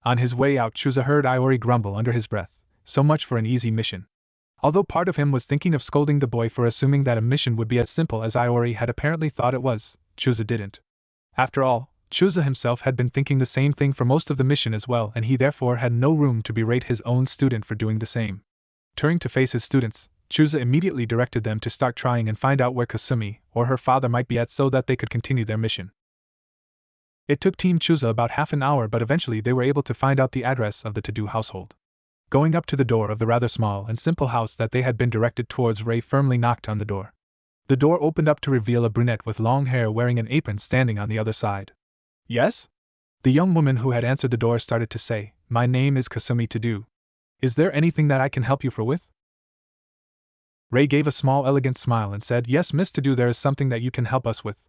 On his way out, Chuza heard Iori grumble under his breath, "So much for an easy mission." Although part of him was thinking of scolding the boy for assuming that a mission would be as simple as Iori had apparently thought it was, Chuza didn't. After all, Chuza himself had been thinking the same thing for most of the mission as well, and he therefore had no room to berate his own student for doing the same. Turning to face his students, Chuza immediately directed them to start trying and find out where Kasumi or her father might be at so that they could continue their mission. It took Team Chuza about half an hour, but eventually they were able to find out the address of the Tadu household. Going up to the door of the rather small and simple house that they had been directed towards, Rei firmly knocked on the door. The door opened up to reveal a brunette with long hair wearing an apron standing on the other side. "Yes?" The young woman who had answered the door started to say, "My name is Kasumi Tadu. Is there anything that I can help you for with?" Rei gave a small elegant smile and said, "Yes, Miss Tadu, there is something that you can help us with."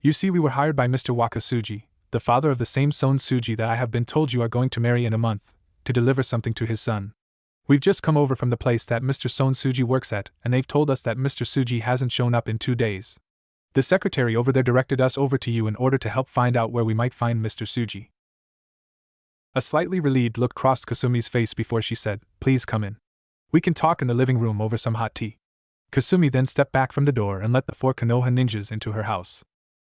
You see, we were hired by Mr. Wakasuji, the father of the same Son Suji that I have been told you are going to marry in a month, to deliver something to his son. We've just come over from the place that Mr. Son Suji works at, and they've told us that Mr. Suji hasn't shown up in 2 days. The secretary over there directed us over to you in order to help find out where we might find Mr. Suji. A slightly relieved look crossed Kasumi's face before she said, "Please come in. We can talk in the living room over some hot tea." Kasumi then stepped back from the door and let the 4 Konoha ninjas into her house.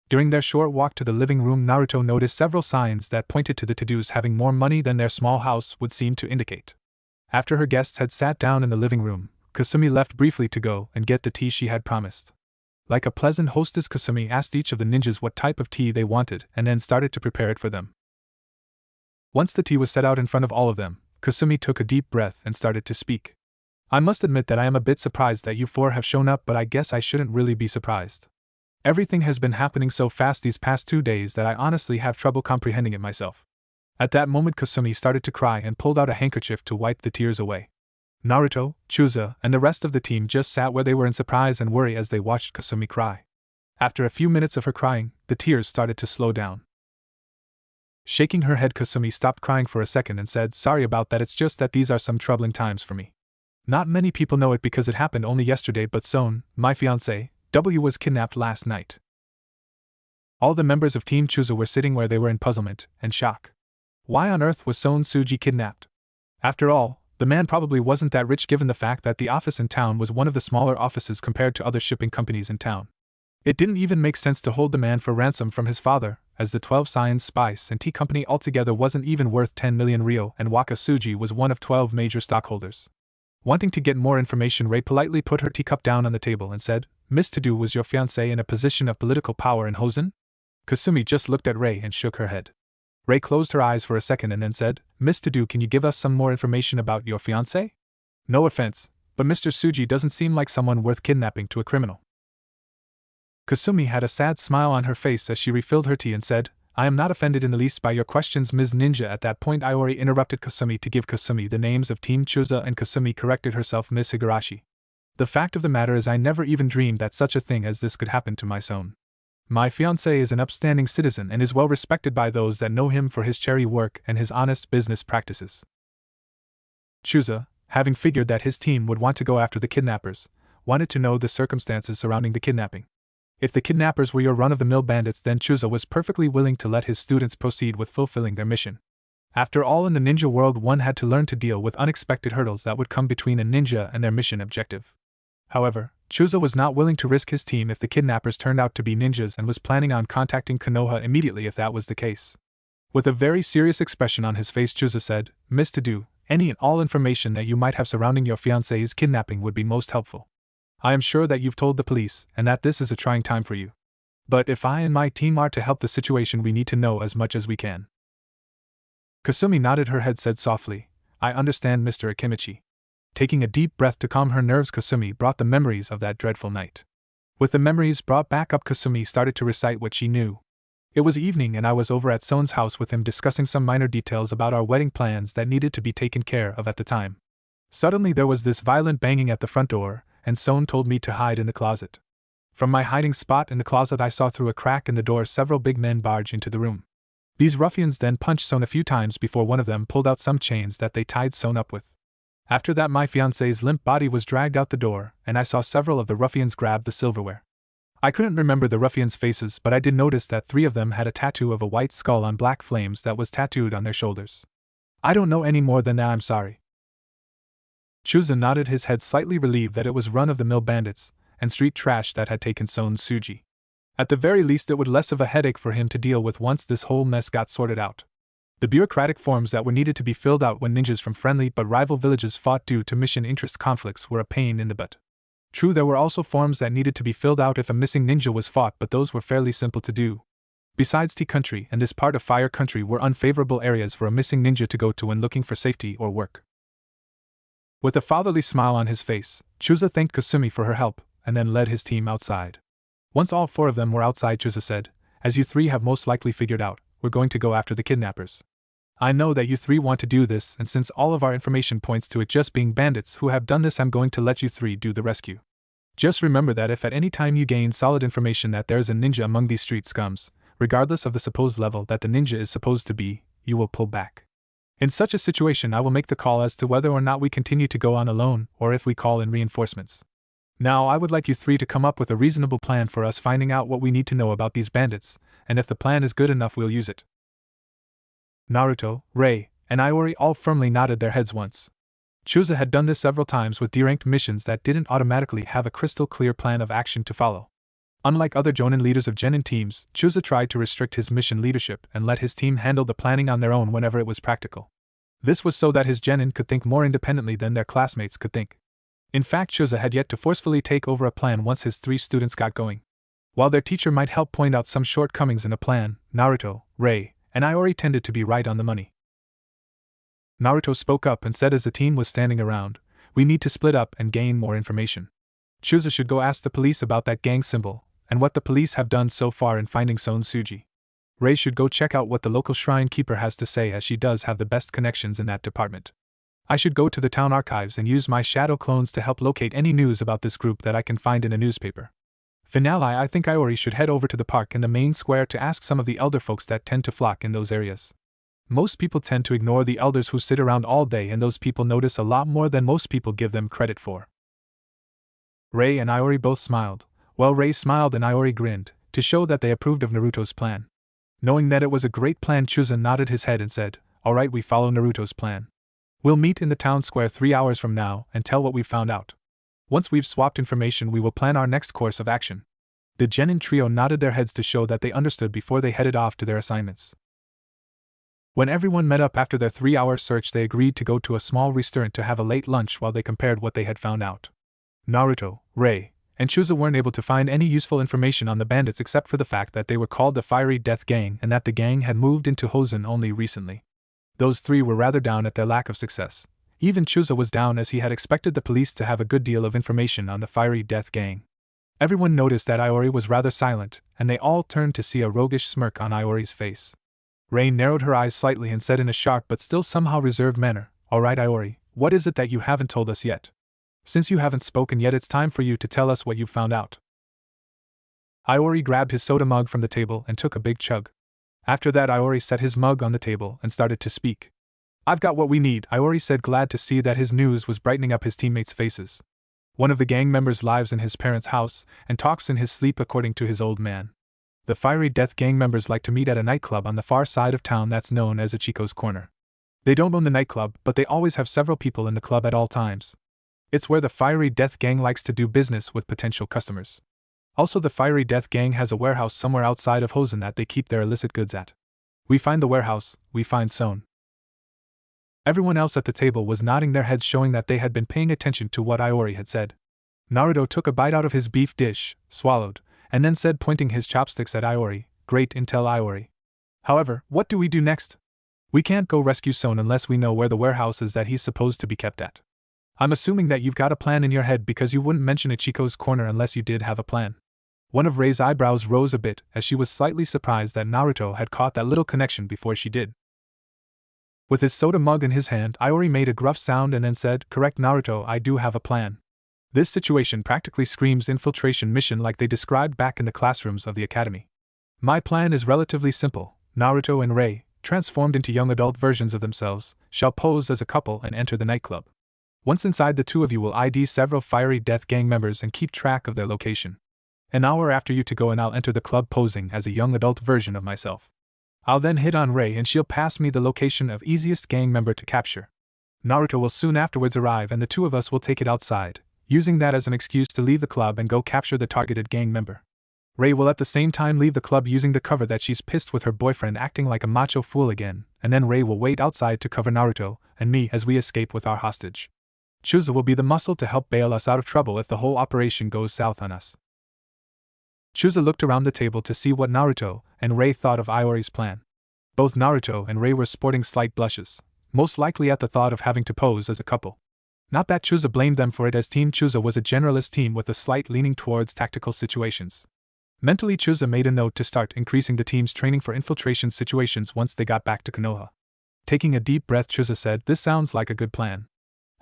During their short walk to the living room, Naruto noticed several signs that pointed to the to-dos having more money than their small house would seem to indicate. After her guests had sat down in the living room, Kasumi left briefly to go and get the tea she had promised. Like a pleasant hostess, Kasumi asked each of the ninjas what type of tea they wanted and then started to prepare it for them. Once the tea was set out in front of all of them, Kasumi took a deep breath and started to speak. "I must admit that I am a bit surprised that you 4 have shown up, but I guess I shouldn't really be surprised. Everything has been happening so fast these past 2 days that I honestly have trouble comprehending it myself." At that moment, Kasumi started to cry and pulled out a handkerchief to wipe the tears away. Naruto, Chuza, and the rest of the team just sat where they were in surprise and worry as they watched Kasumi cry. After a few minutes of her crying, the tears started to slow down. Shaking her head, Kasumi stopped crying for a second and said, "Sorry about that, it's just that these are some troubling times for me. Not many people know it because it happened only yesterday, but Son, my fiancé, W was kidnapped last night." All the members of Team Chuza were sitting where they were in puzzlement and shock. Why on earth was Son Suji kidnapped? After all, the man probably wasn't that rich given the fact that the office in town was one of the smaller offices compared to other shipping companies in town. It didn't even make sense to hold the man for ransom from his father, as the 12 Science Spice and Tea Company altogether wasn't even worth 10 million Rio, and Wakasuji was one of 12 major stockholders. Wanting to get more information, Rei politely put her teacup down on the table and said, "Miss Tadu, was your fiancé in a position of political power in Hosen?" Kasumi just looked at Rei and shook her head. Rei closed her eyes for a second and then said, "Miss Tadu, can you give us some more information about your fiancé? No offense, but Mr. Suji doesn't seem like someone worth kidnapping to a criminal." Kasumi had a sad smile on her face as she refilled her tea and said, "I am not offended in the least by your questions, Ms. Ninja." At that point, Iori interrupted Kasumi to give Kasumi the names of Team Chuza, and Kasumi corrected herself, "Ms. Higurashi. The fact of the matter is I never even dreamed that such a thing as this could happen to my son. My fiancé is an upstanding citizen and is well respected by those that know him for his charity work and his honest business practices." Chuza, having figured that his team would want to go after the kidnappers, wanted to know the circumstances surrounding the kidnapping. If the kidnappers were your run-of-the-mill bandits, then Chuza was perfectly willing to let his students proceed with fulfilling their mission. After all, in the ninja world, one had to learn to deal with unexpected hurdles that would come between a ninja and their mission objective. However, Chuza was not willing to risk his team if the kidnappers turned out to be ninjas and was planning on contacting Konoha immediately if that was the case. With a very serious expression on his face, Chuza said, "Miss Tadu, any and all information that you might have surrounding your fiancé's kidnapping would be most helpful. I am sure that you've told the police and that this is a trying time for you. But if I and my team are to help the situation, we need to know as much as we can." Kasumi nodded her head, said softly, "I understand, Mr. Akimichi." Taking a deep breath to calm her nerves, Kasumi brought the memories of that dreadful night. With the memories brought back up, Kasumi started to recite what she knew. "It was evening and I was over at Son's house with him discussing some minor details about our wedding plans that needed to be taken care of at the time. Suddenly there was this violent banging at the front door, and Son told me to hide in the closet. From my hiding spot in the closet, I saw through a crack in the door several big men barge into the room. These ruffians then punched Son a few times before one of them pulled out some chains that they tied Son up with. After that, my fiancé's limp body was dragged out the door, and I saw several of the ruffians grab the silverware. I couldn't remember the ruffians' faces, but I did notice that 3 of them had a tattoo of a white skull on black flames that was tattooed on their shoulders. I don't know any more than that, I'm sorry." Chuza nodded his head, slightly relieved that it was run-of-the-mill bandits and street trash that had taken Son Suji. At the very least, it would less of a headache for him to deal with once this whole mess got sorted out. The bureaucratic forms that were needed to be filled out when ninjas from friendly but rival villages fought due to mission interest conflicts were a pain in the butt. True, there were also forms that needed to be filled out if a missing ninja was fought, but those were fairly simple to do. Besides, Tea Country and this part of Fire Country were unfavorable areas for a missing ninja to go to when looking for safety or work. With a fatherly smile on his face, Chuza thanked Kasumi for her help, and then led his team outside. Once all 4 of them were outside, Chuza said, "As you 3 have most likely figured out, we're going to go after the kidnappers. I know that you 3 want to do this, and since all of our information points to it just being bandits who have done this, I'm going to let you 3 do the rescue. Just remember that if at any time you gain solid information that there's a ninja among these street scums, regardless of the supposed level that the ninja is supposed to be, you will pull back. In such a situation, I will make the call as to whether or not we continue to go on alone or if we call in reinforcements. Now I would like you three to come up with a reasonable plan for us finding out what we need to know about these bandits, and if the plan is good enough we'll use it. Naruto, Rei, and Iori all firmly nodded their heads once. Chusa had done this several times with D-ranked missions that didn't automatically have a crystal clear plan of action to follow. Unlike other Jonin leaders of Genin teams, Chusa tried to restrict his mission leadership and let his team handle the planning on their own whenever it was practical. This was so that his Genin could think more independently than their classmates could think. In fact, Chusa had yet to forcefully take over a plan once his three students got going. While their teacher might help point out some shortcomings in a plan, Naruto, Rei, and Iori tended to be right on the money. Naruto spoke up and said as the team was standing around, "We need to split up and gain more information. Chusa should go ask the police about that gang symbol, and what the police have done so far in finding Son Suji. Rei should go check out what the local shrine keeper has to say, as she does have the best connections in that department. I should go to the town archives and use my shadow clones to help locate any news about this group that I can find in a newspaper. Finale, I think Iori should head over to the park in the main square to ask some of the elder folks that tend to flock in those areas. Most people tend to ignore the elders who sit around all day, and those people notice a lot more than most people give them credit for." Rei and Iori both smiled. Well, Rei smiled and Iori grinned, to show that they approved of Naruto's plan. Knowing that it was a great plan, Chusa nodded his head and said, "Alright, we follow Naruto's plan. We'll meet in the town square 3 hours from now and tell what we've found out. Once we've swapped information, we will plan our next course of action." The Genin trio nodded their heads to show that they understood before they headed off to their assignments. When everyone met up after their 3-hour search, they agreed to go to a small restaurant to have a late lunch while they compared what they had found out. Naruto, Rei, and Chusa weren't able to find any useful information on the bandits except for the fact that they were called the Fiery Death Gang and that the gang had moved into Hozen only recently. Those three were rather down at their lack of success. Even Chusa was down, as he had expected the police to have a good deal of information on the Fiery Death Gang. Everyone noticed that Iori was rather silent, and they all turned to see a roguish smirk on Iori's face. Rei narrowed her eyes slightly and said in a sharp but still somehow reserved manner, "Alright, Iori, what is it that you haven't told us yet? Since you haven't spoken yet, it's time for you to tell us what you've found out." Iori grabbed his soda mug from the table and took a big chug. After that, Iori set his mug on the table and started to speak. "I've got what we need," Iori said, glad to see that his news was brightening up his teammates' faces. "One of the gang members lives in his parents' house and talks in his sleep, according to his old man. The Fiery Death Gang members like to meet at a nightclub on the far side of town that's known as Ichiko's Corner. They don't own the nightclub, but they always have several people in the club at all times. It's where the Fiery Death Gang likes to do business with potential customers. Also, the Fiery Death Gang has a warehouse somewhere outside of Hozen that they keep their illicit goods at. We find the warehouse, we find Son." Everyone else at the table was nodding their heads, showing that they had been paying attention to what Iori had said. Naruto took a bite out of his beef dish, swallowed, and then said, pointing his chopsticks at Iori, "Great intel, Iori. However, what do we do next? We can't go rescue Son unless we know where the warehouse is that he's supposed to be kept at. I'm assuming that you've got a plan in your head, because you wouldn't mention Ichiko's Corner unless you did have a plan." One of Rei's eyebrows rose a bit, as she was slightly surprised that Naruto had caught that little connection before she did. With his soda mug in his hand, Iori made a gruff sound and then said, "Correct, Naruto, I do have a plan. This situation practically screams infiltration mission like they described back in the classrooms of the academy. My plan is relatively simple. Naruto and Rei, transformed into young adult versions of themselves, shall pose as a couple and enter the nightclub. Once inside, the two of you will ID several Fiery Death Gang members and keep track of their location. An hour after you to go, and I'll enter the club posing as a young adult version of myself. I'll then hit on Rei and she'll pass me the location of easiest gang member to capture. Naruto will soon afterwards arrive and the two of us will take it outside, using that as an excuse to leave the club and go capture the targeted gang member. Rei will at the same time leave the club using the cover that she's pissed with her boyfriend acting like a macho fool again, and then Rei will wait outside to cover Naruto and me as we escape with our hostage. Chusa will be the muscle to help bail us out of trouble if the whole operation goes south on us." Chusa looked around the table to see what Naruto and Rei thought of Iori's plan. Both Naruto and Rei were sporting slight blushes, most likely at the thought of having to pose as a couple. Not that Chusa blamed them for it, as Team Chusa was a generalist team with a slight leaning towards tactical situations. Mentally, Chusa made a note to start increasing the team's training for infiltration situations once they got back to Konoha. Taking a deep breath, Chusa said, "This sounds like a good plan.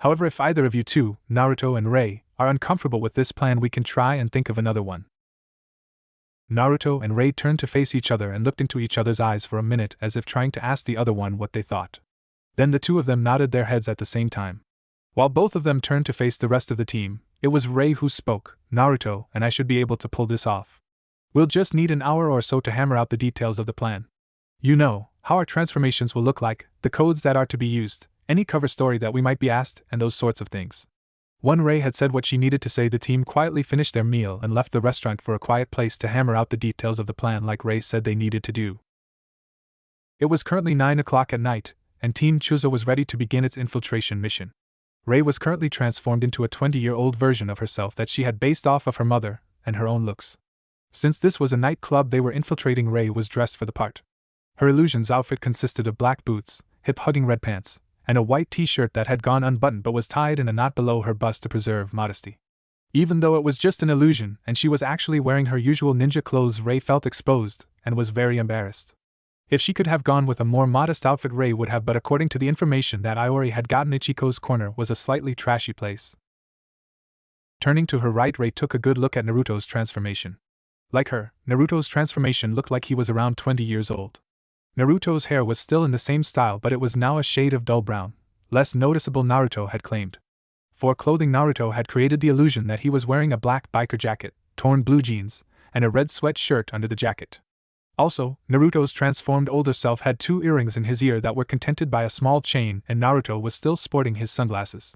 However, if either of you two, Naruto and Rei, are uncomfortable with this plan, we can try and think of another one. Naruto and Rei turned to face each other and looked into each other's eyes for a minute as if trying to ask the other one what they thought. Then the two of them nodded their heads at the same time. While both of them turned to face the rest of the team, it was Rei who spoke. Naruto and I should be able to pull this off. We'll just need an hour or so to hammer out the details of the plan. You know, how our transformations will look like, the codes that are to be used, any cover story that we might be asked, and those sorts of things. When Rei had said what she needed to say, the team quietly finished their meal and left the restaurant for a quiet place to hammer out the details of the plan like Rei said they needed to do. It was currently 9 o'clock at night, and Team Chuzo was ready to begin its infiltration mission. Rei was currently transformed into a 20-year-old version of herself that she had based off of her mother and her own looks. Since this was a nightclub they were infiltrating, Rei was dressed for the part. Her illusion's outfit consisted of black boots, hip-hugging red pants, and a white t-shirt that had gone unbuttoned but was tied in a knot below her bust to preserve modesty. Even though it was just an illusion and she was actually wearing her usual ninja clothes, Rei felt exposed and was very embarrassed. If she could have gone with a more modest outfit, Rei would have, but according to the information that Iori had gotten, Ichiko's corner was a slightly trashy place. Turning to her right, Rei took a good look at Naruto's transformation. Like her, Naruto's transformation looked like he was around 20 years old. Naruto's hair was still in the same style, but it was now a shade of dull brown, less noticeable, Naruto had claimed. For clothing, Naruto had created the illusion that he was wearing a black biker jacket, torn blue jeans, and a red sweatshirt under the jacket. Also, Naruto's transformed older self had 2 earrings in his ear that were contented by a small chain, and Naruto was still sporting his sunglasses.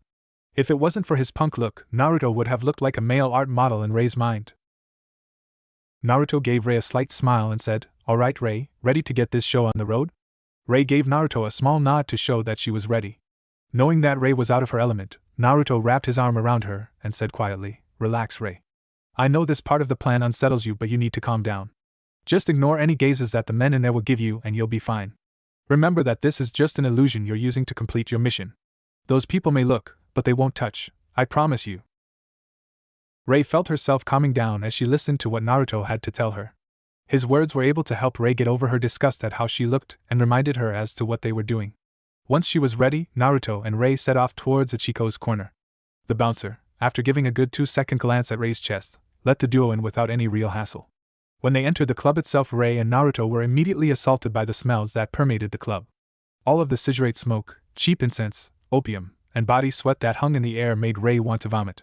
If it wasn't for his punk look, Naruto would have looked like a male art model in Rei's mind. Naruto gave Rei a slight smile and said, "Alright Rei, ready to get this show on the road?" Rei gave Naruto a small nod to show that she was ready. Knowing that Rei was out of her element, Naruto wrapped his arm around her and said quietly, "Relax, Rei. I know this part of the plan unsettles you, but you need to calm down. Just ignore any gazes that the men in there will give you and you'll be fine. Remember that this is just an illusion you're using to complete your mission. Those people may look, but they won't touch, I promise you." Rei felt herself calming down as she listened to what Naruto had to tell her. His words were able to help Rei get over her disgust at how she looked and reminded her as to what they were doing. Once she was ready, Naruto and Rei set off towards Ichiko's corner. The bouncer, after giving a good 2-second glance at Rei's chest, let the duo in without any real hassle. When they entered the club itself, Rei and Naruto were immediately assaulted by the smells that permeated the club. All of the cigarette smoke, cheap incense, opium, and body sweat that hung in the air made Rei want to vomit.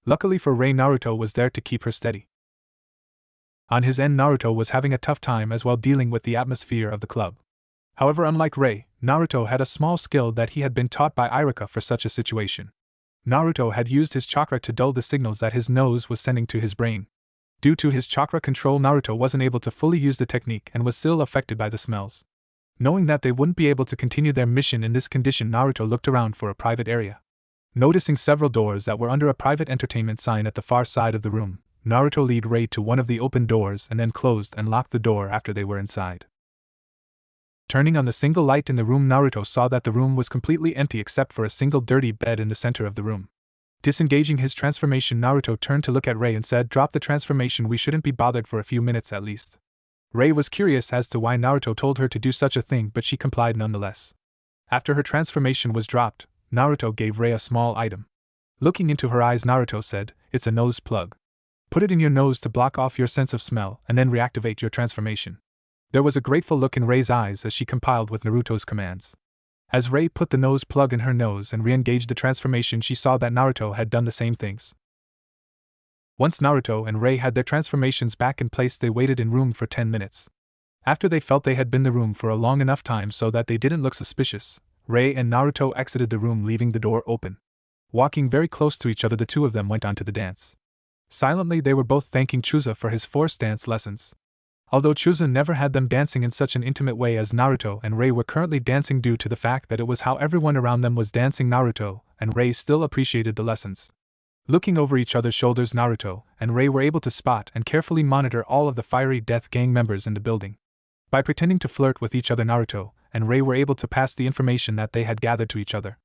Luckily for Rei, Naruto was there to keep her steady. On his end, Naruto was having a tough time as well dealing with the atmosphere of the club. However, unlike Rei, Naruto had a small skill that he had been taught by Iruka for such a situation. Naruto had used his chakra to dull the signals that his nose was sending to his brain. Due to his chakra control, Naruto wasn't able to fully use the technique and was still affected by the smells. Knowing that they wouldn't be able to continue their mission in this condition, Naruto looked around for a private area. Noticing several doors that were under a private entertainment sign at the far side of the room, Naruto led Rei to one of the open doors and then closed and locked the door after they were inside. Turning on the single light in the room, Naruto saw that the room was completely empty except for a single dirty bed in the center of the room. Disengaging his transformation, Naruto turned to look at Rei and said, "Drop the transformation, we shouldn't be bothered for a few minutes at least." Rei was curious as to why Naruto told her to do such a thing, but she complied nonetheless. After her transformation was dropped, Naruto gave Rei a small item. Looking into her eyes, Naruto said, "It's a nose plug. Put it in your nose to block off your sense of smell and then reactivate your transformation." There was a grateful look in Rei's eyes as she complied with Naruto's commands. As Rei put the nose plug in her nose and re-engaged the transformation, she saw that Naruto had done the same things. Once Naruto and Rei had their transformations back in place, they waited in room for 10 minutes. After they felt they had been in the room for a long enough time so that they didn't look suspicious, Rei and Naruto exited the room, leaving the door open. Walking very close to each other, the two of them went on to the dance. Silently, they were both thanking Chuza for his forced dance lessons. Although Chuza never had them dancing in such an intimate way as Naruto and Rei were currently dancing due to the fact that it was how everyone around them was dancing, Naruto and Rei still appreciated the lessons. Looking over each other's shoulders, Naruto and Rei were able to spot and carefully monitor all of the fiery death gang members in the building. By pretending to flirt with each other, Naruto and Rei were able to pass the information that they had gathered to each other.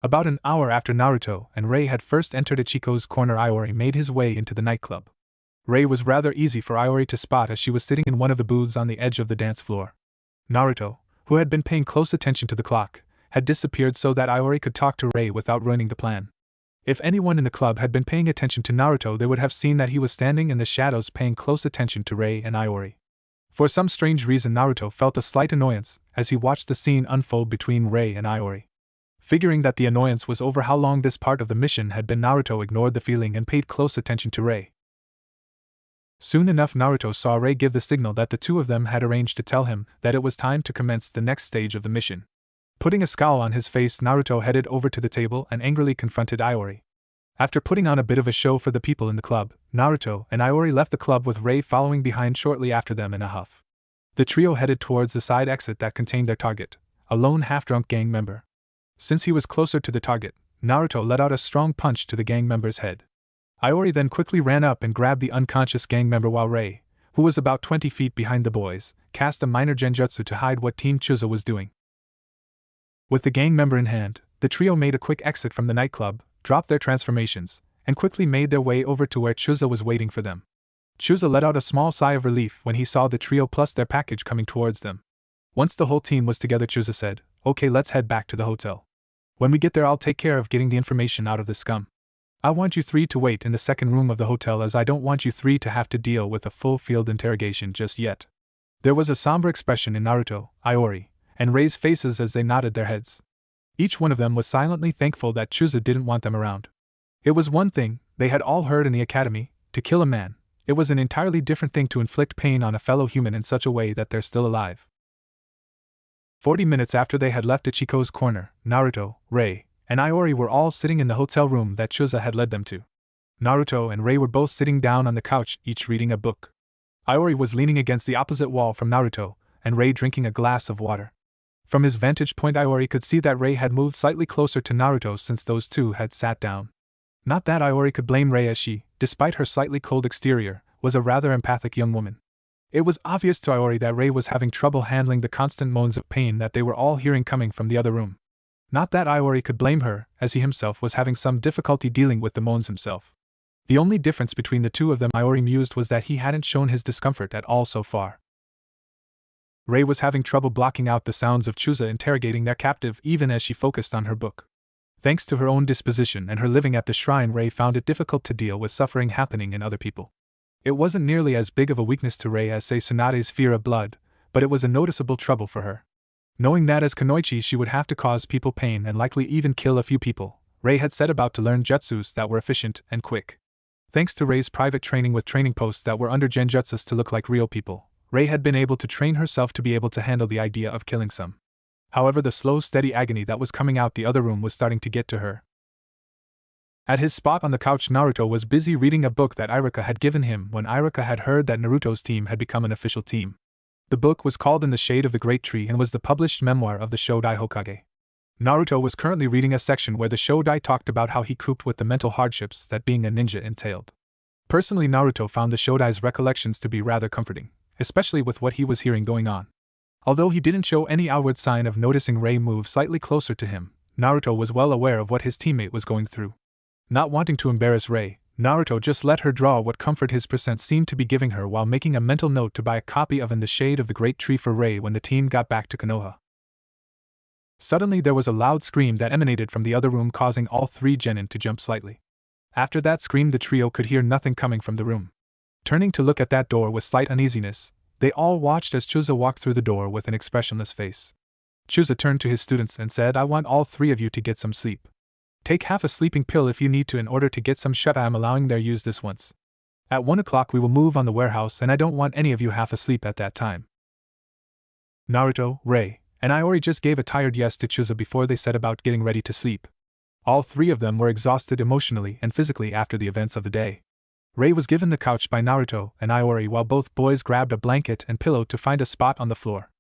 About an hour after Naruto and Rei had first entered Ichiko's corner, Iori made his way into the nightclub. Rei was rather easy for Iori to spot as she was sitting in one of the booths on the edge of the dance floor. Naruto, who had been paying close attention to the clock, had disappeared so that Iori could talk to Rei without ruining the plan. If anyone in the club had been paying attention to Naruto, they would have seen that he was standing in the shadows paying close attention to Rei and Iori. For some strange reason, Naruto felt a slight annoyance as he watched the scene unfold between Rei and Iori. Figuring that the annoyance was over how long this part of the mission had been, Naruto ignored the feeling and paid close attention to Rei. Soon enough, Naruto saw Rei give the signal that the two of them had arranged to tell him that it was time to commence the next stage of the mission. Putting a scowl on his face, Naruto headed over to the table and angrily confronted Iori. After putting on a bit of a show for the people in the club, Naruto and Iori left the club with Rei following behind shortly after them in a huff. The trio headed towards the side exit that contained their target, a lone half-drunk gang member. Since he was closer to the target, Naruto let out a strong punch to the gang member's head. Iori then quickly ran up and grabbed the unconscious gang member while Rei, who was about 20 feet behind the boys, cast a minor genjutsu to hide what Team Chuza was doing. With the gang member in hand, the trio made a quick exit from the nightclub, dropped their transformations, and quickly made their way over to where Chuza was waiting for them. Chuza let out a small sigh of relief when he saw the trio plus their package coming towards them. Once the whole team was together, Chuza said, "Okay, let's head back to the hotel. When we get there, I'll take care of getting the information out of the scum. I want you three to wait in the second room of the hotel, as I don't want you three to have to deal with a full field interrogation just yet." There was a somber expression in Naruto, Iori, and Rei's faces as they nodded their heads. Each one of them was silently thankful that Chuza didn't want them around. It was one thing they had all heard in the academy: to kill a man. It was an entirely different thing to inflict pain on a fellow human in such a way that they're still alive. 40 minutes after they had left Ichiko's corner, Naruto, Rei, and Iori were all sitting in the hotel room that Chuza had led them to. Naruto and Rei were both sitting down on the couch, each reading a book. Iori was leaning against the opposite wall from Naruto, and Rei drinking a glass of water. From his vantage point, Iori could see that Rei had moved slightly closer to Naruto since those two had sat down. Not that Iori could blame Rei, as she, despite her slightly cold exterior, was a rather empathic young woman. It was obvious to Iori that Rei was having trouble handling the constant moans of pain that they were all hearing coming from the other room. Not that Iori could blame her, as he himself was having some difficulty dealing with the moans himself. The only difference between the two of them, Iori mused, was that he hadn't shown his discomfort at all so far. Rei was having trouble blocking out the sounds of Chuza interrogating their captive, even as she focused on her book. Thanks to her own disposition and her living at the shrine, Rei found it difficult to deal with suffering happening in other people. It wasn't nearly as big of a weakness to Rei as, say, Tsunade's fear of blood, but it was a noticeable trouble for her. Knowing that as Kunoichi she would have to cause people pain and likely even kill a few people, Rei had set about to learn jutsus that were efficient and quick. Thanks to Rei's private training with training posts that were under genjutsus to look like real people, Rei had been able to train herself to be able to handle the idea of killing some. However, the slow, steady agony that was coming out the other room was starting to get to her. At his spot on the couch, Naruto was busy reading a book that Iruka had given him when Iruka had heard that Naruto's team had become an official team. The book was called In the Shade of the Great Tree and was the published memoir of the Shodai Hokage. Naruto was currently reading a section where the Shodai talked about how he coped with the mental hardships that being a ninja entailed. Personally, Naruto found the Shodai's recollections to be rather comforting, especially with what he was hearing going on. Although he didn't show any outward sign of noticing Rei move slightly closer to him, Naruto was well aware of what his teammate was going through. Not wanting to embarrass Rei, Naruto just let her draw what comfort his percent seemed to be giving her while making a mental note to buy a copy of In the Shade of the Great Tree for Rei when the team got back to Konoha. Suddenly there was a loud scream that emanated from the other room, causing all three genin to jump slightly. After that scream, the trio could hear nothing coming from the room. Turning to look at that door with slight uneasiness, they all watched as Chuza walked through the door with an expressionless face. Chuza turned to his students and said, "I want all three of you to get some sleep. Take half a sleeping pill if you need to in order to get some shut. I am allowing their use this once. At 1 o'clock we will move on the warehouse, and I don't want any of you half asleep at that time." Naruto, Rei, and Iori just gave a tired yes to Chuza before they set about getting ready to sleep. All three of them were exhausted emotionally and physically after the events of the day. Rei was given the couch by Naruto and Iori while both boys grabbed a blanket and pillow to find a spot on the floor.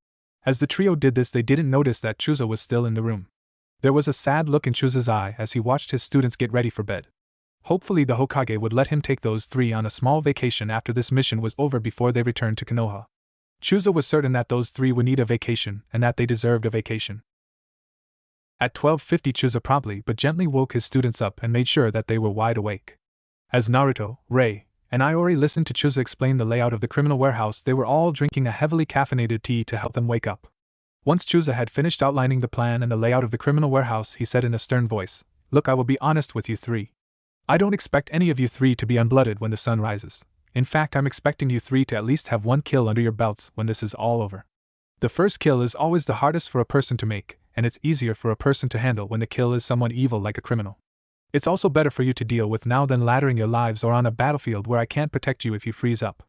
As the trio did this, they didn't notice that Chuza was still in the room. There was a sad look in Chuza's eye as he watched his students get ready for bed. Hopefully the Hokage would let him take those three on a small vacation after this mission was over before they returned to Konoha. Chuza was certain that those three would need a vacation and that they deserved a vacation. At 12:50 Chuza promptly but gently woke his students up and made sure that they were wide awake. As Naruto, Rei, and Iori listened to Chuza explain the layout of the criminal warehouse, they were all drinking a heavily caffeinated tea to help them wake up. Once Chuza had finished outlining the plan and the layout of the criminal warehouse, he said in a stern voice, "Look, I will be honest with you three. I don't expect any of you three to be unblooded when the sun rises. In fact, I'm expecting you three to at least have one kill under your belts when this is all over. The first kill is always the hardest for a person to make, and it's easier for a person to handle when the kill is someone evil like a criminal. It's also better for you to deal with now than laddering your lives or on a battlefield where I can't protect you if you freeze up.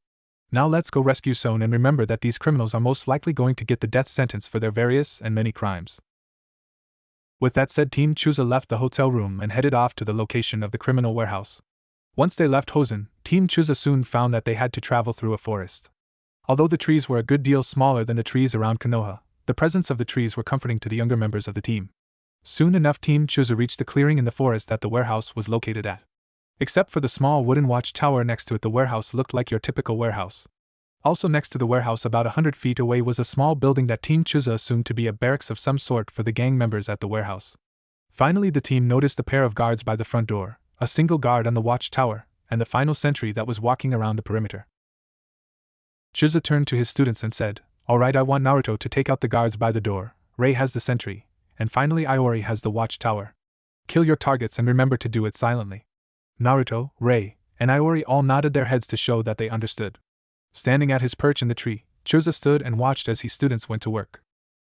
Now let's go rescue Son and remember that these criminals are most likely going to get the death sentence for their various and many crimes. With that said, Team Chusa left the hotel room and headed off to the location of the criminal warehouse. Once they left Hosen, Team Chusa soon found that they had to travel through a forest. Although the trees were a good deal smaller than the trees around Konoha, the presence of the trees were comforting to the younger members of the team. Soon enough, Team Chusa reached the clearing in the forest that the warehouse was located at. Except for the small wooden watchtower next to it, the warehouse looked like your typical warehouse. Also next to the warehouse, about 100 feet away, was a small building that Team Chusa assumed to be a barracks of some sort for the gang members at the warehouse. Finally, the team noticed a pair of guards by the front door, a single guard on the watchtower, and the final sentry that was walking around the perimeter. Chusa turned to his students and said, "Alright, I want Naruto to take out the guards by the door, Rei has the sentry, and finally Iori has the watchtower. Kill your targets and remember to do it silently." Naruto, Rei, and Iori all nodded their heads to show that they understood. Standing at his perch in the tree, Chusa stood and watched as his students went to work.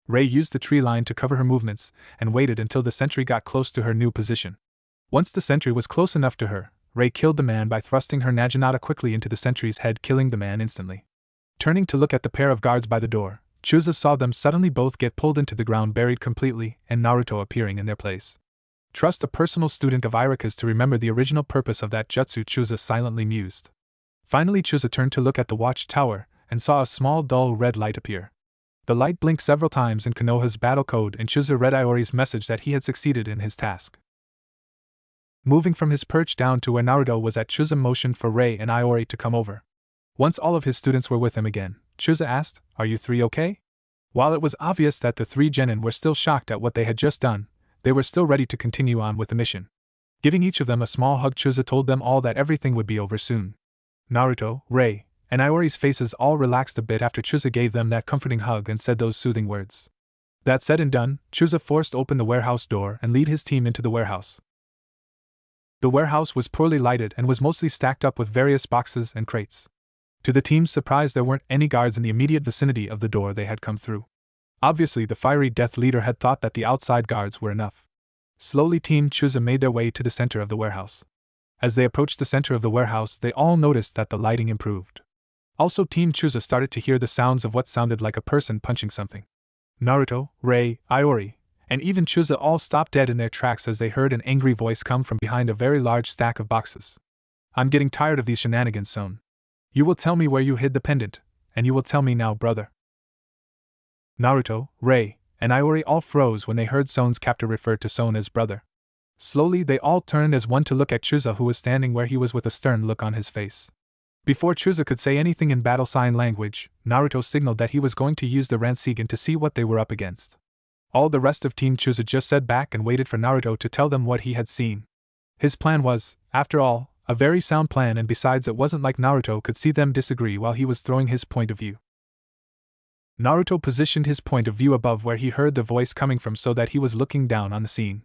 Rei used the tree line to cover her movements, and waited until the sentry got close to her new position. Once the sentry was close enough to her, Rei killed the man by thrusting her Naginata quickly into the sentry's head, killing the man instantly. Turning to look at the pair of guards by the door, Chusa saw them suddenly both get pulled into the ground, buried completely, and Naruto appearing in their place. Trust a personal student of Iraka's to remember the original purpose of that jutsu, Chusa silently mused. Finally, Chusa turned to look at the watchtower, and saw a small dull red light appear. The light blinked several times in Konoha's battle code, and Chusa read Iori's message that he had succeeded in his task. Moving from his perch down to where Naruto was at, Chusa motioned for Rei and Iori to come over. Once all of his students were with him again, Chusa asked, "Are you three okay?" While it was obvious that the three genin were still shocked at what they had just done, they were still ready to continue on with the mission. Giving each of them a small hug, Chusa told them all that everything would be over soon. Naruto, Rei, and Iori's faces all relaxed a bit after Chusa gave them that comforting hug and said those soothing words. That said and done, Chusa forced open the warehouse door and led his team into the warehouse. The warehouse was poorly lighted and was mostly stacked up with various boxes and crates. To the team's surprise, there weren't any guards in the immediate vicinity of the door they had come through. Obviously, the fiery death leader had thought that the outside guards were enough. Slowly, Team Chusa made their way to the center of the warehouse. As they approached the center of the warehouse, they all noticed that the lighting improved. Also, Team Chusa started to hear the sounds of what sounded like a person punching something. Naruto, Rei, Iori, and even Chusa all stopped dead in their tracks as they heard an angry voice come from behind a very large stack of boxes. "I'm getting tired of these shenanigans, Son. You will tell me where you hid the pendant, and you will tell me now, brother." Naruto, Rei, and Iori all froze when they heard Son's captor refer to Son as brother. Slowly, they all turned as one to look at Chusa, who was standing where he was with a stern look on his face. Before Chusa could say anything in battle sign language, Naruto signaled that he was going to use the Rinnegan to see what they were up against. All the rest of Team Chusa just sat back and waited for Naruto to tell them what he had seen. His plan was, after all, a very sound plan, and besides, it wasn't like Naruto could see them disagree while he was throwing his point of view. Naruto positioned his point of view above where he heard the voice coming from so that he was looking down on the scene.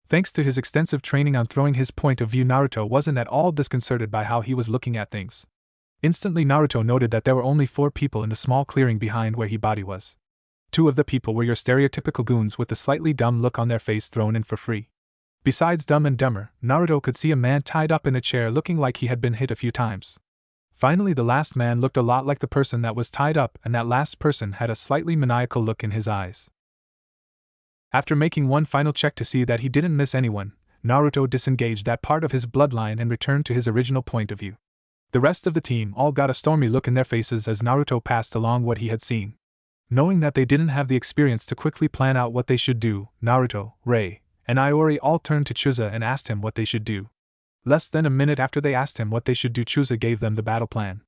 Thanks to his extensive training on throwing his point of view, Naruto wasn't at all disconcerted by how he was looking at things. Instantly, Naruto noted that there were only 4 people in the small clearing behind where his body was. 2 of the people were your stereotypical goons with the slightly dumb look on their face thrown in for free. Besides Dumb and Dumber, Naruto could see a man tied up in a chair looking like he had been hit a few times. Finally, the last man looked a lot like the person that was tied up, and that last person had a slightly maniacal look in his eyes. After making one final check to see that he didn't miss anyone, Naruto disengaged that part of his bloodline and returned to his original point of view. The rest of the team all got a stormy look in their faces as Naruto passed along what he had seen. Knowing that they didn't have the experience to quickly plan out what they should do, Naruto, Rei, and Iori all turned to Chusa and asked him what they should do. Less than a minute after they asked him what they should do, Chusa gave them the battle plan.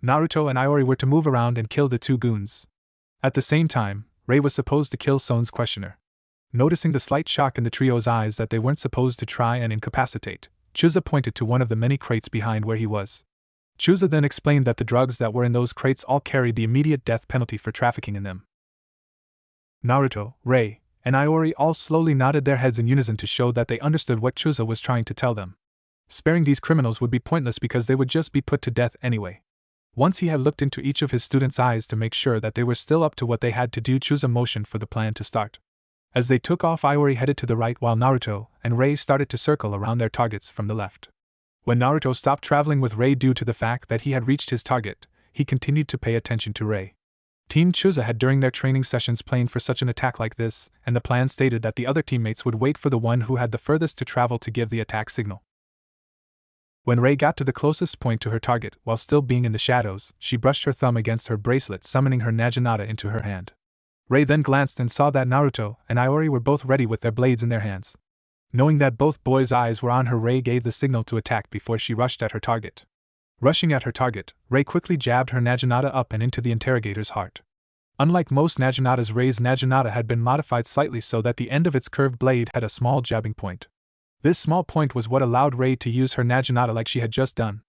Naruto and Iori were to move around and kill the 2 goons. At the same time, Rei was supposed to kill Son's questioner. Noticing the slight shock in the trio's eyes that they weren't supposed to try and incapacitate, Chusa pointed to one of the many crates behind where he was. Chusa then explained that the drugs that were in those crates all carried the immediate death penalty for trafficking in them. Naruto, Rei, and Iori all slowly nodded their heads in unison to show that they understood what Chusa was trying to tell them. Sparing these criminals would be pointless because they would just be put to death anyway. Once he had looked into each of his students' eyes to make sure that they were still up to what they had to do, Chusa motioned for the plan to start. As they took off, Iori headed to the right while Naruto and Rei started to circle around their targets from the left. When Naruto stopped traveling with Rei due to the fact that he had reached his target, he continued to pay attention to Rei. Team Chusa had during their training sessions planned for such an attack like this, and the plan stated that the other teammates would wait for the one who had the furthest to travel to give the attack signal. When Rei got to the closest point to her target, while still being in the shadows, she brushed her thumb against her bracelet, summoning her Naginata into her hand. Rei then glanced and saw that Naruto and Iori were both ready with their blades in their hands. Knowing that both boys' eyes were on her, Rei gave the signal to attack before she rushed at her target. Rushing at her target, Rei quickly jabbed her Naginata up and into the interrogator's heart. Unlike most Naginatas, Rei's Naginata had been modified slightly so that the end of its curved blade had a small jabbing point. This small point was what allowed Rei to use her Naginata like she had just done.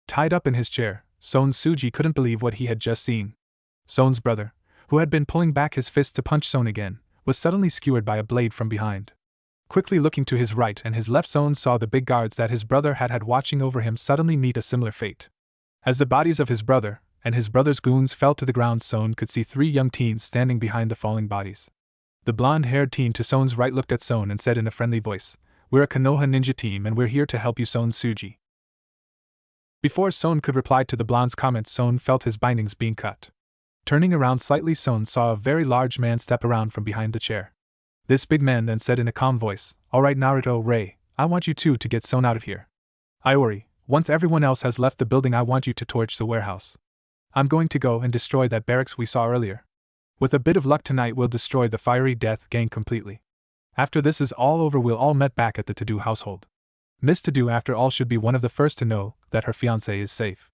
Tied up in his chair, Son Suji couldn't believe what he had just seen. Son's brother, who had been pulling back his fist to punch Son again, was suddenly skewered by a blade from behind. Quickly looking to his right and his left, Son saw the big guards that his brother had watching over him suddenly meet a similar fate. As the bodies of his brother and his brother's goons fell to the ground, Son could see 3 young teens standing behind the falling bodies. The blonde-haired teen to Son's right looked at Son and said in a friendly voice, "We're a Konoha ninja team and we're here to help you, Son Suji." Before Son could reply to the blonde's comments, Son felt his bindings being cut. Turning around slightly, Son saw a very large man step around from behind the chair. This big man then said in a calm voice, "Alright Naruto, Rei, I want you two to get Son out of here. Iori, once everyone else has left the building, I want you to torch the warehouse. I'm going to go and destroy that barracks we saw earlier. With a bit of luck tonight we'll destroy the Fiery Death gang completely. After this is all over we'll all meet back at the Tadu household. Miss Tadu, after all, should be one of the first to know that her fiancé is safe."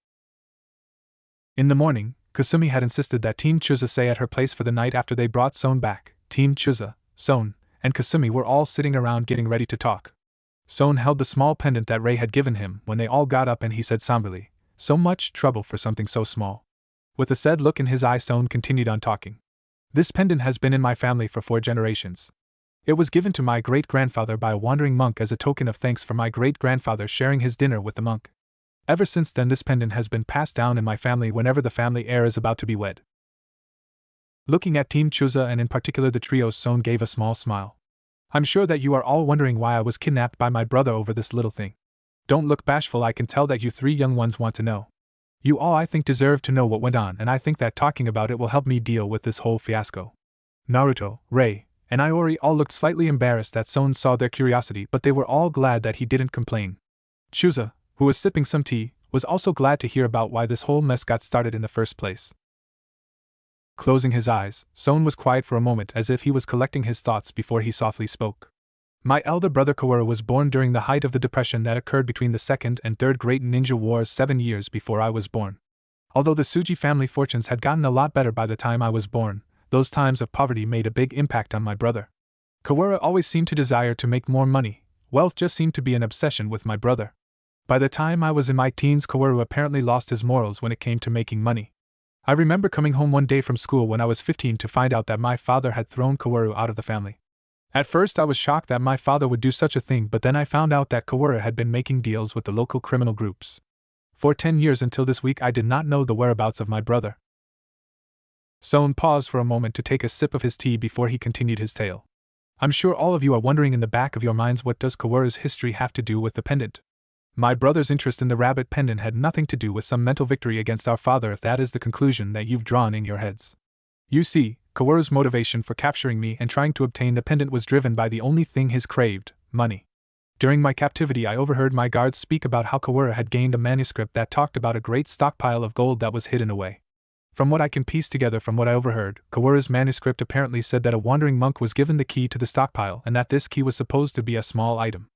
In the morning, Kasumi had insisted that Team Chusa stay at her place for the night after they brought Son back. Team Chusa, Son, and Kasumi were all sitting around getting ready to talk. Son held the small pendant that Rei had given him when they all got up and he said somberly, "So much trouble for something so small." With a sad look in his eye, Son continued on talking. "This pendant has been in my family for 4 generations. It was given to my great-grandfather by a wandering monk as a token of thanks for my great-grandfather sharing his dinner with the monk. Ever since then this pendant has been passed down in my family whenever the family heir is about to be wed." Looking at Team Chusa and in particular the trio, Son gave a small smile. "I'm sure that you are all wondering why I was kidnapped by my brother over this little thing. Don't look bashful, I can tell that you 3 young ones want to know. You all, I think, deserve to know what went on, and I think that talking about it will help me deal with this whole fiasco." Naruto, Rei, and Iori all looked slightly embarrassed that Son saw their curiosity, but they were all glad that he didn't complain. Chusa, who was sipping some tea, was also glad to hear about why this whole mess got started in the first place. Closing his eyes, Son was quiet for a moment as if he was collecting his thoughts before he softly spoke. "My elder brother Kaworu was born during the height of the depression that occurred between the Second and Third Great Ninja Wars 7 years before I was born. Although the Tsuji family fortunes had gotten a lot better by the time I was born, those times of poverty made a big impact on my brother. Kaworu always seemed to desire to make more money. Wealth just seemed to be an obsession with my brother. By the time I was in my teens, Kaworu apparently lost his morals when it came to making money. I remember coming home one day from school when I was 15 to find out that my father had thrown Kaworu out of the family. At first I was shocked that my father would do such a thing, but then I found out that Kaworu had been making deals with the local criminal groups. For 10 years until this week I did not know the whereabouts of my brother." Son paused for a moment to take a sip of his tea before he continued his tale. "I'm sure all of you are wondering in the back of your minds, what does Kaworu's history have to do with the pendant? My brother's interest in the rabbit pendant had nothing to do with some mental victory against our father, if that is the conclusion that you've drawn in your heads. You see, Kaworu's motivation for capturing me and trying to obtain the pendant was driven by the only thing he's craved, money. During my captivity I overheard my guards speak about how Kaworu had gained a manuscript that talked about a great stockpile of gold that was hidden away. From what I can piece together from what I overheard, Kaworu's manuscript apparently said that a wandering monk was given the key to the stockpile and that this key was supposed to be a small item.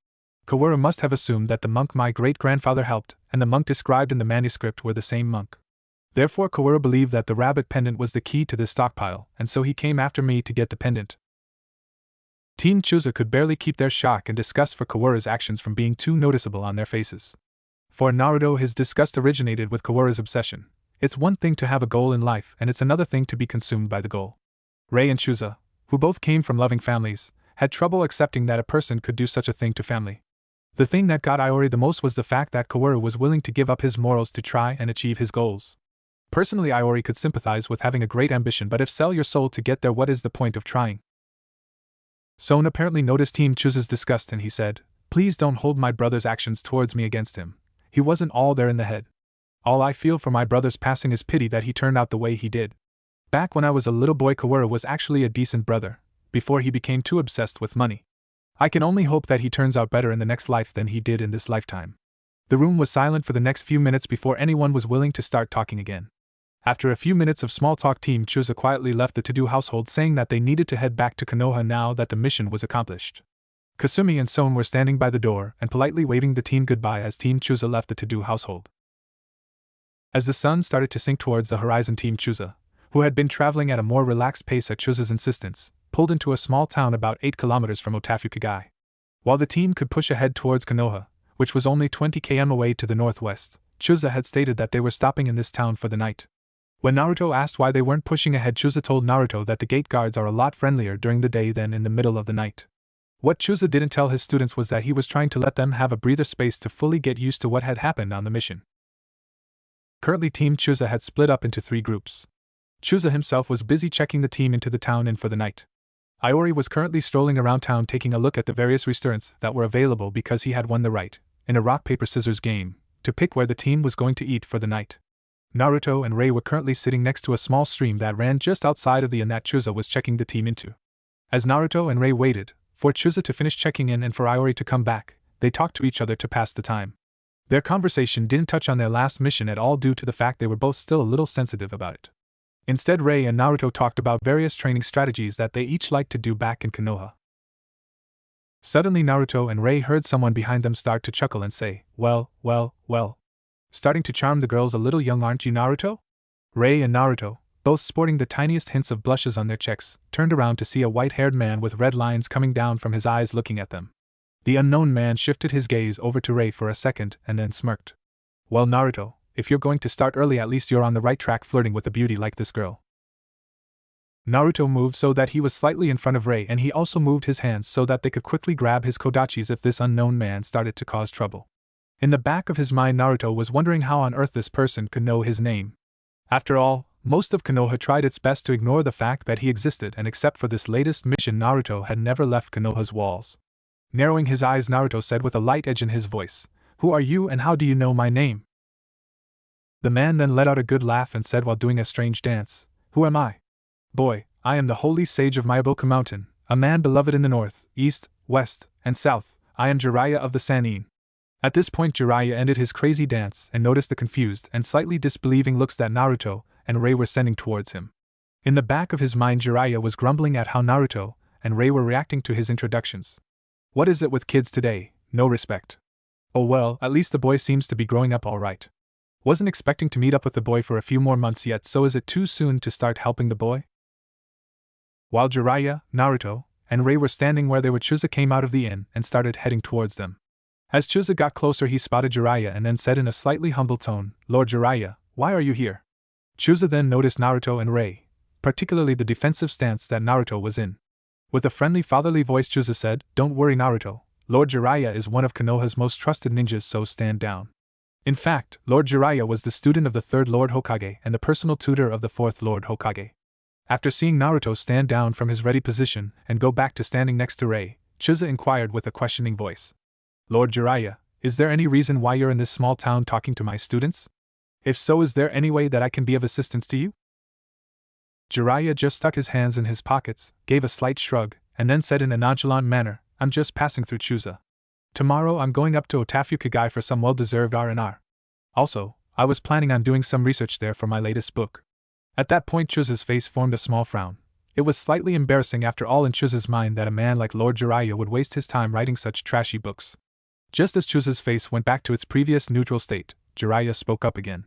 Kaworu must have assumed that the monk my great-grandfather helped and the monk described in the manuscript were the same monk. Therefore Kaworu believed that the rabbit pendant was the key to this stockpile, and so he came after me to get the pendant." Team Chusa could barely keep their shock and disgust for Kaworu's actions from being too noticeable on their faces. For Naruto, his disgust originated with Kaworu's obsession. It's one thing to have a goal in life, and it's another thing to be consumed by the goal. Rei and Chusa, who both came from loving families, had trouble accepting that a person could do such a thing to family. The thing that got Iori the most was the fact that Kaworu was willing to give up his morals to try and achieve his goals. Personally, Iori could sympathize with having a great ambition, but if sell your soul to get there, what is the point of trying? Son apparently noticed Team Chuza's disgust and he said, "Please don't hold my brother's actions towards me against him. He wasn't all there in the head. All I feel for my brother's passing is pity that he turned out the way he did. Back when I was a little boy, Kaworu was actually a decent brother, before he became too obsessed with money. I can only hope that he turns out better in the next life than he did in this lifetime." The room was silent for the next few minutes before anyone was willing to start talking again. After a few minutes of small talk, Team Chuza quietly left the to-do household, saying that they needed to head back to Konoha now that the mission was accomplished. Kasumi and Son were standing by the door and politely waving the team goodbye as Team Chuza left the to-do household. As the sun started to sink towards the horizon, Team Chuza, who had been traveling at a more relaxed pace at Chuza's insistence, pulled into a small town about 8 kilometers from Otafukagai. While the team could push ahead towards Konoha, which was only 20 km away to the northwest, Chuza had stated that they were stopping in this town for the night. When Naruto asked why they weren't pushing ahead, Chuza told Naruto that the gate guards are a lot friendlier during the day than in the middle of the night. What Chuza didn't tell his students was that he was trying to let them have a breather space to fully get used to what had happened on the mission. Currently, Team Chuza had split up into 3 groups. Chuza himself was busy checking the team into the town in for the night. Iori was currently strolling around town taking a look at the various restaurants that were available because he had won the right, in a rock-paper-scissors game, to pick where the team was going to eat for the night. Naruto and Rei were currently sitting next to a small stream that ran just outside of the inn that Chuza was checking the team into. As Naruto and Rei waited for Chuza to finish checking in and for Iori to come back, they talked to each other to pass the time. Their conversation didn't touch on their last mission at all due to the fact they were both still a little sensitive about it. Instead, Rei and Naruto talked about various training strategies that they each liked to do back in Konoha. Suddenly, Naruto and Rei heard someone behind them start to chuckle and say, well. Starting to charm the girls a little young, aren't you, Naruto?" Rei and Naruto, both sporting the tiniest hints of blushes on their cheeks, turned around to see a white-haired man with red lines coming down from his eyes looking at them. The unknown man shifted his gaze over to Rei for a second and then smirked. "Well, Naruto, if you're going to start early, at least you're on the right track flirting with a beauty like this girl." Naruto moved so that he was slightly in front of Rei, and he also moved his hands so that they could quickly grab his kodachis if this unknown man started to cause trouble. In the back of his mind, Naruto was wondering how on earth this person could know his name. After all, most of Konoha tried its best to ignore the fact that he existed, and except for this latest mission, Naruto had never left Konoha's walls. Narrowing his eyes, Naruto said with a light edge in his voice, "Who are you and how do you know my name?" The man then let out a good laugh and said while doing a strange dance, "Who am I? Boy, I am the holy sage of Myaboku Mountain, a man beloved in the north, east, west, and south. I am Jiraiya of the Sannin." At this point, Jiraiya ended his crazy dance and noticed the confused and slightly disbelieving looks that Naruto and Rei were sending towards him. In the back of his mind, Jiraiya was grumbling at how Naruto and Rei were reacting to his introductions. What is it with kids today? No respect. Oh well, at least the boy seems to be growing up all right. Wasn't expecting to meet up with the boy for a few more months yet, so is it too soon to start helping the boy? While Jiraiya, Naruto, and Rei were standing where they were, Chuza came out of the inn and started heading towards them. As Chuza got closer, he spotted Jiraiya and then said in a slightly humble tone, "Lord Jiraiya, why are you here?" Chuza then noticed Naruto and Rei, particularly the defensive stance that Naruto was in. With a friendly fatherly voice, Chuza said, "Don't worry, Naruto. Lord Jiraiya is one of Konoha's most trusted ninjas, so stand down." In fact, Lord Jiraiya was the student of the 3rd Lord Hokage and the personal tutor of the 4th Lord Hokage. After seeing Naruto stand down from his ready position and go back to standing next to Rei, Chuza inquired with a questioning voice, "Lord Jiraiya, is there any reason why you're in this small town talking to my students? If so, is there any way that I can be of assistance to you?" Jiraiya just stuck his hands in his pockets, gave a slight shrug, and then said in a nonchalant manner, "I'm just passing through Chuza. Tomorrow I'm going up to Otafukagai for some well-deserved R&R. Also, I was planning on doing some research there for my latest book." At that point, Chuza's face formed a small frown. It was slightly embarrassing after all in Chuza's mind that a man like Lord Jiraiya would waste his time writing such trashy books. Just as Chuza's face went back to its previous neutral state, Jiraiya spoke up again.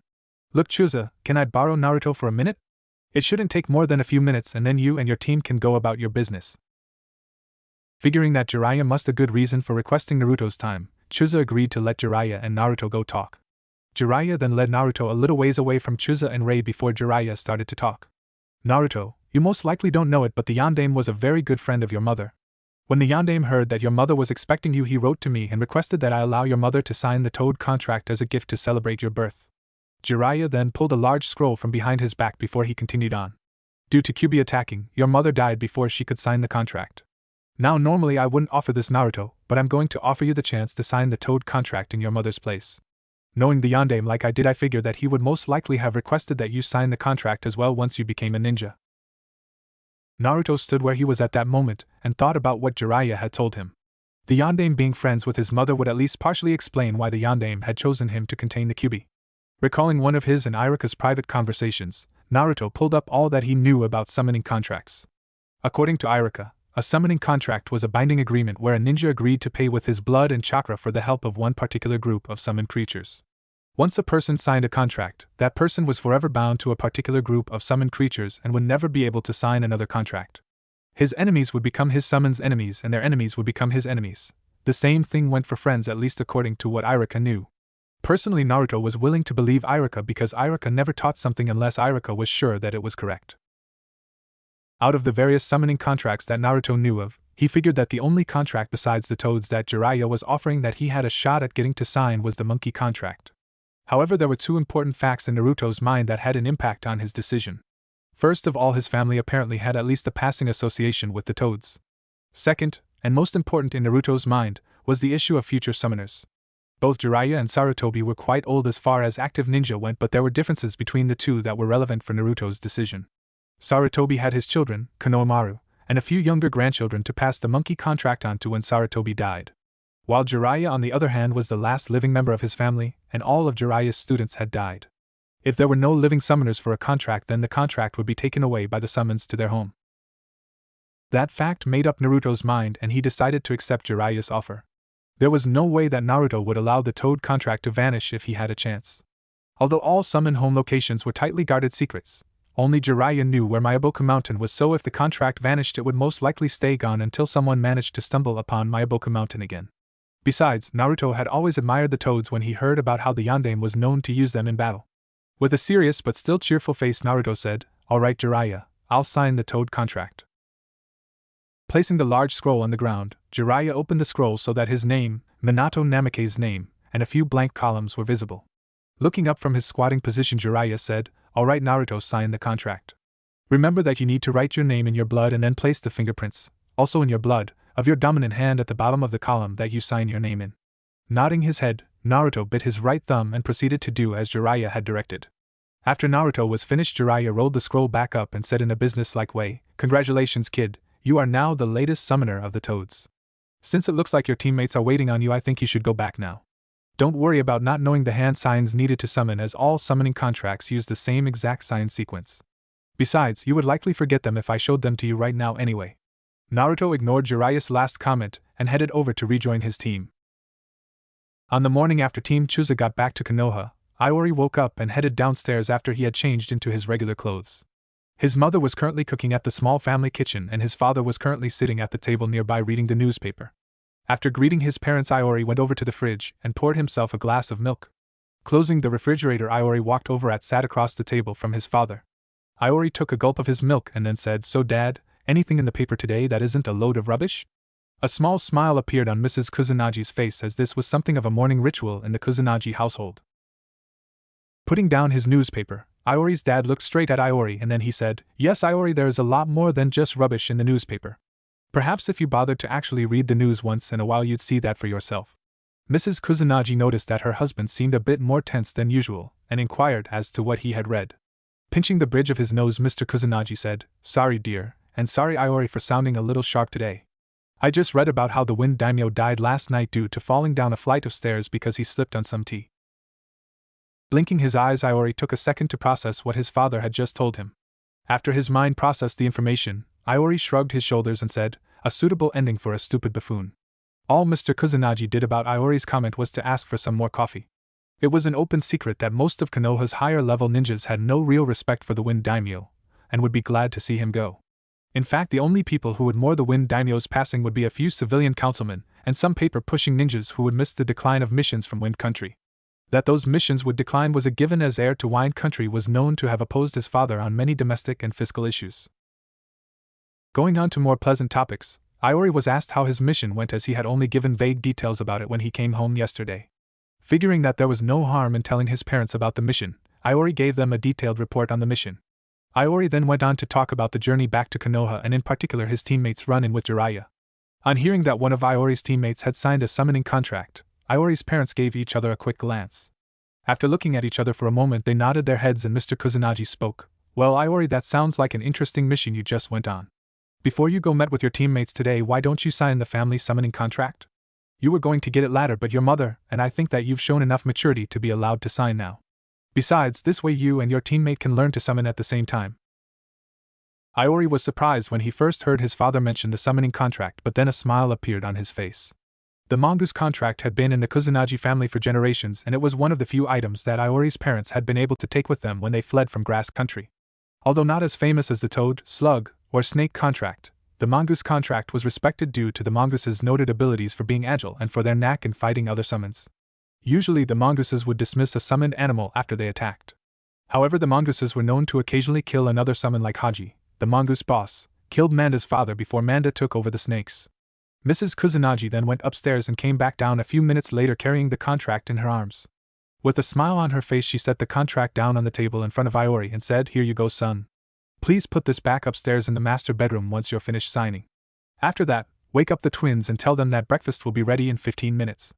"Look, Chuza, can I borrow Naruto for a minute? It shouldn't take more than a few minutes and then you and your team can go about your business." Figuring that Jiraiya must have a good reason for requesting Naruto's time, Chuza agreed to let Jiraiya and Naruto go talk. Jiraiya then led Naruto a little ways away from Chuza and Rei before Jiraiya started to talk. "Naruto, you most likely don't know it, but the Yondaime was a very good friend of your mother. When the yondaime heard that your mother was expecting you, he wrote to me and requested that I allow your mother to sign the toad contract as a gift to celebrate your birth. Jiraiya then pulled a large scroll from behind his back before he continued on. Due to Kyuubi attacking, your mother died before she could sign the contract. Now normally I wouldn't offer this, Naruto, but I'm going to offer you the chance to sign the toad contract in your mother's place. Knowing the yondaime like I did, I figured that he would most likely have requested that you sign the contract as well once you became a ninja. Naruto stood where he was at that moment and thought about what Jiraiya had told him. The yondaime being friends with his mother would at least partially explain why the yondaime had chosen him to contain the Kyuubi. Recalling one of his and Iruka's private conversations, Naruto pulled up all that he knew about summoning contracts. According to Iruka, a summoning contract was a binding agreement where a ninja agreed to pay with his blood and chakra for the help of one particular group of summoned creatures. Once a person signed a contract, that person was forever bound to a particular group of summoned creatures and would never be able to sign another contract. His enemies would become his summoned's enemies and their enemies would become his enemies. The same thing went for friends, at least according to what Iruka knew. Personally, Naruto was willing to believe Iruka because Iruka never taught something unless Iruka was sure that it was correct. Out of the various summoning contracts that Naruto knew of, he figured that the only contract besides the toads that Jiraiya was offering that he had a shot at getting to sign was the monkey contract. However, there were two important facts in Naruto's mind that had an impact on his decision. First of all, his family apparently had at least a passing association with the toads. Second, and most important in Naruto's mind, was the issue of future summoners. Both Jiraiya and Sarutobi were quite old as far as active ninja went, but there were differences between the two that were relevant for Naruto's decision. Sarutobi had his children, Konohamaru, and a few younger grandchildren to pass the monkey contract on to when Sarutobi died. While Jiraiya, on the other hand, was the last living member of his family, and all of Jiraiya's students had died. If there were no living summoners for a contract, then the contract would be taken away by the summons to their home. That fact made up Naruto's mind, and he decided to accept Jiraiya's offer. There was no way that Naruto would allow the toad contract to vanish if he had a chance. Although all summon home locations were tightly guarded secrets, only Jiraiya knew where Myaboku Mountain was, so if the contract vanished it would most likely stay gone until someone managed to stumble upon Myaboku Mountain again. Besides, Naruto had always admired the toads when he heard about how the yondaime was known to use them in battle. With a serious but still cheerful face, Naruto said, "Alright Jiraiya, I'll sign the toad contract." Placing the large scroll on the ground, Jiraiya opened the scroll so that his name, Minato Namake's name, and a few blank columns were visible. Looking up from his squatting position, Jiraiya said, "Alright Naruto, sign the contract. Remember that you need to write your name in your blood and then place the fingerprints, also in your blood, of your dominant hand at the bottom of the column that you sign your name in." Nodding his head, Naruto bit his right thumb and proceeded to do as Jiraiya had directed. After Naruto was finished, Jiraiya rolled the scroll back up and said in a business-like way, "Congratulations, kid, you are now the latest summoner of the toads. Since it looks like your teammates are waiting on you, I think you should go back now. Don't worry about not knowing the hand signs needed to summon, as all summoning contracts use the same exact sign sequence. Besides, you would likely forget them if I showed them to you right now anyway." Naruto ignored Jiraiya's last comment and headed over to rejoin his team. On the morning after Team Chusa got back to Konoha, Iori woke up and headed downstairs after he had changed into his regular clothes. His mother was currently cooking at the small family kitchen and his father was currently sitting at the table nearby reading the newspaper. After greeting his parents, Iori went over to the fridge and poured himself a glass of milk. Closing the refrigerator, Iori walked over and sat across the table from his father. Iori took a gulp of his milk and then said, "So Dad, anything in the paper today that isn't a load of rubbish?" A small smile appeared on Mrs. Kusunagi's face, as this was something of a morning ritual in the Kusunagi household. Putting down his newspaper, Iori's dad looked straight at Iori and then he said, "Yes Iori, there is a lot more than just rubbish in the newspaper. Perhaps if you bothered to actually read the news once in a while you'd see that for yourself." Mrs. Kusunagi noticed that her husband seemed a bit more tense than usual, and inquired as to what he had read. Pinching the bridge of his nose, Mr. Kusunagi said, "Sorry dear, and sorry Iori for sounding a little sharp today. I just read about how the wind daimyo died last night due to falling down a flight of stairs because he slipped on some tea." Blinking his eyes, Iori took a second to process what his father had just told him. After his mind processed the information, Iori shrugged his shoulders and said, "A suitable ending for a stupid buffoon." All Mr. Kusunagi did about Iori's comment was to ask for some more coffee. It was an open secret that most of Konoha's higher-level ninjas had no real respect for the wind daimyo, and would be glad to see him go. In fact, the only people who would mourn the wind daimyo's passing would be a few civilian councilmen, and some paper-pushing ninjas who would miss the decline of missions from Wind Country. That those missions would decline was a given, as heir to Wind Country was known to have opposed his father on many domestic and fiscal issues. Going on to more pleasant topics, Iori was asked how his mission went as he had only given vague details about it when he came home yesterday. Figuring that there was no harm in telling his parents about the mission, Iori gave them a detailed report on the mission. Iori then went on to talk about the journey back to Konoha and in particular his teammates' run-in with Jiraiya. On hearing that one of Iori's teammates had signed a summoning contract, Iori's parents gave each other a quick glance. After looking at each other for a moment they nodded their heads and Mr. Kusanagi spoke. Well Iori, that sounds like an interesting mission you just went on. Before you go met with your teammates today, why don't you sign the family summoning contract? You were going to get it later, but your mother, and I think that you've shown enough maturity to be allowed to sign now. Besides, this way you and your teammate can learn to summon at the same time. Iori was surprised when he first heard his father mention the summoning contract, but then a smile appeared on his face. The mongoose contract had been in the Kusanagi family for generations, and it was one of the few items that Iori's parents had been able to take with them when they fled from Grass Country. Although not as famous as the toad, slug, or snake contract, the mongoose contract was respected due to the mongoose's noted abilities for being agile and for their knack in fighting other summons. Usually the mongooses would dismiss a summoned animal after they attacked. However, the mongooses were known to occasionally kill another summon, like Haji, the mongoose boss, killed Manda's father before Manda took over the snakes. Mrs. Kusanagi then went upstairs and came back down a few minutes later carrying the contract in her arms. With a smile on her face she set the contract down on the table in front of Iori and said, "Here you go, son. Please put this back upstairs in the master bedroom once you're finished signing. After that, wake up the twins and tell them that breakfast will be ready in 15 minutes.